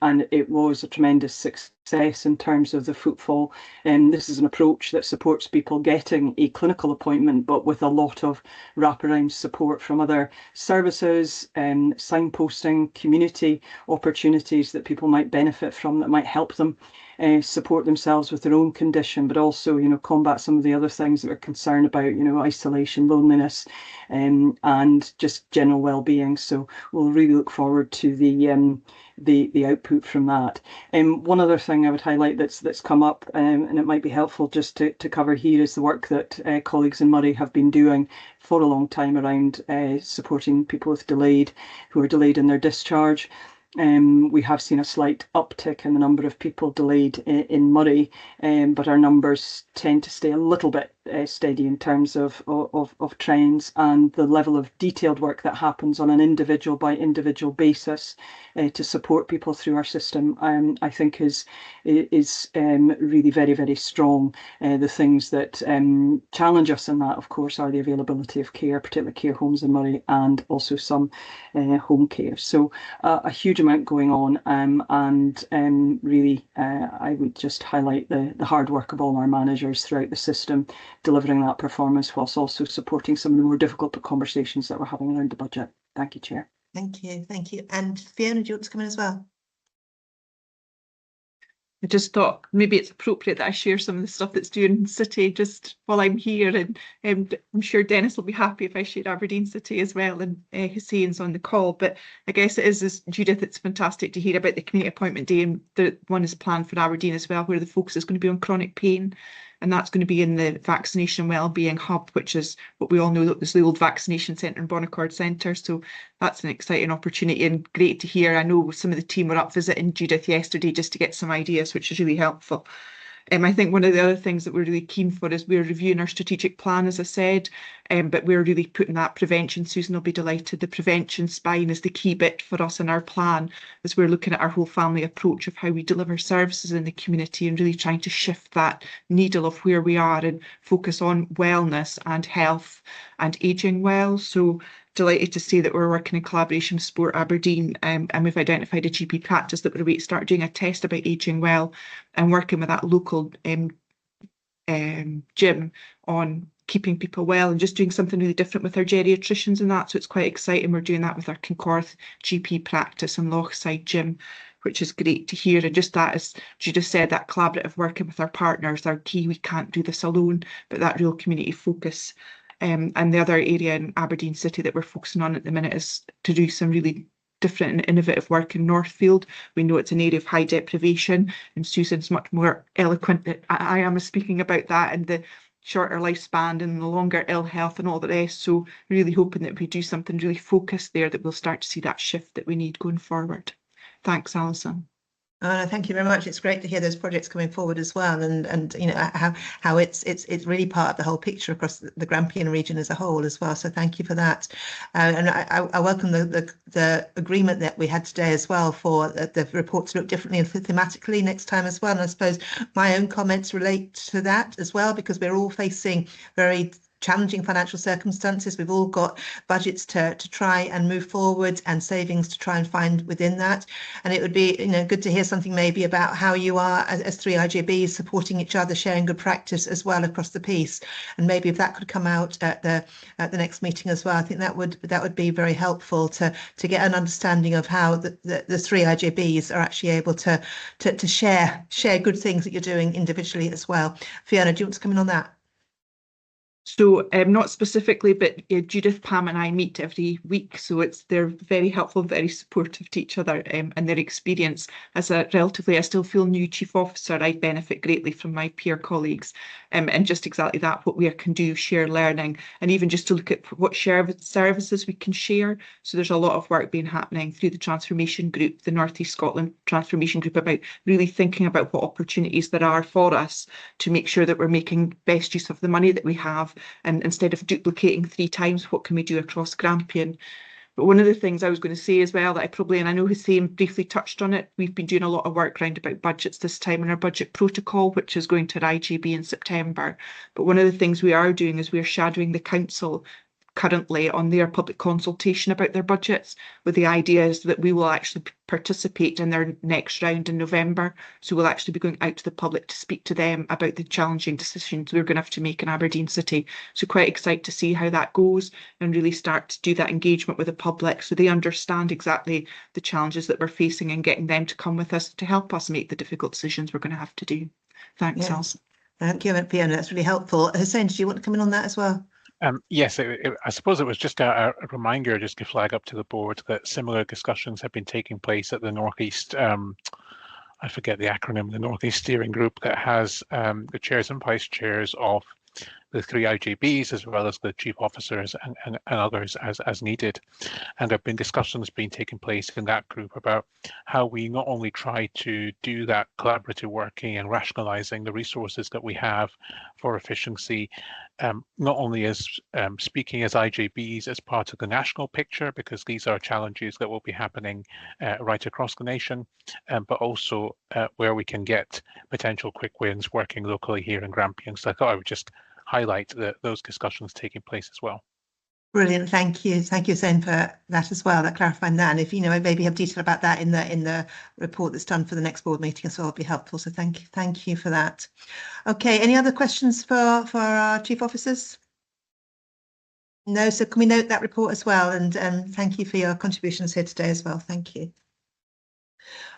and it was a tremendous success in terms of the footfall. This is an approach that supports people getting a clinical appointment, but with a lot of wraparound support from other services, signposting, community opportunities that people might benefit from, that might help them support themselves with their own condition, but also, combat some of the other things that we're concerned about, isolation, loneliness, and just general well-being. So we'll really look forward to the output from that. One other thing I would highlight that's come up, and it might be helpful just to cover here, is the work that colleagues in Murray have been doing for a long time around supporting people who are delayed in their discharge. We have seen a slight uptick in the number of people delayed in Murray, but our numbers tend to stay a little bit steady in terms of trends, and the level of detailed work that happens on an individual by individual basis to support people through our system, I think is really very strong. The things that challenge us in that, of course, are the availability of care, particularly care homes in Murray, and also some home care. So a huge amount going on, and really I would just highlight the hard work of all our managers throughout the system, delivering that performance whilst also supporting some of the more difficult conversations that we're having around the budget. Thank you, Chair. Thank you. And Fiona, do you want to come in as well? I just thought maybe it's appropriate that I share some of the stuff that's doing in City just while I'm here, and I'm sure Dennis will be happy if I share Aberdeen City as well, and Hussein's on the call. But I guess it is, as Judith, it's fantastic to hear about the community appointment day, and the one is planned for Aberdeen as well, where the focus is going to be on chronic pain. And that's going to be in the Vaccination Wellbeing Hub, which is what we all know that was the old vaccination centre in Bonaccord Centre. So that's an exciting opportunity and great to hear. I know some of the team were up visiting Judith yesterday just to get some ideas, which is really helpful. I think one of the other things that we're really keen for is we're reviewing our strategic plan, as I said, but we're really putting that prevention. Susan will be delighted. The prevention spine is the key bit for us in our plan, as we're looking at our whole family approach of how we deliver services in the community and really trying to shift that needle of where we are and focus on wellness and health and ageing well. So delighted to say that we're working in collaboration with Sport Aberdeen, and we've identified a GP practice that we're about to start doing a test about ageing well and working with that local gym on keeping people well and just doing something really different with our geriatricians and that. So it's quite exciting. We're doing that with our Concorth GP practice and Lochside gym, which is great to hear. And just that, as Judith said, that collaborative working with our partners are key. We can't do this alone, but that real community focus. And the other area in Aberdeen City that we're focusing on at the minute is to do some really different and innovative work in Northfield. We know it's an area of high deprivation, and Susan's much more eloquent than I am speaking about that and the shorter lifespan and the longer ill health and all the rest. So really hoping that we do something really focused there, that we'll start to see that shift that we need going forward. Thanks, Alison. Thank you very much. It's great to hear those projects coming forward as well, and you know how it's really part of the whole picture across the Grampian region as a whole as well. So thank you for that, and I welcome the agreement that we had today as well for the report to look differently and thematically next time as well. And I suppose my own comments relate to that as well, because we're all facing very challenging financial circumstances. We've all got budgets to try and move forward and savings to try and find within that. And it would be, you know, good to hear something maybe about how you are as three IJBs supporting each other, sharing good practice as well across the piece. And maybe if that could come out at the next meeting as well, I think that would be very helpful to get an understanding of how the three IJBs are actually able to share good things that you're doing individually as well. Fiona, do you want to come in on that? So not specifically, but Judith, Pam and I meet every week. So they're very helpful, very supportive to each other, and their experience as a relatively, I still feel, new chief officer. I benefit greatly from my peer colleagues, and just exactly that, what we can do, share learning, and even just to look at what services we can share. So there's a lot of work being happening through the Transformation Group, the North East Scotland Transformation Group, about really thinking about what opportunities there are for us to make sure that we're making best use of the money that we have. And instead of duplicating 3 times, what can we do across Grampian? But one of the things I was going to say as well, that I probably, and I know Hussein briefly touched on it, we've been doing a lot of work around about budgets this time in our budget protocol, which is going to our IJB in September. But one of the things we are doing is we're shadowing the council currently on their public consultation about their budgets, with the idea is that we will actually participate in their next round in November. So we'll actually be going out to the public to speak to them about the challenging decisions we're going to have to make in Aberdeen City. So quite excited to see how that goes and really start to do that engagement with the public so they understand exactly the challenges that we're facing and getting them to come with us to help us make the difficult decisions we're going to have to do. Thanks, Alison. Thank you, Fiona. That's really helpful. Hussein, do you want to come in on that as well? Yes, I suppose it was just a reminder just to flag up to the board that similar discussions have been taking place at the North East, I forget the acronym, the North East Steering Group, that has the chairs and vice chairs of the 3 IJBs as well as the chief officers and others as needed. And there have been discussions being taking place in that group about how we not only try to do that collaborative working and rationalising the resources that we have for efficiency, not only as speaking as IJBs as part of the national picture, because these are challenges that will be happening right across the nation, but also where we can get potential quick wins working locally here in Grampian. So I thought I would just highlight those discussions taking place as well. Brilliant, thank you, Hussein, for that as well. That clarifying that, and if you know maybe have detail about that in the report that's done for the next board meeting as well, would be helpful. So thank you for that. Okay, any other questions for our chief officers? No, so can we note that report as well? And thank you for your contributions here today as well. Thank you.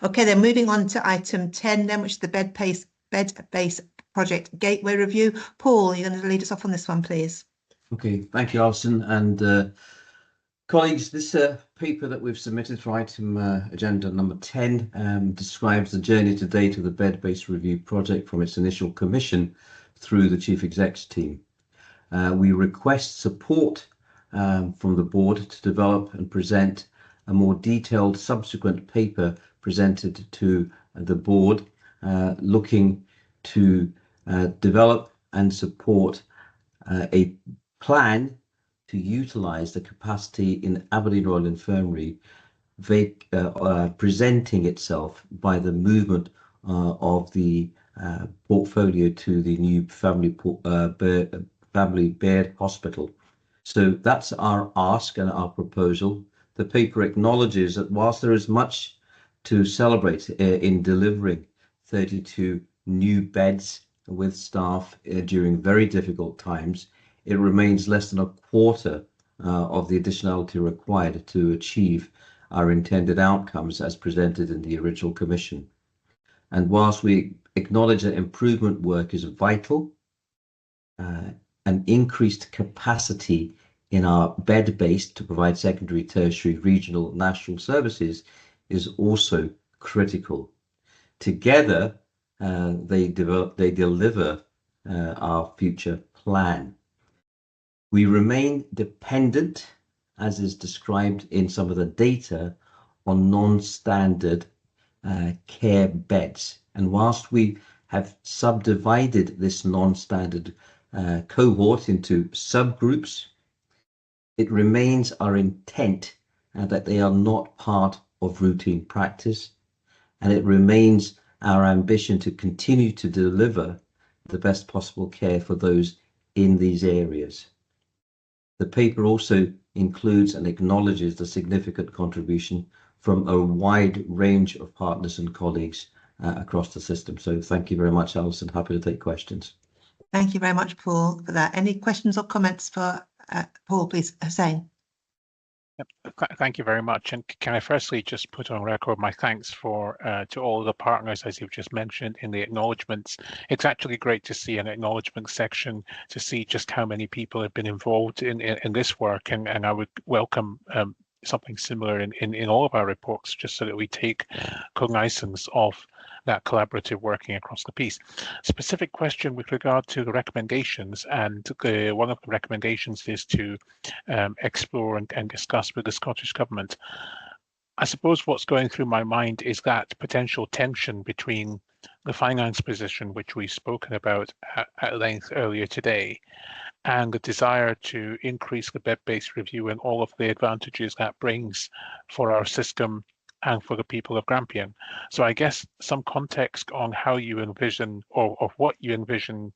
Okay, then moving on to item 10 then, which is the bed-based project gateway review. Paul, you're going to lead us off on this one, please. Okay, thank you, Alison. And colleagues, this paper that we've submitted for item agenda number 10 describes the journey to date of the bed-based review project from its initial commission through the Chief Exec's team. We request support from the board to develop and present a more detailed subsequent paper presented to the board, looking to develop and support a plan to utilise the capacity in Aberdeen Royal Infirmary, presenting itself by the movement of the portfolio to the new family bed hospital. So that's our ask and our proposal. The paper acknowledges that whilst there is much to celebrate in delivering 32 new beds with staff during very difficult times, it remains less than a quarter of the additionality required to achieve our intended outcomes as presented in the original commission. And whilst we acknowledge that improvement work is vital, an increased capacity in our bed base to provide secondary, tertiary, regional, national services is also critical. Together, they deliver our future plan. We remain dependent, as is described in some of the data, on non-standard care beds. And whilst we have subdivided this non-standard cohort into subgroups, it remains our intent that they are not part of routine practice, and it remains our ambition to continue to deliver the best possible care for those in these areas. The paper also includes and acknowledges the significant contribution from a wide range of partners and colleagues across the system. So thank you very much, Alison. Happy to take questions. Thank you very much, Paul, for that. Any questions or comments for Paul, please? Hussein. Thank you very much. And can I firstly just put on record my thanks to all the partners, as you've just mentioned, in the acknowledgements. It's actually great to see an acknowledgement section to see just how many people have been involved in this work. And I would welcome something similar in all of our reports, just so that we take cognizance of that collaborative working across the piece. Specific question with regard to the recommendations, and one of the recommendations is to explore and discuss with the Scottish Government. I suppose what's going through my mind is that potential tension between the finance position, which we've spoken about at length earlier today, and the desire to increase the bed-based review and all of the advantages that brings for our system and for the people of Grampian. So I guess some context on how you envision, or of what you envision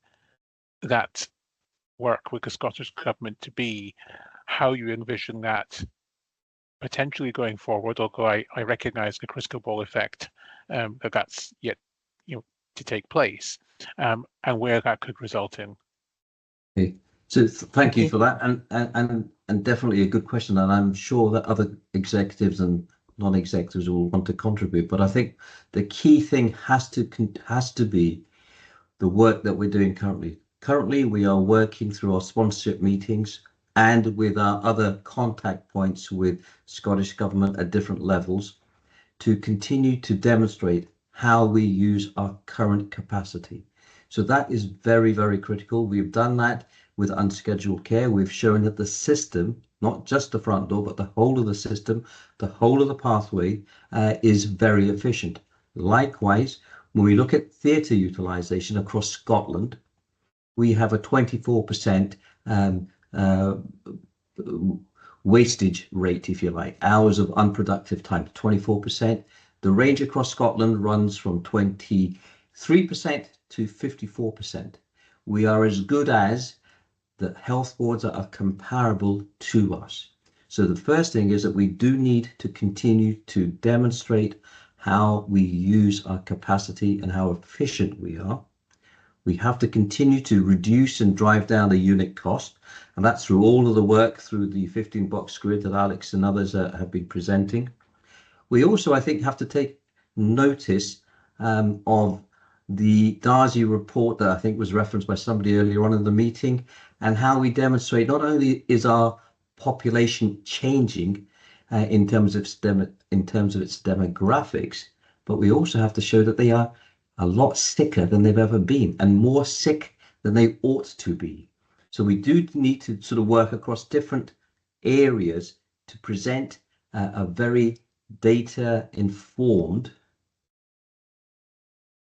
that work with the Scottish Government to be, how you envision that potentially going forward, although I recognise the crystal ball effect that's yet to take place, and where that could result in. Okay. So thank you for that, and definitely a good question, and I'm sure that other executives and non-executives will want to contribute. But I think the key thing has to be the work that we're doing currently. Currently, we are working through our sponsorship meetings and with our other contact points with Scottish Government at different levels to continue to demonstrate how we use our current capacity. So that is very, very critical. We've done that with unscheduled care. We've shown that the system, not just the front door, but the whole of the system, the whole of the pathway is very efficient. Likewise, when we look at theatre utilisation across Scotland, we have a 24% wastage rate, if you like, hours of unproductive time, 24%. The range across Scotland runs from 23% to 54%. We are as good as the health boards that are comparable to us. So the first thing is that we do need to continue to demonstrate how we use our capacity and how efficient we are. We have to continue to reduce and drive down the unit cost, and that's through all of the work through the 15-box grid that Alex and others have been presenting. We also, I think, have to take notice of the Darcy report that I think was referenced by somebody earlier on in the meeting, and how we demonstrate not only is our population changing in terms of its demographics, but we also have to show that they are a lot sicker than they've ever been and more sick than they ought to be. So we do need to sort of work across different areas to present a very data-informed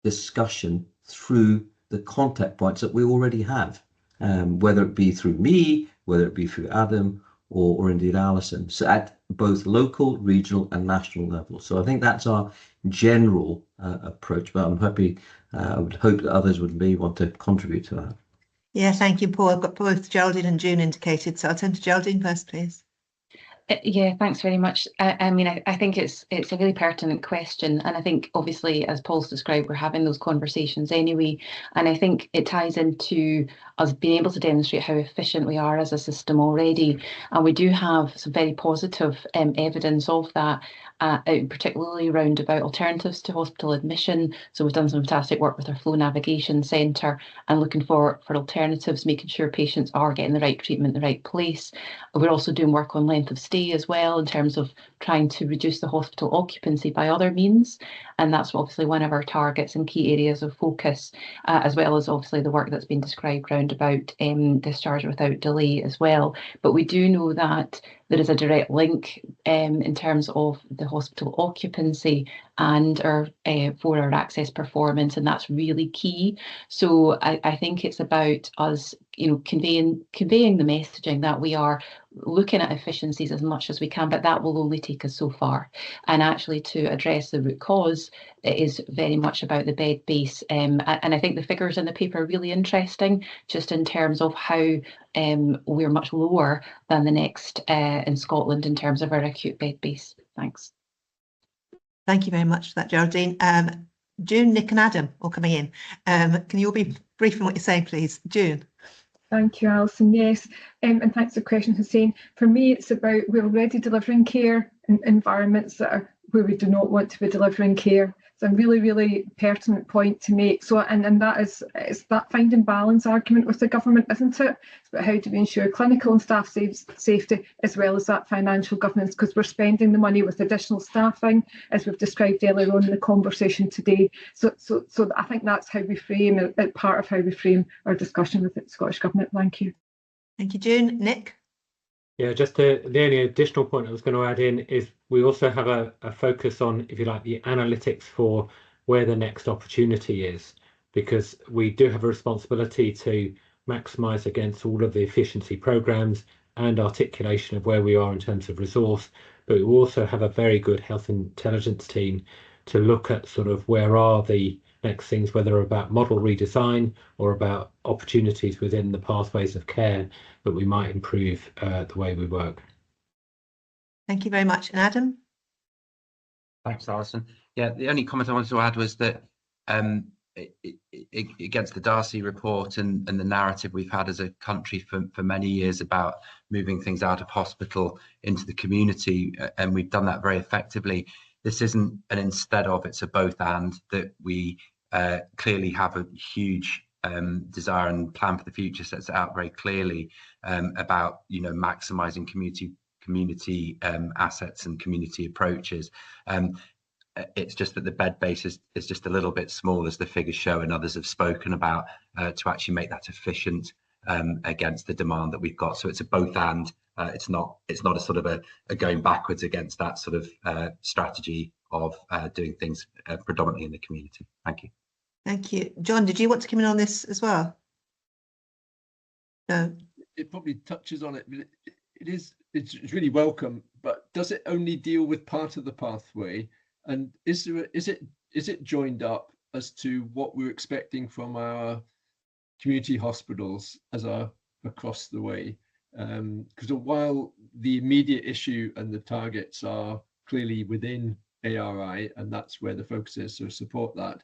discussion through the contact points that we already have, whether it be through me, whether it be through Adam, or indeed Alison, so at both local, regional and national level. So I think that's our general approach, but I'm happy, I would hope that others would maybe want to contribute to that. Yeah, thank you, Paul. I've got both Geraldine and June indicated, so I'll turn to Geraldine first, please. Yeah, thanks very much. I mean, I think it's a really pertinent question, and I think obviously, as Paul's described, we're having those conversations anyway, and I think it ties into us being able to demonstrate how efficient we are as a system already, and we do have some very positive evidence of that, particularly around about alternatives to hospital admission. So we've done some fantastic work with our Flow Navigation Centre and looking for alternatives, making sure patients are getting the right treatment in the right place. We're also doing work on length of stay as well, in terms of trying to reduce the hospital occupancy by other means, and that's obviously one of our targets and key areas of focus, as well as obviously the work that's been described round about discharge without delay as well. But we do know that there is a direct link in terms of the hospital occupancy and for our access performance, and that's really key. So I think it's about us, conveying the messaging that we are looking at efficiencies as much as we can, but that will only take us so far. And actually, to address the root cause, it is very much about the bed base. And I think the figures in the paper are really interesting, just in terms of how we're much lower than the next in Scotland in terms of our acute bed base. Thanks. Thank you very much for that, Geraldine. June, Nick and Adam all coming in. Can you all be brief in what you're saying, please? June. Thank you, Alison. Yes, and thanks for the question, Hussein. For me, it's about we're already delivering care in environments that are where we do not want to be delivering care. It's a really, really pertinent point to make. So, and that is, it's that finding balance argument with the government, isn't it? It's about how do we ensure clinical and staff safety, as well as that financial governance, because we're spending the money with additional staffing, as we've described earlier on in the conversation today. So I think that's how we frame it, part of how we frame our discussion with the Scottish Government. Thank you. Thank you, June. Nick? Yeah, just the only additional point I was going to add in is we also have a focus on, if you like, the analytics for where the next opportunity is, because we do have a responsibility to maximise against all of the efficiency programmes and articulation of where we are in terms of resource, but we also have a very good health intelligence team to look at sort of where are the next things, whether about model redesign or about opportunities within the pathways of care that we might improve the way we work. Thank you very much. And Adam? Thanks, Alison. Yeah, the only comment I wanted to add was that against the Darcy report and the narrative we've had as a country for many years about moving things out of hospital into the community, and we've done that very effectively. This isn't an instead of, it's a both and, that we clearly have a huge desire and plan for the future, sets it out very clearly about maximising community assets and community approaches. It's just that the bed base is just a little bit small, as the figures show, and others have spoken about, to actually make that efficient against the demand that we've got. So it's a both and. It's not a sort of a going backwards against that sort of strategy of doing things predominantly in the community. Thank you. Thank you. John, did you want to come in on this as well? No. It probably touches on it, but it's really welcome, but does it only deal with part of the pathway? And is it joined up as to what we're expecting from our community hospitals as are across the way? Because while the immediate issue and the targets are clearly within ARI, and that's where the focus is, so support that.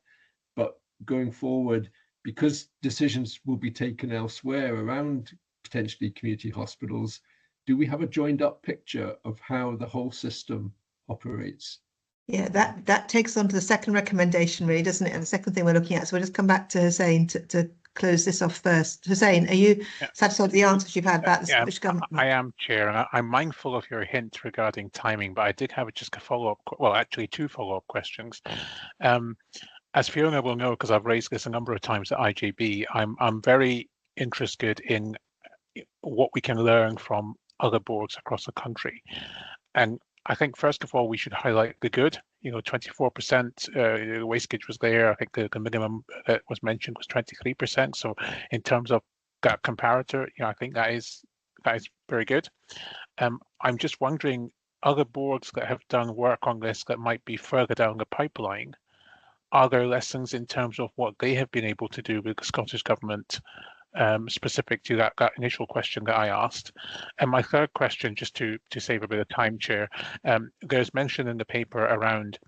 But going forward, because decisions will be taken elsewhere around potentially community hospitals, do we have a joined up picture of how the whole system operates? Yeah, that takes on to the second recommendation, really, doesn't it? And the second thing we're looking at. So we'll just come back to Hussein to close this off first. Hussein, are you satisfied with the answers you've had about the Scottish Government? I am, Chair, and I'm mindful of your hint regarding timing, but I did have just a follow-up, well, actually 2 follow-up questions. As Fiona will know, because I've raised this a number of times at IJB, I'm very interested in what we can learn from other boards across the country. And I think, first of all, we should highlight the good. 24% wastage was there. I think the minimum that was mentioned was 23%. So in terms of that comparator, I think that is very good. I'm just wondering, other boards that have done work on this that might be further down the pipeline, are there lessons in terms of what they have been able to do with the Scottish Government, specific to that initial question that I asked? And my third question, just to save a bit of time, Chair, there's mention in the paper around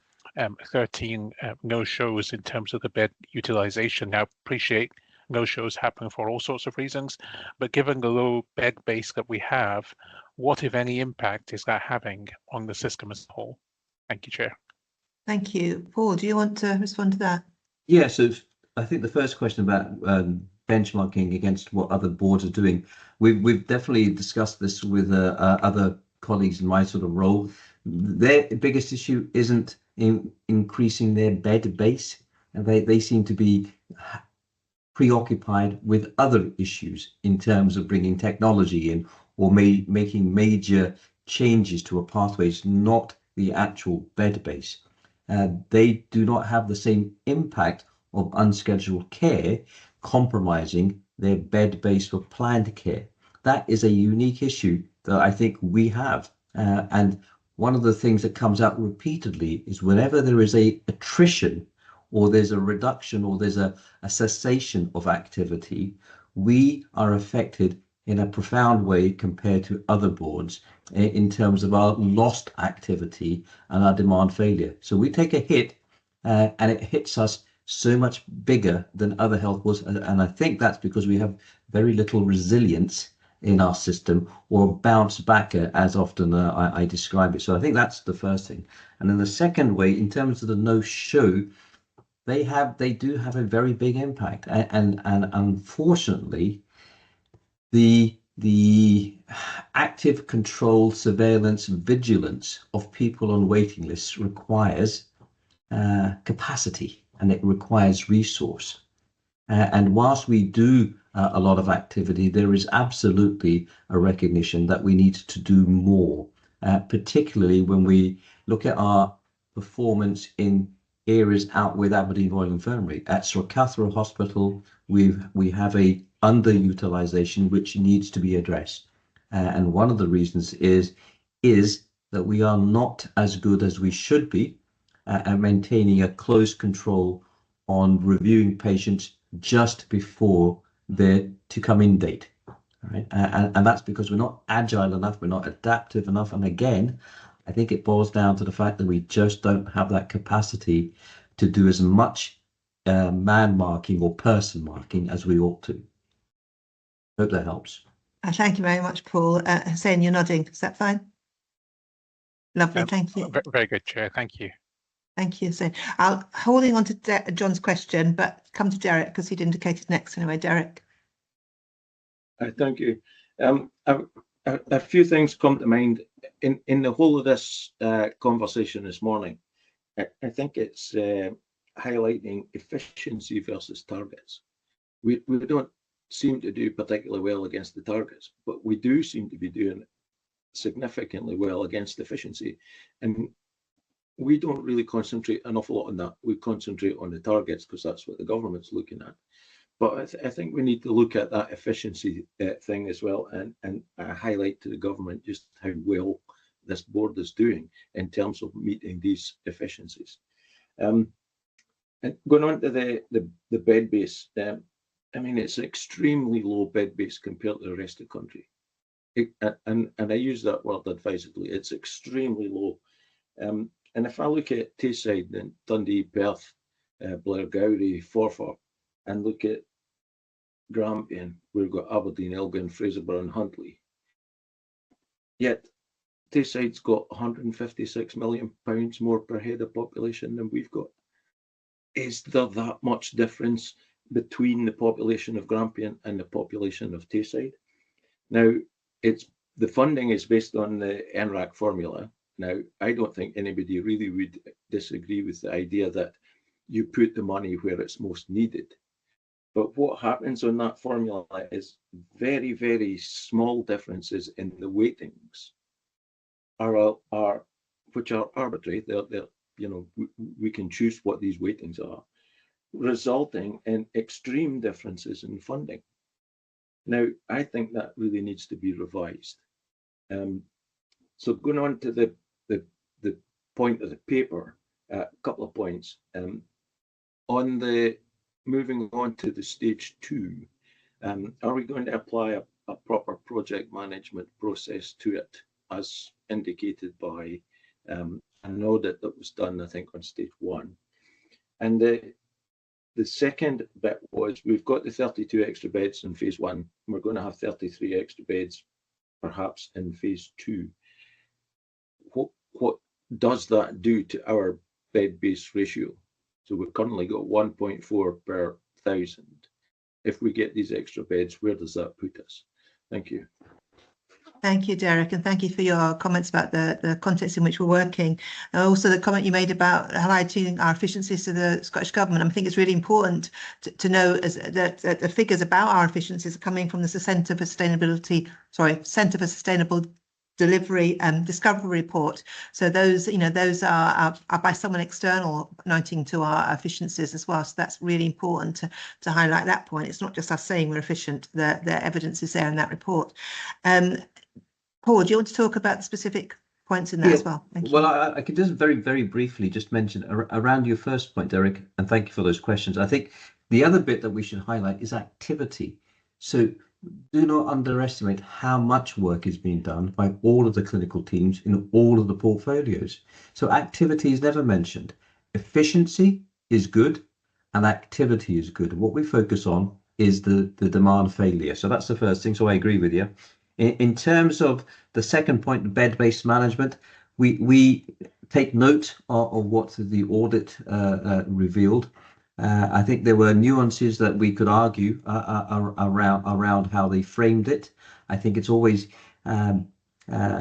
13 no-shows in terms of the bed utilisation. Now, appreciate no-shows happen for all sorts of reasons, but given the low bed base that we have, what, if any, impact is that having on the system as a whole? Thank you, Chair. Thank you. Paul, do you want to respond to that? Yeah, so I think the first question about benchmarking against what other boards are doing, we've definitely discussed this with other colleagues in my sort of role. Their biggest issue isn't in increasing their bed base, and they seem to be preoccupied with other issues in terms of bringing technology in or making major changes to a pathways, not the actual bed base. They do not have the same impact of unscheduled care compromising their bed base for planned care. That is a unique issue that I think we have. And one of the things that comes out repeatedly is whenever there is a attrition or there's a reduction or there's a cessation of activity, we are affected in a profound way compared to other boards in terms of our lost activity and our demand failure. So we take a hit and it hits us so much bigger than other health boards. And I think that's because we have very little resilience in our system, or bounce back as often I describe it. So I think that's the first thing. And then the second way, in terms of the no-show, they do have a very big impact. And unfortunately, the active control, surveillance, vigilance of people on waiting lists requires capacity, and it requires resource. And whilst we do a lot of activity, there is absolutely a recognition that we need to do more, particularly when we look at our performance in areas out with Aberdeen Royal Infirmary. At Sir Cathro Hospital, we have a underutilization which needs to be addressed. And one of the reasons is that we are not as good as we should be at maintaining a close control on reviewing patients just before their to-come-in date. Right? And that's because we're not agile enough, we're not adaptive enough. And again, I think it boils down to the fact that we just don't have that capacity to do as much man marking or person marking as we ought to. Hope that helps. Thank you very much, Paul. Hussein, you're nodding. Is that fine? Lovely, thank you. Very good, Chair. Thank you. Thank you, Hussein. Holding on to John's question, but come to Derek because he'd indicated next anyway. Derek. Thank you. A few things come to mind in the whole of this conversation this morning. I think it's highlighting efficiency versus targets. We don't seem to do particularly well against the targets, but we do seem to be doing significantly well against efficiency. And we don't really concentrate an awful lot on that. We concentrate on the targets because that's what the government's looking at. But I think we need to look at that efficiency thing as well and highlight to the government just how well this board is doing in terms of meeting these efficiencies. And going on to the bed base, I mean, it's an extremely low bed base compared to the rest of the country. And I use that word advisedly. It's extremely low. And if I look at Tayside and Dundee, Perth, Blairgowrie, Forfar, and look at Grampian, we've got Aberdeen, Elgin, Fraserburgh and Huntly. Yet Tayside's got £156 million more per head of population than we've got. Is there that much difference between the population of Grampian and the population of Tayside? Now, the funding is based on the NRAC formula. Now, I don't think anybody really would disagree with the idea that you put the money where it's most needed. But what happens on that formula is very, very small differences in the weightings which are arbitrary. They're we can choose what these weightings are, resulting in extreme differences in funding. Now, I think that really needs to be revised. So going on to the point of the paper, a couple of points. On the moving on to the stage 2, are we going to apply a proper project management process to it, as indicated by an audit that was done, I think, on stage 1? And the second bit was, we've got the 32 extra beds in phase 1. We're going to have 33 extra beds, perhaps, in phase 2. What does that do to our bed-based ratio? So we've currently got 1.4 per 1,000. If we get these extra beds, where does that put us? Thank you. Thank you, Derek, and thank you for your comments about the context in which we're working. And also the comment you made about highlighting our efficiencies to the Scottish Government. I think it's really important to know that the figures about our efficiencies are coming from the Centre for Sustainable Delivery and Discovery report. So those are by someone external noting to our efficiencies as well. So that's really important to highlight that point. It's not just us saying we're efficient. The evidence is there in that report. Paul, do you want to talk about the specific points in that as well? Thank you. Well, I could just very, very briefly just mention around your first point, Derek, and thank you for those questions. I think the other bit that we should highlight is activity. So do not underestimate how much work is being done by all of the clinical teams in all of the portfolios. So activity is never mentioned. Efficiency is good and activity is good. What we focus on is the demand failure. So that's the first thing. So I agree with you. In terms of the second point, bed-based management, we take note of what the audit revealed. I think there were nuances that we could argue around how they framed it. I think it's always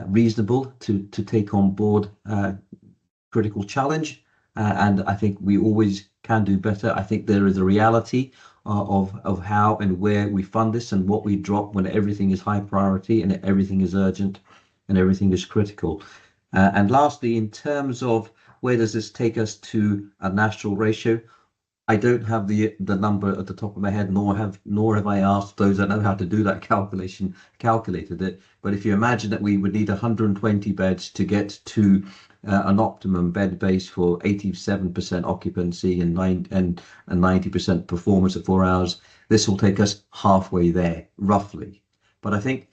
reasonable to take on board critical challenge, and I think we always can do better. I think there is a reality of how and where we fund this and what we drop when everything is high priority and everything is urgent and everything is critical. And lastly, in terms of where does this take us to a national ratio, I don't have the number at the top of my head, nor have I asked those that know how to do that calculation, calculated it. But if you imagine that we would need 120 beds to get to an optimum bed base for 87% occupancy and 90% performance at 4 hours, this will take us halfway there, roughly. But I think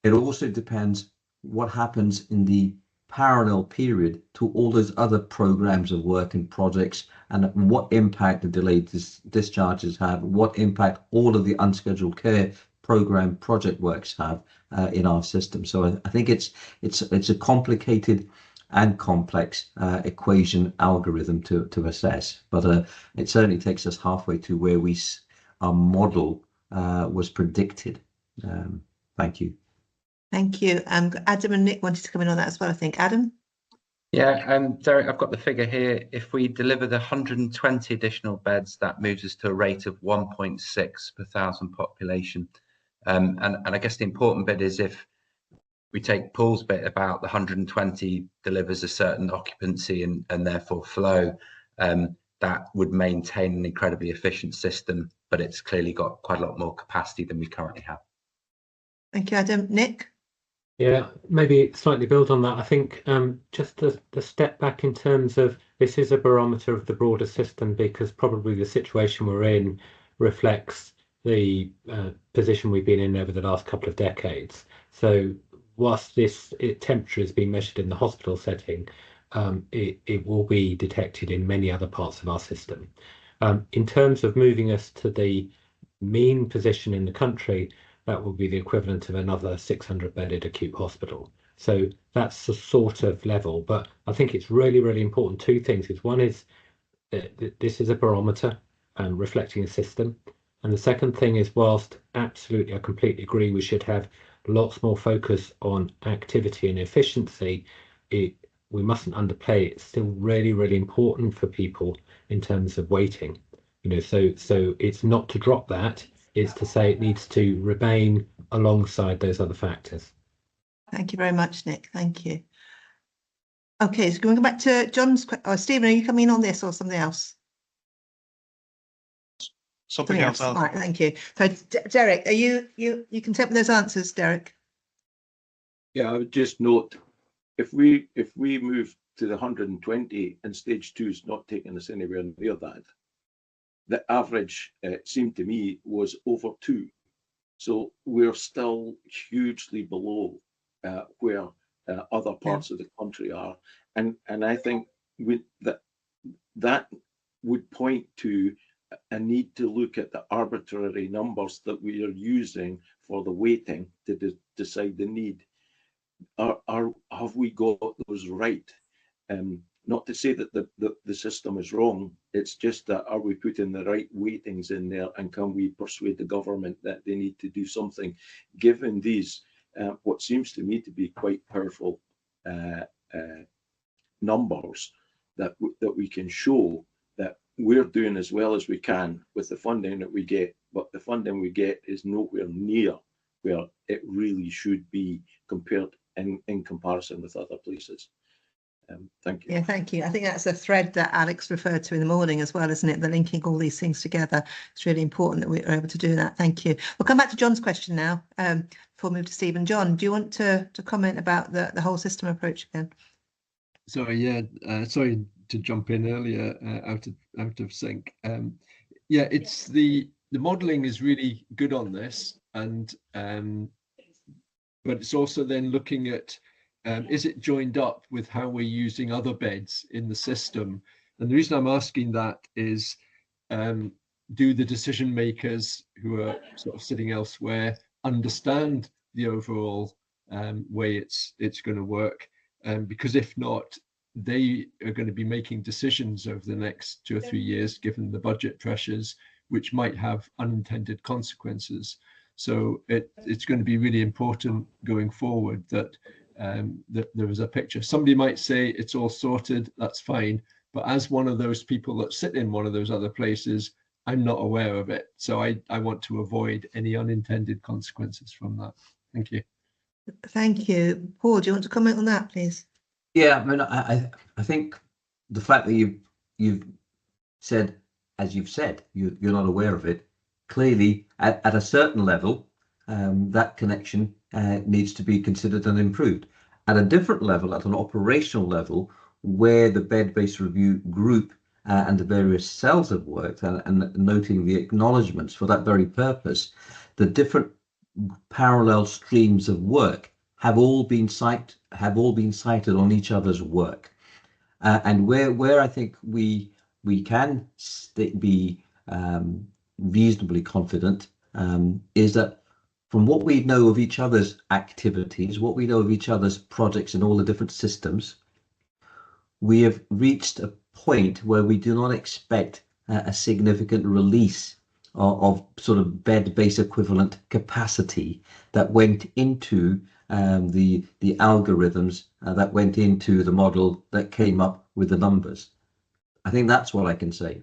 it also depends what happens in the parallel period to all those other programs of work and projects, and what impact the delayed discharges have, what impact all of the unscheduled care program project works have in our system. So I think it's a complicated and complex equation algorithm to assess, but it certainly takes us halfway to where our model was predicted. Thank you. Thank you. Adam and Nick wanted to come in on that as well, I think. Adam? Yeah, Derek, I've got the figure here. If we deliver the 120 additional beds, that moves us to a rate of 1.6 per 1,000 population. And I guess the important bit is if we take Paul's bit about the 120 delivers a certain occupancy and therefore flow, that would maintain an incredibly efficient system, but it's clearly got quite a lot more capacity than we currently have. Thank you, Adam. Nick? Yeah, maybe slightly build on that. I think just the step back in terms of this is a barometer of the broader system, because probably the situation we're in reflects the position we've been in over the last couple of decades. So whilst this temperature is being measured in the hospital setting, it will be detected in many other parts of our system. In terms of moving us to the mean position in the country, that will be the equivalent of another 600-bedded acute hospital. So that's the sort of level. But I think it's really, really important. Two things is one is that this is a barometer and reflecting a system. And the second thing is, whilst absolutely I completely agree we should have lots more focus on activity and efficiency, we mustn't underplay it. It's still really, really important for people in terms of waiting. So it's not to drop that, it's to say it needs to remain alongside those other factors. Thank you very much, Nick. Thank you. Okay, so going back to John's question. Oh, Stephen, are you coming on this or something else? Something else. All right, thank you. So Derek, are you can take those answers, Derek? Yeah, I would just note, if we move to the 120 and stage 2 is not taking us anywhere near that, the average seemed to me was over 2. So we're still hugely below where other parts of the country are, and I think that would point to a need to look at the arbitrary numbers that we are using for the weighting to decide the need. Have we got those right? Not to say that the system is wrong, it's just that are we putting the right weightings in there, and can we persuade the government that they need to do something, given these what seems to me to be quite powerful numbers that we can show that we're doing as well as we can with the funding that we get, but the funding we get is nowhere near where it really should be compared in comparison with other places. Thank you. Yeah, thank you. I think that's a thread that Alex referred to in the morning as well, isn't it? The linking all these things together. It's really important that we're able to do that. Thank you. We'll come back to John's question now before we move to Stephen. John, do you want to comment about the whole system approach again? Sorry, yeah, sorry to jump in earlier out of sync. Yeah, it's the modelling is really good on this, and but it's also then looking at is it joined up with how we're using other beds in the system? And the reason I'm asking that is, do the decision makers who are sort of sitting elsewhere understand the overall way it's going to work? Because if not, they are going to be making decisions over the next 2 or 3 years, given the budget pressures, which might have unintended consequences. So it's going to be really important going forward that that there is a picture. Somebody might say it's all sorted, that's fine, but as one of those people that sit in one of those other places, I'm not aware of it. So I want to avoid any unintended consequences from that. Thank you. Thank you. Paul, do you want to comment on that, please? Yeah, I mean, I think the fact that you've said, as you've said, you're not aware of it, clearly at a certain level, that connection needs to be considered and improved. At a different level, at an operational level, where the bed-based review group and the various cells have worked, and noting the acknowledgements for that very purpose, the different parallel streams of work have all been cited on each other's work, and where I think we can be reasonably confident is that from what we know of each other's activities, what we know of each other's projects in all the different systems, we have reached a point where we do not expect a significant release of sort of bed-based equivalent capacity that went into the algorithms that went into the model that came up with the numbers. I think that's what I can say.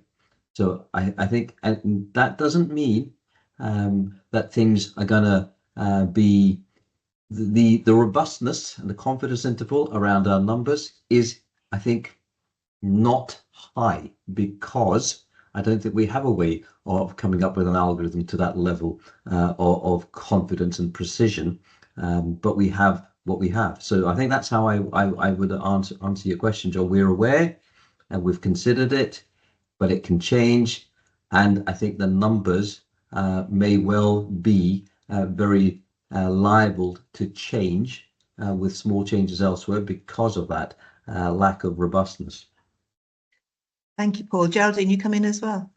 So I think, and that doesn't mean that things are going to be the robustness and the confidence interval around our numbers is, I think, not high, because I don't think we have a way of coming up with an algorithm to that level of confidence and precision, but we have what we have. So I think that's how I would answer your question, John. We're aware and we've considered it, but it can change, and I think the numbers may well be very liable to change with small changes elsewhere because of that lack of robustness. Thank you, Paul. Geraldine, you come in as well.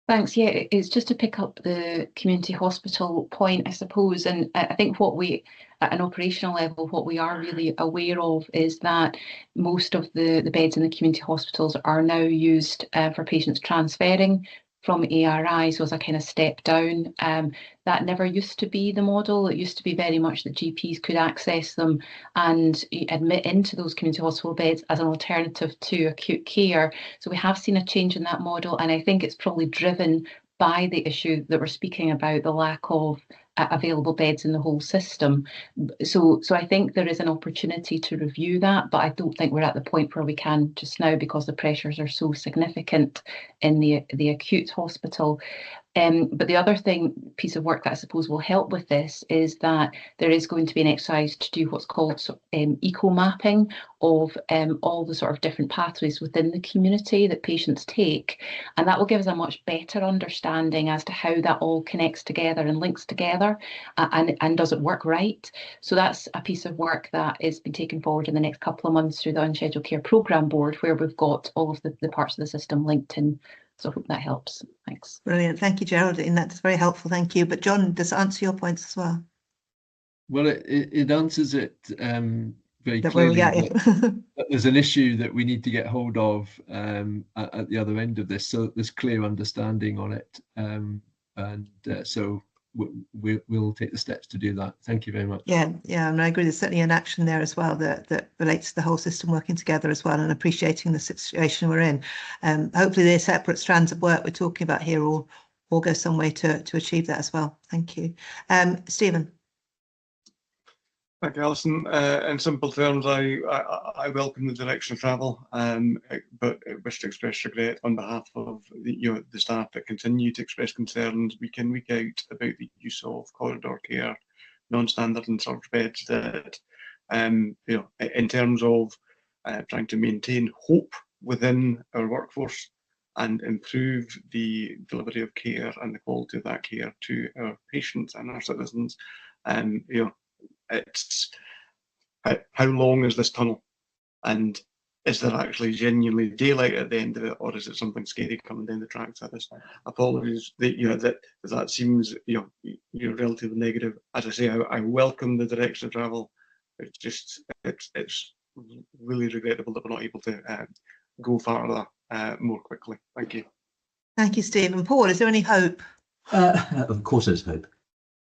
Thanks. Yeah, it's just to pick up the community hospital point, I suppose. And I think what we at an operational level, what we are really aware of is that most of the beds in the community hospitals are now used for patients transferring from ARI, so as a kind of step down. That never used to be the model. It used to be very much that GPs could access them and admit into those community hospital beds as an alternative to acute care. So we have seen a change in that model, and I think it's probably driven by the issue that we're speaking about, the lack of available beds in the whole system. So I think there is an opportunity to review that, but I don't think we're at the point where we can just now, because the pressures are so significant in the acute hospital. But the other piece of work that I suppose will help with this is that there is going to be an exercise to do what's called eco mapping of all the sort of different pathways within the community that patients take, and that will give us a much better understanding as to how that all connects together and links together, and does it work right. So that's a piece of work that is being taken forward in the next couple of months through the Unscheduled Care Programme Board, where we've got all of the parts of the system linked in. So I hope that helps. Thanks. Brilliant. Thank you, Geraldine. That's very helpful. Thank you. But John, does it answer your points as well? Well, it answers it very clearly. That there's an issue that we need to get hold of at the other end of this, so there's clear understanding on it. So we'll take the steps to do that. Thank you very much. Yeah, and I agree. There's certainly an action there as well that relates to the whole system working together as well, and appreciating the situation we're in. Hopefully, the separate strands of work we're talking about here all go some way to achieve that as well. Thank you, Stephen. Thank you, Alison. In simple terms, I welcome the direction of travel, but I wish to express regret on behalf of the staff that continue to express concerns week in, week out about the use of corridor care, non-standard and surge beds. That in terms of trying to maintain hope within our workforce and improve the delivery of care and the quality of that care to our patients and our citizens, it's how long is this tunnel, and is there actually genuinely daylight at the end of it, or is it something scary coming down the tracks at us? Apologies that that seems relatively negative. As I say, I welcome the direction of travel. It's just it's really regrettable that we're not able to go farther more quickly. Thank you. Thank you, Stephen. Paul, is there any hope? Of course there's hope.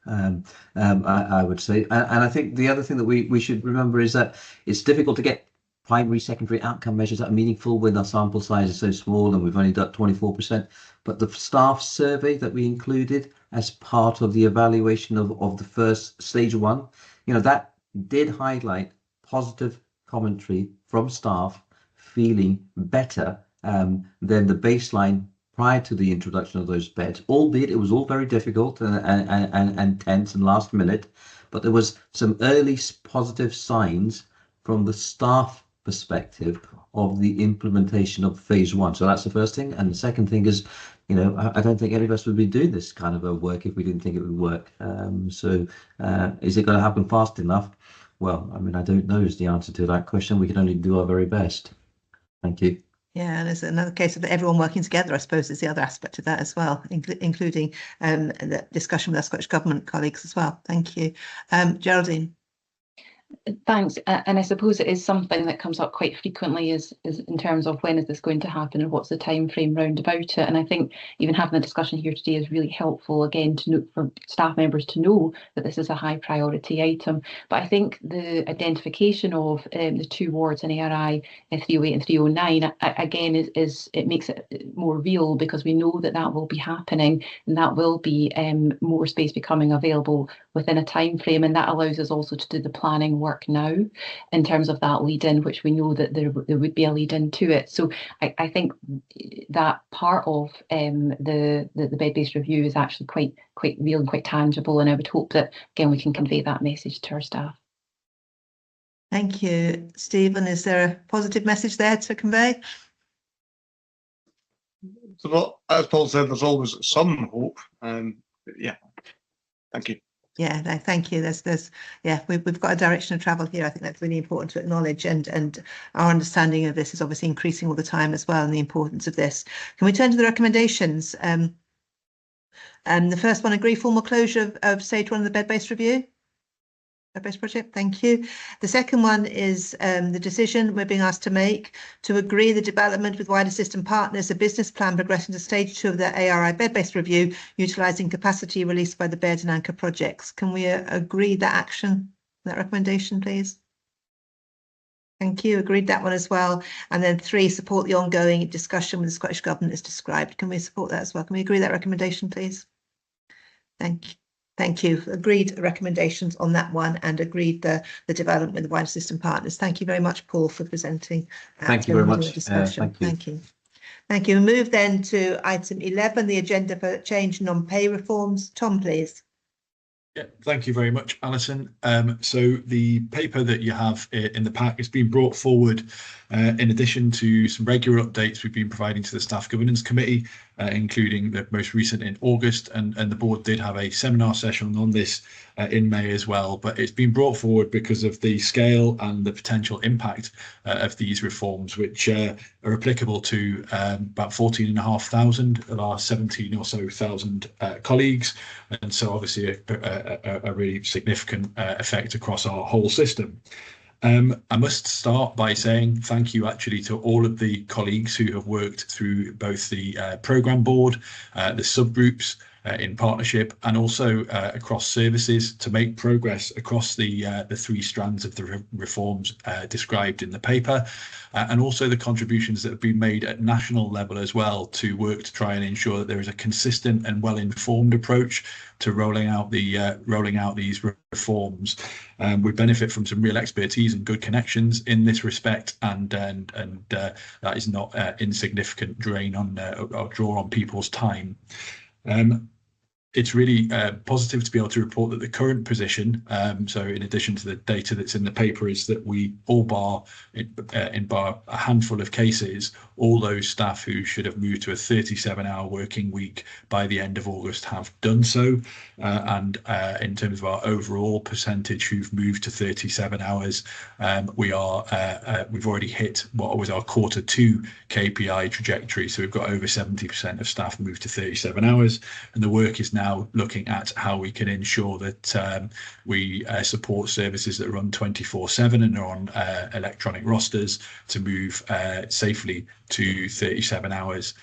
I would say, and I think the other thing that we should remember is that it's difficult to get primary, secondary outcome measures that are meaningful when our sample size is so small and we've only done 24%. But the staff survey that we included as part of the evaluation of the first stage 1, that did highlight positive commentary from staff feeling better than the baseline prior to the introduction of those beds, albeit it was all very difficult and tense and last minute, but there was some early positive signs from the staff perspective of the implementation of phase 1. So that's the first thing. And the second thing is, I don't think any of us would be doing this kind of a work if we didn't think it would work. So is it going to happen fast enough? Well, I don't know is the answer to that question. We can only do our very best. Thank you. Yeah, and there's another case of everyone working together, I suppose, is the other aspect of that as well, including the discussion with our Scottish Government colleagues as well. Thank you. Geraldine. Thanks. And I suppose it is something that comes up quite frequently is in terms of when is this going to happen and what's the time frame round about it. And I think even having the discussion here today is really helpful, again, to note for staff members to know that this is a high priority item. But I think the identification of the 2 wards in ARI 308 and 309, again, it makes it more real, because we know that will be happening, and that will be more space becoming available within a time frame, and that allows us also to do the planning work now in terms of that lead in, which we know that there would be a lead in to it. So I think that part of the bed-based review is actually quite real and quite tangible, and I would hope that again we can convey that message to our staff. Thank you, Stephen. Is there a positive message there to convey? So, as Paul said, there's always some hope. Yeah, thank you. Yeah, no, thank you. We've got a direction of travel here. I think that's really important to acknowledge, and our understanding of this is obviously increasing all the time as well, and the importance of this. Can we turn to the recommendations? The first one, agree formal closure of stage 1 of the bed-based review. web-based project. Thank you. The second one is the decision we're being asked to make to agree the development with wider system partners, a business plan progressing to stage 2 of the ARI bed-based review, utilising capacity released by the bed and anchor projects. Can we agree that action, that recommendation, please? Thank you. Agreed that one as well. And then 3, support the ongoing discussion with the Scottish Government as described. Can we support that as well? Can we agree that recommendation, please? Thank you. Thank you. Agreed recommendations on that one and agreed the development with the wider system partners. Thank you very much, Paul, for presenting. Thank you very much. Thank you. Thank you. We move then to item 11, the agenda for change and non-pay reforms. Tom, please. Yeah, thank you very much, Alison. So the paper that you have in the pack has been brought forward in addition to some regular updates we've been providing to the Staff Governance Committee, including the most recent in August, and the board did have a seminar session on this in May as well. But it's been brought forward because of the scale and the potential impact of these reforms, which are applicable to about 14,500 of our 17 or so thousand colleagues, and so obviously a really significant effect across our whole system. I must start by saying thank you actually to all of the colleagues who have worked through both the programme board, the subgroups in partnership, and also across services to make progress across the 3 strands of the reforms described in the paper, and also the contributions that have been made at national level as well to work to try and ensure that there is a consistent and well-informed approach to rolling out these reforms. We benefit from some real expertise and good connections in this respect, and that is not insignificant drain on or draw on people's time. It's really positive to be able to report that the current position, so in addition to the data that's in the paper, is that we all bar a handful of cases, all those staff who should have moved to a 37-hour working week by the end of August have done so. And in terms of our overall percentage who've moved to 37 hours, we've already hit what was our Q2 KPI trajectory. So we've got over 70% of staff moved to 37 hours, and the work is now looking at how we can ensure that we support services that run 24/7 and are on electronic rosters to move safely to 37 hours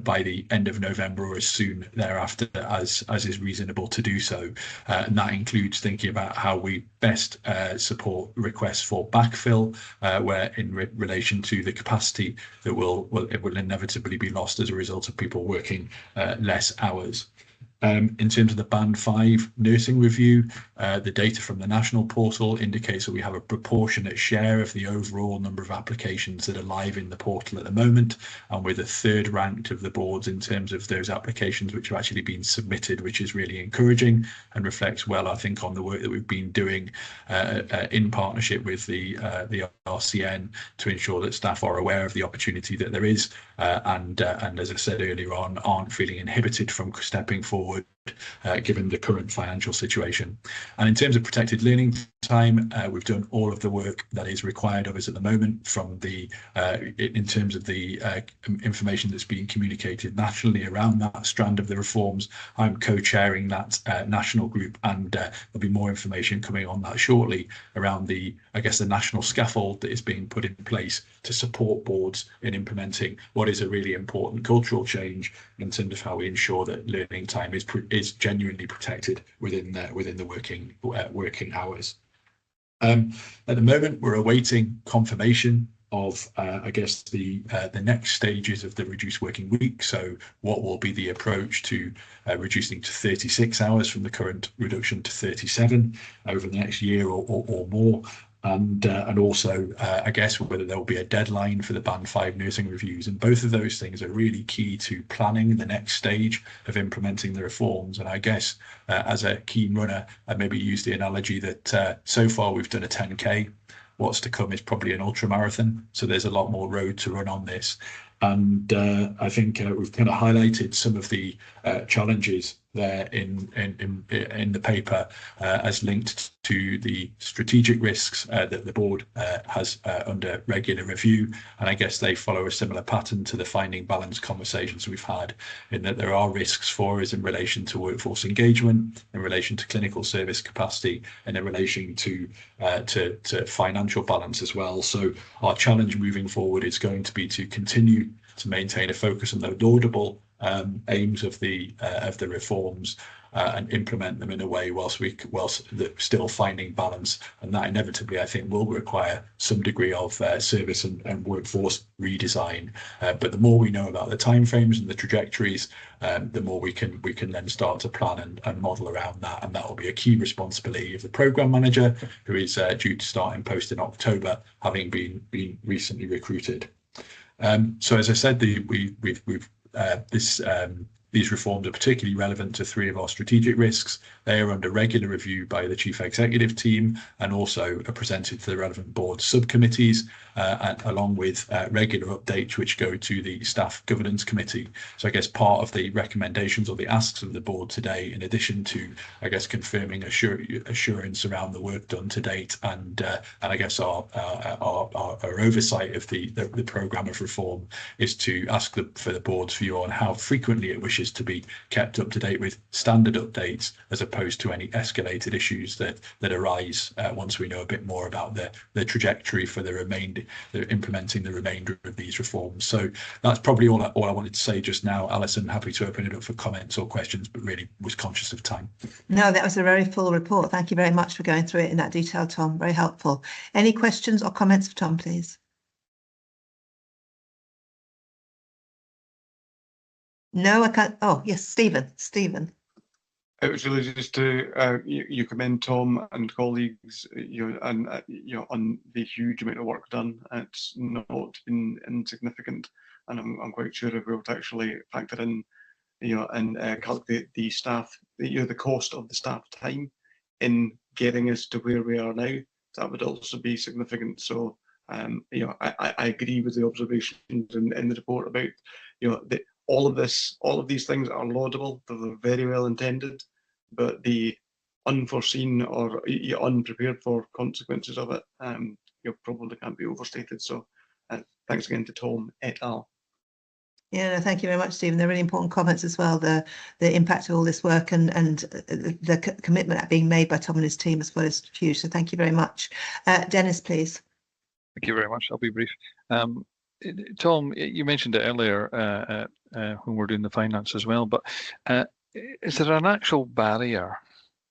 by the end of November or as soon thereafter as is reasonable to do so. And that includes thinking about how we best support requests for backfill, where in relation to the capacity that it will inevitably be lost as a result of people working less hours. In terms of the Band 5 nursing review, the data from the national portal indicates that we have a proportionate share of the overall number of applications that are live in the portal at the moment, and we're the 3rd ranked of the boards in terms of those applications which have actually been submitted, which is really encouraging and reflects well, I think, on the work that we've been doing in partnership with the RCN to ensure that staff are aware of the opportunity that there is, and as I said earlier on, aren't feeling inhibited from stepping forward given the current financial situation. And in terms of protected learning time, we've done all of the work that is required of us at the moment from in terms of the information that's being communicated nationally around that strand of the reforms. I'm co-chairing that national group, and there'll be more information coming on that shortly around the national scaffold that is being put in place to support boards in implementing what is a really important cultural change in terms of how we ensure that learning time is genuinely protected within the working hours. At the moment, we're awaiting confirmation of the next stages of the reduced working week. So what will be the approach to reducing to 36 hours from the current reduction to 37 over the next year or more. And also, whether there will be a deadline for the Band 5 nursing reviews. And both of those things are really key to planning the next stage of implementing the reforms. And I guess as a keen runner, I maybe use the analogy that so far we've done a 10K. What's to come is probably an ultra marathon. So there's a lot more road to run on this. And I think we've kind of highlighted some of the challenges there in the paper as linked to the strategic risks that the board has under regular review, and I guess they follow a similar pattern to the finding balance conversations we've had, in that there are risks for us in relation to workforce engagement, in relation to clinical service capacity, and in relation to financial balance as well. So our challenge moving forward is going to be to continue to maintain a focus on the laudable aims of the reforms and implement them in a way whilst still finding balance, and that inevitably I think will require some degree of service and workforce redesign. But the more we know about the timeframes and the trajectories, the more we can then start to plan and model around that, and that will be a key responsibility of the programme manager, who is due to start in post in October, having been recently recruited. So as I said, these reforms are particularly relevant to 3 of our strategic risks. They are under regular review by the Chief Executive team and also are presented to the relevant board subcommittees, along with regular updates which go to the Staff Governance Committee. So I guess part of the recommendations or the asks of the board today, in addition to, I guess, confirming assurance around the work done to date and I guess our oversight of the programme of reform, is to ask for the board's view on how frequently it wishes to be kept up to date with standard updates, as opposed to any escalated issues that arise once we know a bit more about the trajectory for implementing the remainder of these reforms. So that's probably all I wanted to say just now. Alison, happy to open it up for comments or questions, but really was conscious of time. No, that was a very full report. Thank you very much for going through it in that detail, Tom. Very helpful. Any questions or comments for Tom, please? No, I can't. Oh, yes, Stephen. It was really just to you commend Tom and colleagues, on the huge amount of work done. It's not been insignificant, and I'm quite sure if we were to actually factor in, and calculate the staff, the cost of the staff time in getting us to where we are now, that would also be significant. So, I agree with the observations in the report about, all of these things are laudable. They're very well intended, but the unforeseen or unprepared for consequences of it, probably can't be overstated. So, thanks again to Tom et al. Yeah, no, thank you very much, Stephen. They're really important comments as well. The impact of all this work and the commitment being made by Tom and his team as well is huge. So thank you very much. Dennis, please. Thank you very much. I'll be brief. Tom, you mentioned it earlier when we're doing the finance as well, but is there an actual barrier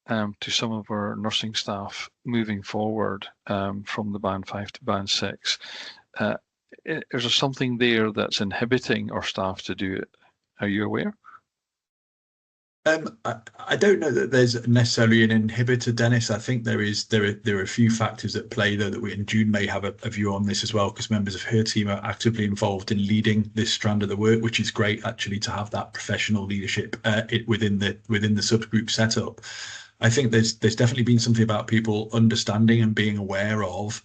to some of our nursing staff moving forward from the band 5 to band 6? Is there something there that's inhibiting our staff to do it? Are you aware? I don't know that there's necessarily an inhibitor, Dennis. I think there are a few factors at play though that and June may have a view on this as well, because members of her team are actively involved in leading this strand of the work, which is great actually to have that professional leadership within the subgroup setup. I think there's definitely been something about people understanding and being aware of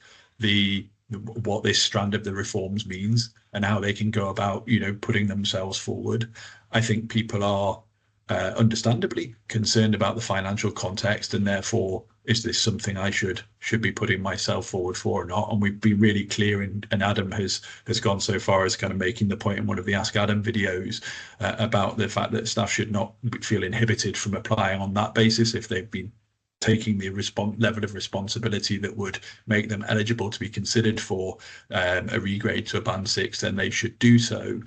what this strand of the reforms means and how they can go about putting themselves forward. I think people are understandably concerned about the financial context, and therefore is this something I should be putting myself forward for or not? And we've been really clear, and Adam has gone so far as kind of making the point in one of the Ask Adam videos about the fact that staff should not feel inhibited from applying on that basis. If they've been taking the level of responsibility that would make them eligible to be considered for a regrade to a band 6, then they should do so.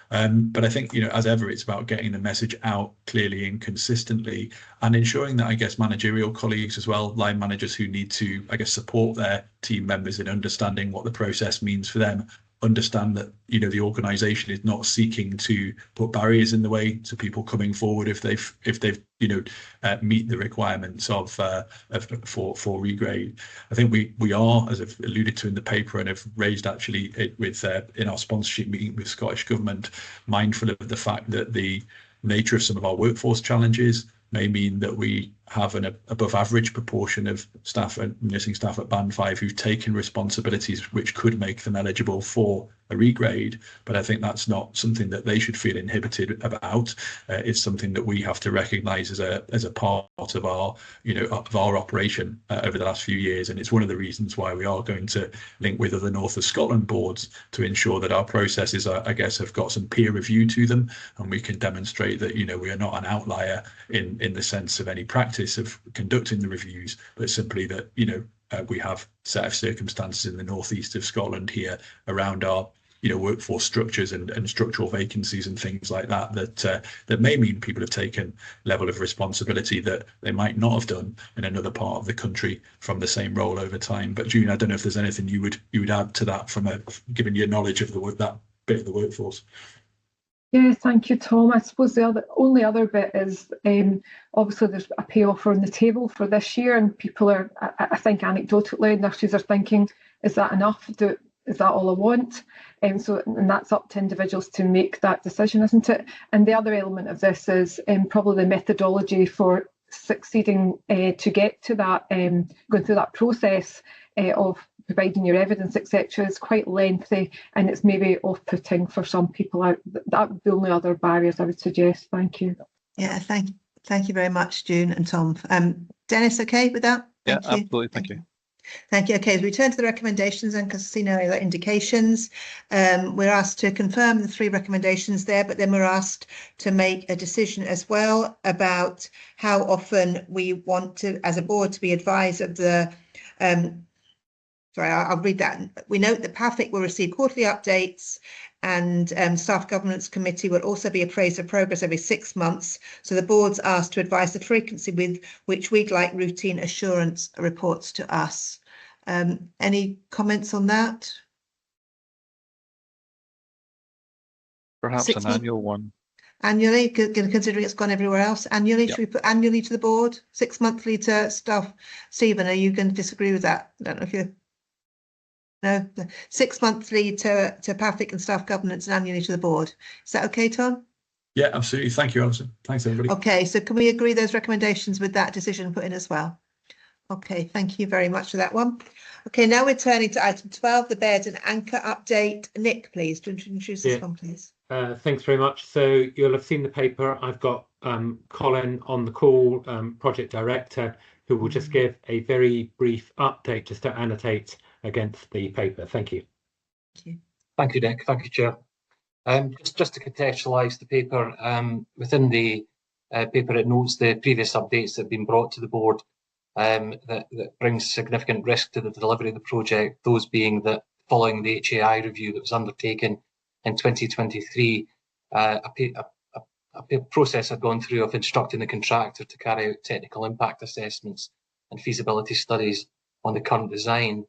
But I think, as ever, it's about getting the message out clearly and consistently, and ensuring that, I guess, managerial colleagues as well, line managers who need to, I guess, support their team members in understanding what the process means for them, understand that the organisation is not seeking to put barriers in the way to people coming forward if they've meet the requirements of for regrade. I think we are, as I've alluded to in the paper and have raised actually in our sponsorship meeting with Scottish Government, mindful of the fact that the nature of some of our workforce challenges may mean that we have an above average proportion of staff and nursing staff at band 5 who've taken responsibilities which could make them eligible for a regrade, but I think that's not something that they should feel inhibited about. It's something that we have to recognise as a part of our, of our operation over the last few years, and it's one of the reasons why we are going to link with other North of Scotland boards to ensure that our processes, I guess, have got some peer review to them, and we can demonstrate that we are not an outlier in the sense of any practice of conducting the reviews, but simply that we have set of circumstances in the northeast of Scotland here around our workforce structures and structural vacancies and things like that that may mean people have taken level of responsibility that they might not have done in another part of the country from the same role over time. But June, I don't know if there's anything you would add to that given your knowledge of that bit of the workforce. Yeah, thank you, Tom. I suppose the only other bit is obviously there's a pay offer on the table for this year, and people are, I think anecdotally, nurses are thinking, is that enough? Is that all I want? And that's up to individuals to make that decision, isn't it? And the other element of this is probably the methodology for succeeding to get to that, going through that process of providing your evidence, etc., is quite lengthy, and it's maybe off-putting for some people. That would be the only other barriers I would suggest. Thank you. Yeah, thank you very much, June and Tom. Dennis, okay with that? Yeah, absolutely. Thank you. Thank you. Okay, as we turn to the recommendations, and because I see no other indications, we're asked to confirm the 3 recommendations there, but then we're asked to make a decision as well about how often we want to, as a board, to be advised of the I'll read that. We note that PAFIC will receive quarterly updates, and Staff Governance Committee will also be appraised of progress every 6 months. So the board's asked to advise the frequency with which we'd like routine assurance reports to us. Any comments on that? Perhaps an annual one. Annually, considering it's gone everywhere else. Annually, Yep. Should we put annually to the board? 6 monthly to staff? Stephen, are you going to disagree with that? I don't know if you. No, 6 monthly to PAFIC and staff governance, and annually to the board. Is that okay, Tom? Yeah, absolutely. Thank you, Alison. Thanks, everybody. Okay, so can we agree those recommendations with that decision put in as well? Okay, thank you very much for that one. Okay, now we're turning to item 12, the bed and anchor update. Nick, please, to introduce this one, please. Thanks very much. So you'll have seen the paper. I've got Colin on the call, project director, who will just give a very brief update just to annotate against the paper. Thank you. Thank you, Nick. Thank you, Chair. Just to contextualise the paper, within the paper it notes the previous updates that have been brought to the board that brings significant risk to the delivery of the project, those being that following the HAI review that was undertaken in 2023, a process had gone through of instructing the contractor to carry out technical impact assessments and feasibility studies on the current design.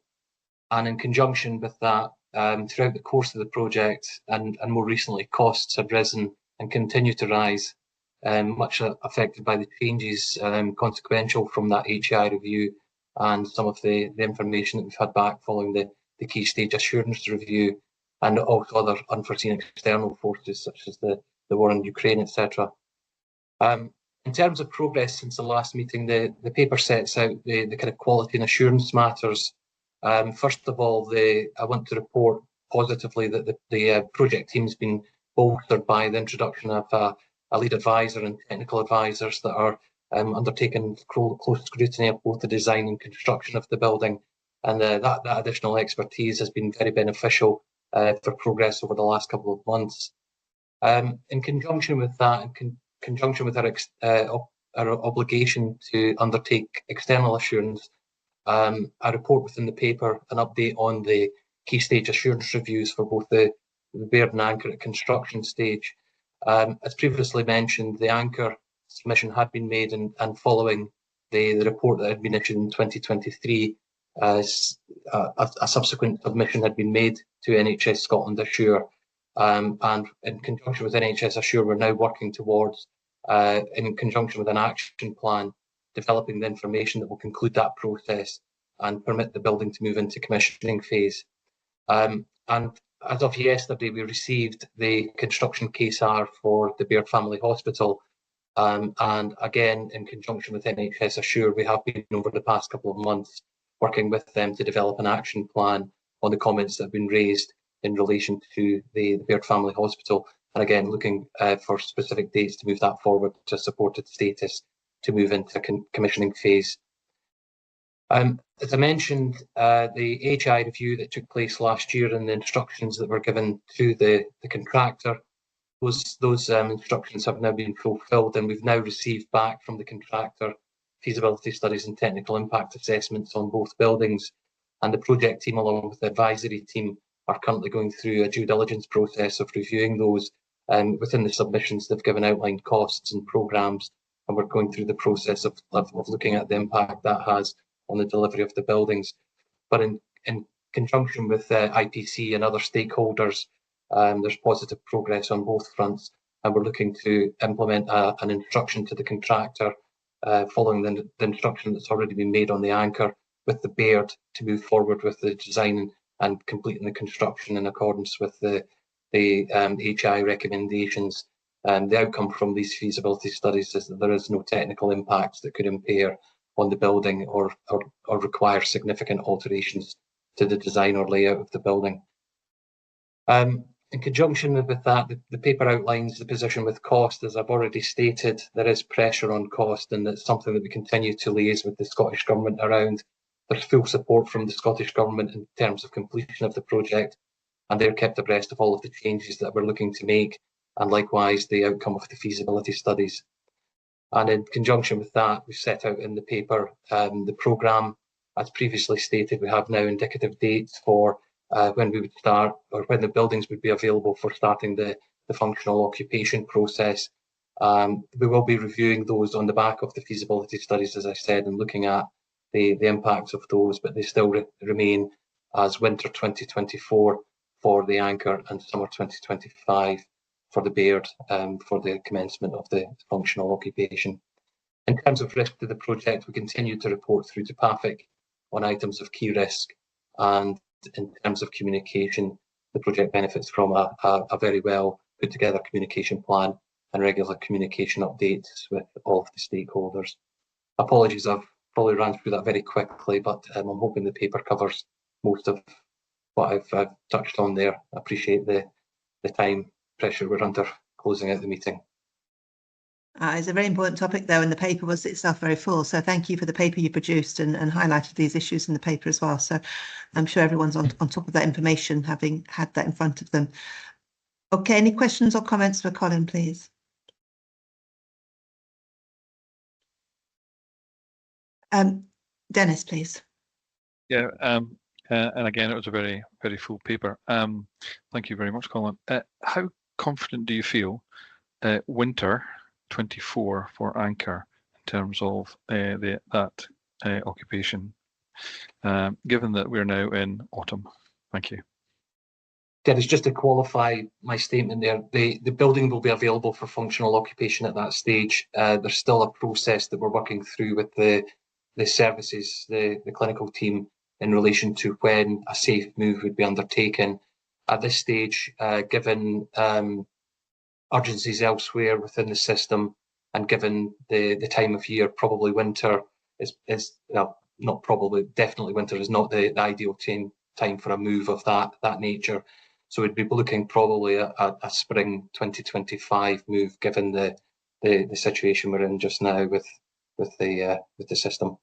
And in conjunction with that, throughout the course of the project and more recently, costs have risen and continue to rise, much affected by the changes consequential from that HAI review and some of the information that we've had back following the key stage assurance review, and also other unforeseen external forces such as the war in Ukraine, etc. In terms of progress since the last meeting, the paper sets out the kind of quality and assurance matters. First of all, I want to report positively that the project team's been bolstered by the introduction of a lead advisor and technical advisors that are undertaking close scrutiny of both the design and construction of the building, and that additional expertise has been very beneficial for progress over the last couple of months. In conjunction with that, in conjunction with our obligation to undertake external assurance, I report within the paper an update on the key stage assurance reviews for both the Baird and Anchor at construction stage. As previously mentioned, the Anchor submission had been made, and following the report that had been issued in 2023, a subsequent submission had been made to NHS Scotland Assure, and in conjunction with NHS Assure, we're now working towards, in conjunction with an action plan, developing the information that will conclude that process and permit the building to move into commissioning phase. And as of yesterday, we received the construction case R for the Baird Family Hospital. And again, in conjunction with NHS Assure, we have been over the past couple of months working with them to develop an action plan on the comments that have been raised in relation to the Baird Family Hospital. And again, looking for specific dates to move that forward to supported status to move into a commissioning phase. As I mentioned, the HI review that took place last year and the instructions that were given to the contractor, those instructions have now been fulfilled, and we've now received back from the contractor feasibility studies and technical impact assessments on both buildings, and the project team along with the advisory team are currently going through a due diligence process of reviewing those. Within the submissions, they've given outlined costs and programmes, and we're going through the process of looking at the impact that has on the delivery of the buildings. But in conjunction with IPC and other stakeholders, there's positive progress on both fronts, and we're looking to implement an instruction to the contractor following the instruction that's already been made on the anchor with the Baird to move forward with the design and completing the construction in accordance with the HI recommendations. The outcome from these feasibility studies is that there is no technical impacts that could impair on the building or require significant alterations to the design or layout of the building. In conjunction with that, the paper outlines the position with cost. As I've already stated, there is pressure on cost, and it's something that we continue to liaise with the Scottish Government around. There's full support from the Scottish Government in terms of completion of the project, and they're kept abreast of all of the changes that we're looking to make, and likewise the outcome of the feasibility studies. And in conjunction with that, we've set out in the paper the programme. As previously stated, we have now indicative dates for when we would start, or when the buildings would be available for starting the functional occupation process. We will be reviewing those on the back of the feasibility studies, as I said, and looking at the impacts of those, but they still remain as winter 2024 for the anchor and summer 2025 for the Baird for the commencement of the functional occupation. In terms of risk to the project, we continue to report through to PAFIC on items of key risk, and in terms of communication, the project benefits from a very well put together communication plan and regular communication updates with all of the stakeholders. Apologies, I've probably ran through that very quickly, but I'm hoping the paper covers most of what I've touched on there. I appreciate the time pressure we're under closing out the meeting. It's a very important topic though, and the paper was itself very full. So thank you for the paper you produced and highlighted these issues in the paper as well. So I'm sure everyone's on top of that information, having had that in front of them. Okay, any questions or comments for Colin, please? Dennis, please. Yeah, and again, it was a very, very full paper. Thank you very much, Colin. How confident do you feel winter 24 for anchor in terms of that occupation, given that we're now in autumn? Thank you. Dennis, just to qualify my statement there, the building will be available for functional occupation at that stage. There's still a process that we're working through with the services, the clinical team, in relation to when a safe move would be undertaken. At this stage, given urgencies elsewhere within the system, and given the time of year, probably winter is well, not probably, definitely winter is not the ideal time for a move of that nature. So we'd be looking probably at a spring 2025 move, given the situation we're in just now with the system.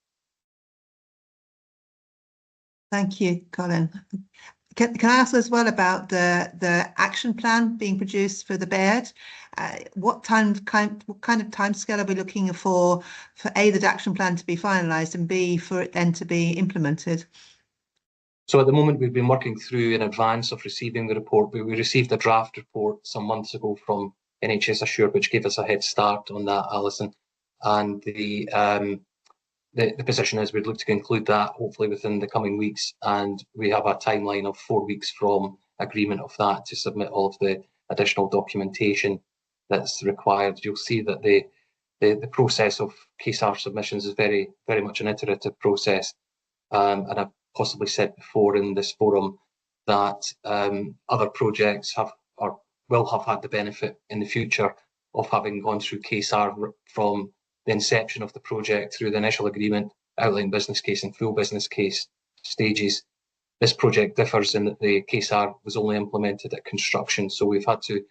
Thank you, Colin. Can I ask as well about the action plan being produced for the Baird? What kind of timescale are we looking for A, the action plan to be finalised, and B, for it then to be implemented? So at the moment, we've been working through in advance of receiving the report. We received a draft report some months ago from NHS Assure, which gave us a head start on that, Alison. And the position is we'd look to conclude that hopefully within the coming weeks, and we have a timeline of 4 weeks from agreement of that to submit all of the additional documentation that's required. You'll see that the process of KSAR submissions is very, very much an iterative process, and I've possibly said before in this forum that other projects have or will have had the benefit in the future of having gone through KSAR from the inception of the project through the initial agreement, outline business case and full business case stages, This project differs in that the KSAR was only implemented at construction, so we've had to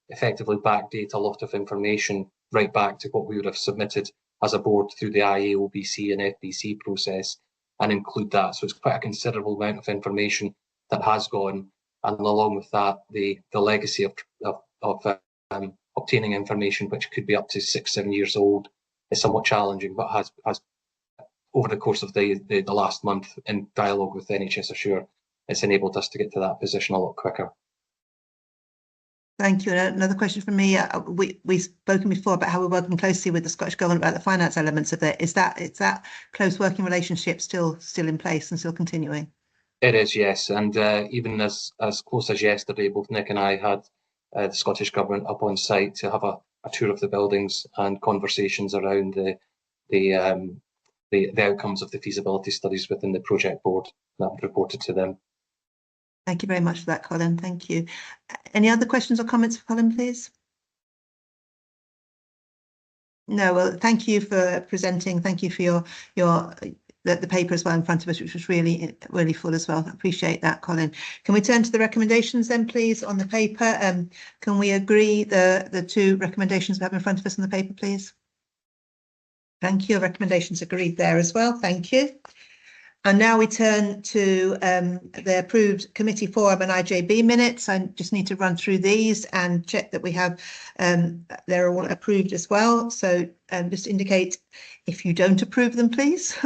effectively backdate a lot of information right back to what we would have submitted as a board through the IAOBC and FBC process and include that. So it's quite a considerable amount of information that has gone, and along with that, the legacy of obtaining information which could be up to 6-7 years old is somewhat challenging, but has over the course of the last month in dialogue with NHS Assure, it's enabled us to get to that position a lot quicker. Thank you. Another question from me. We've spoken before about how we're working closely with the Scottish Government about the finance elements of it. Is that close working relationship still in place and still continuing? It is, yes. And even as close as yesterday, both Nick and I had the Scottish Government up on site to have a tour of the buildings and conversations around the outcomes of the feasibility studies within the project board that I've reported to them. Thank you very much for that, Colin. Thank you. Any other questions or comments for Colin, please? No, well, thank you for presenting. Thank you for the paper as well in front of us, which was really full as well. I appreciate that, Colin. Can we turn to the recommendations then, please, on the paper? Can we agree the two recommendations we have in front of us on the paper, please? Thank you. Recommendations agreed there as well. Thank you. And now we turn to the approved committee forum and IJB minutes. I just need to run through these and check that we have they're all approved as well. So just indicate if you don't approve them, please.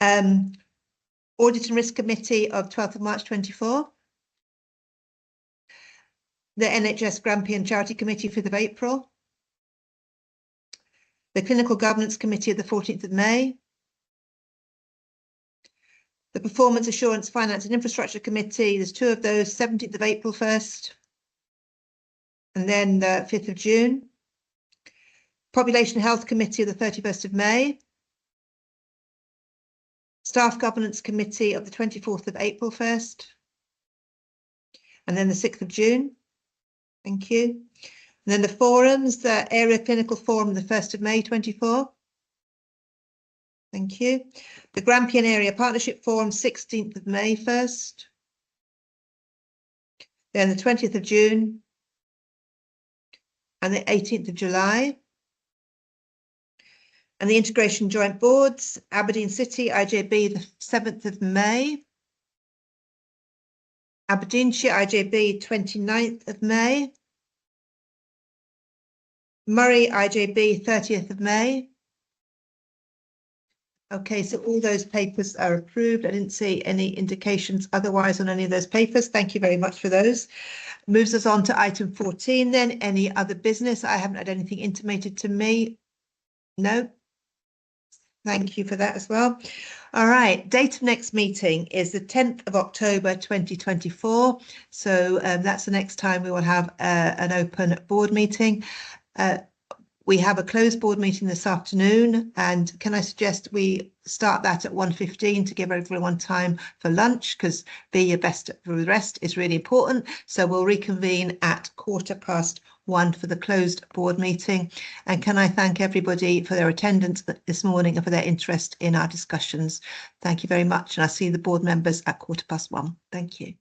Audit and Risk Committee of 12th of March 24. The NHS Grampian Charity Committee 5th of April. The Clinical Governance Committee of the 14th of May. The Performance Assurance, Finance and Infrastructure Committee, there's two of those, 17th of April first, and then the 5th of June. Population Health Committee of the 31st of May. Staff Governance Committee of the 24th of April first, and then the 6th of June. Thank you. And then the forums, the Area Clinical Forum, the 1st of May 24. Thank you. The Grampian Area Partnership Forum, 16th of May 1st. Then the 20th of June and the 18th of July. And the Integration Joint Boards, Aberdeen City, IJB, the 7th of May. Aberdeenshire, IJB, 29th of May. Murray, IJB, 30th of May. Okay, so all those papers are approved. I didn't see any indications otherwise on any of those papers. Thank you very much for those. Moves us on to item 14 then. Any other business? I haven't had anything intimated to me. No. Thank you for that as well. All right, date of next meeting is the 10th of October 2024. So that's the next time we will have an open board meeting. We have a closed board meeting this afternoon, and can I suggest we start that at 1:15 to give everyone time for lunch, because be your best for the rest is really important. So we'll reconvene at 1:15 for the closed board meeting. And can I thank everybody for their attendance this morning and for their interest in our discussions. Thank you very much, and I'll see the board members at 1:15. Thank you.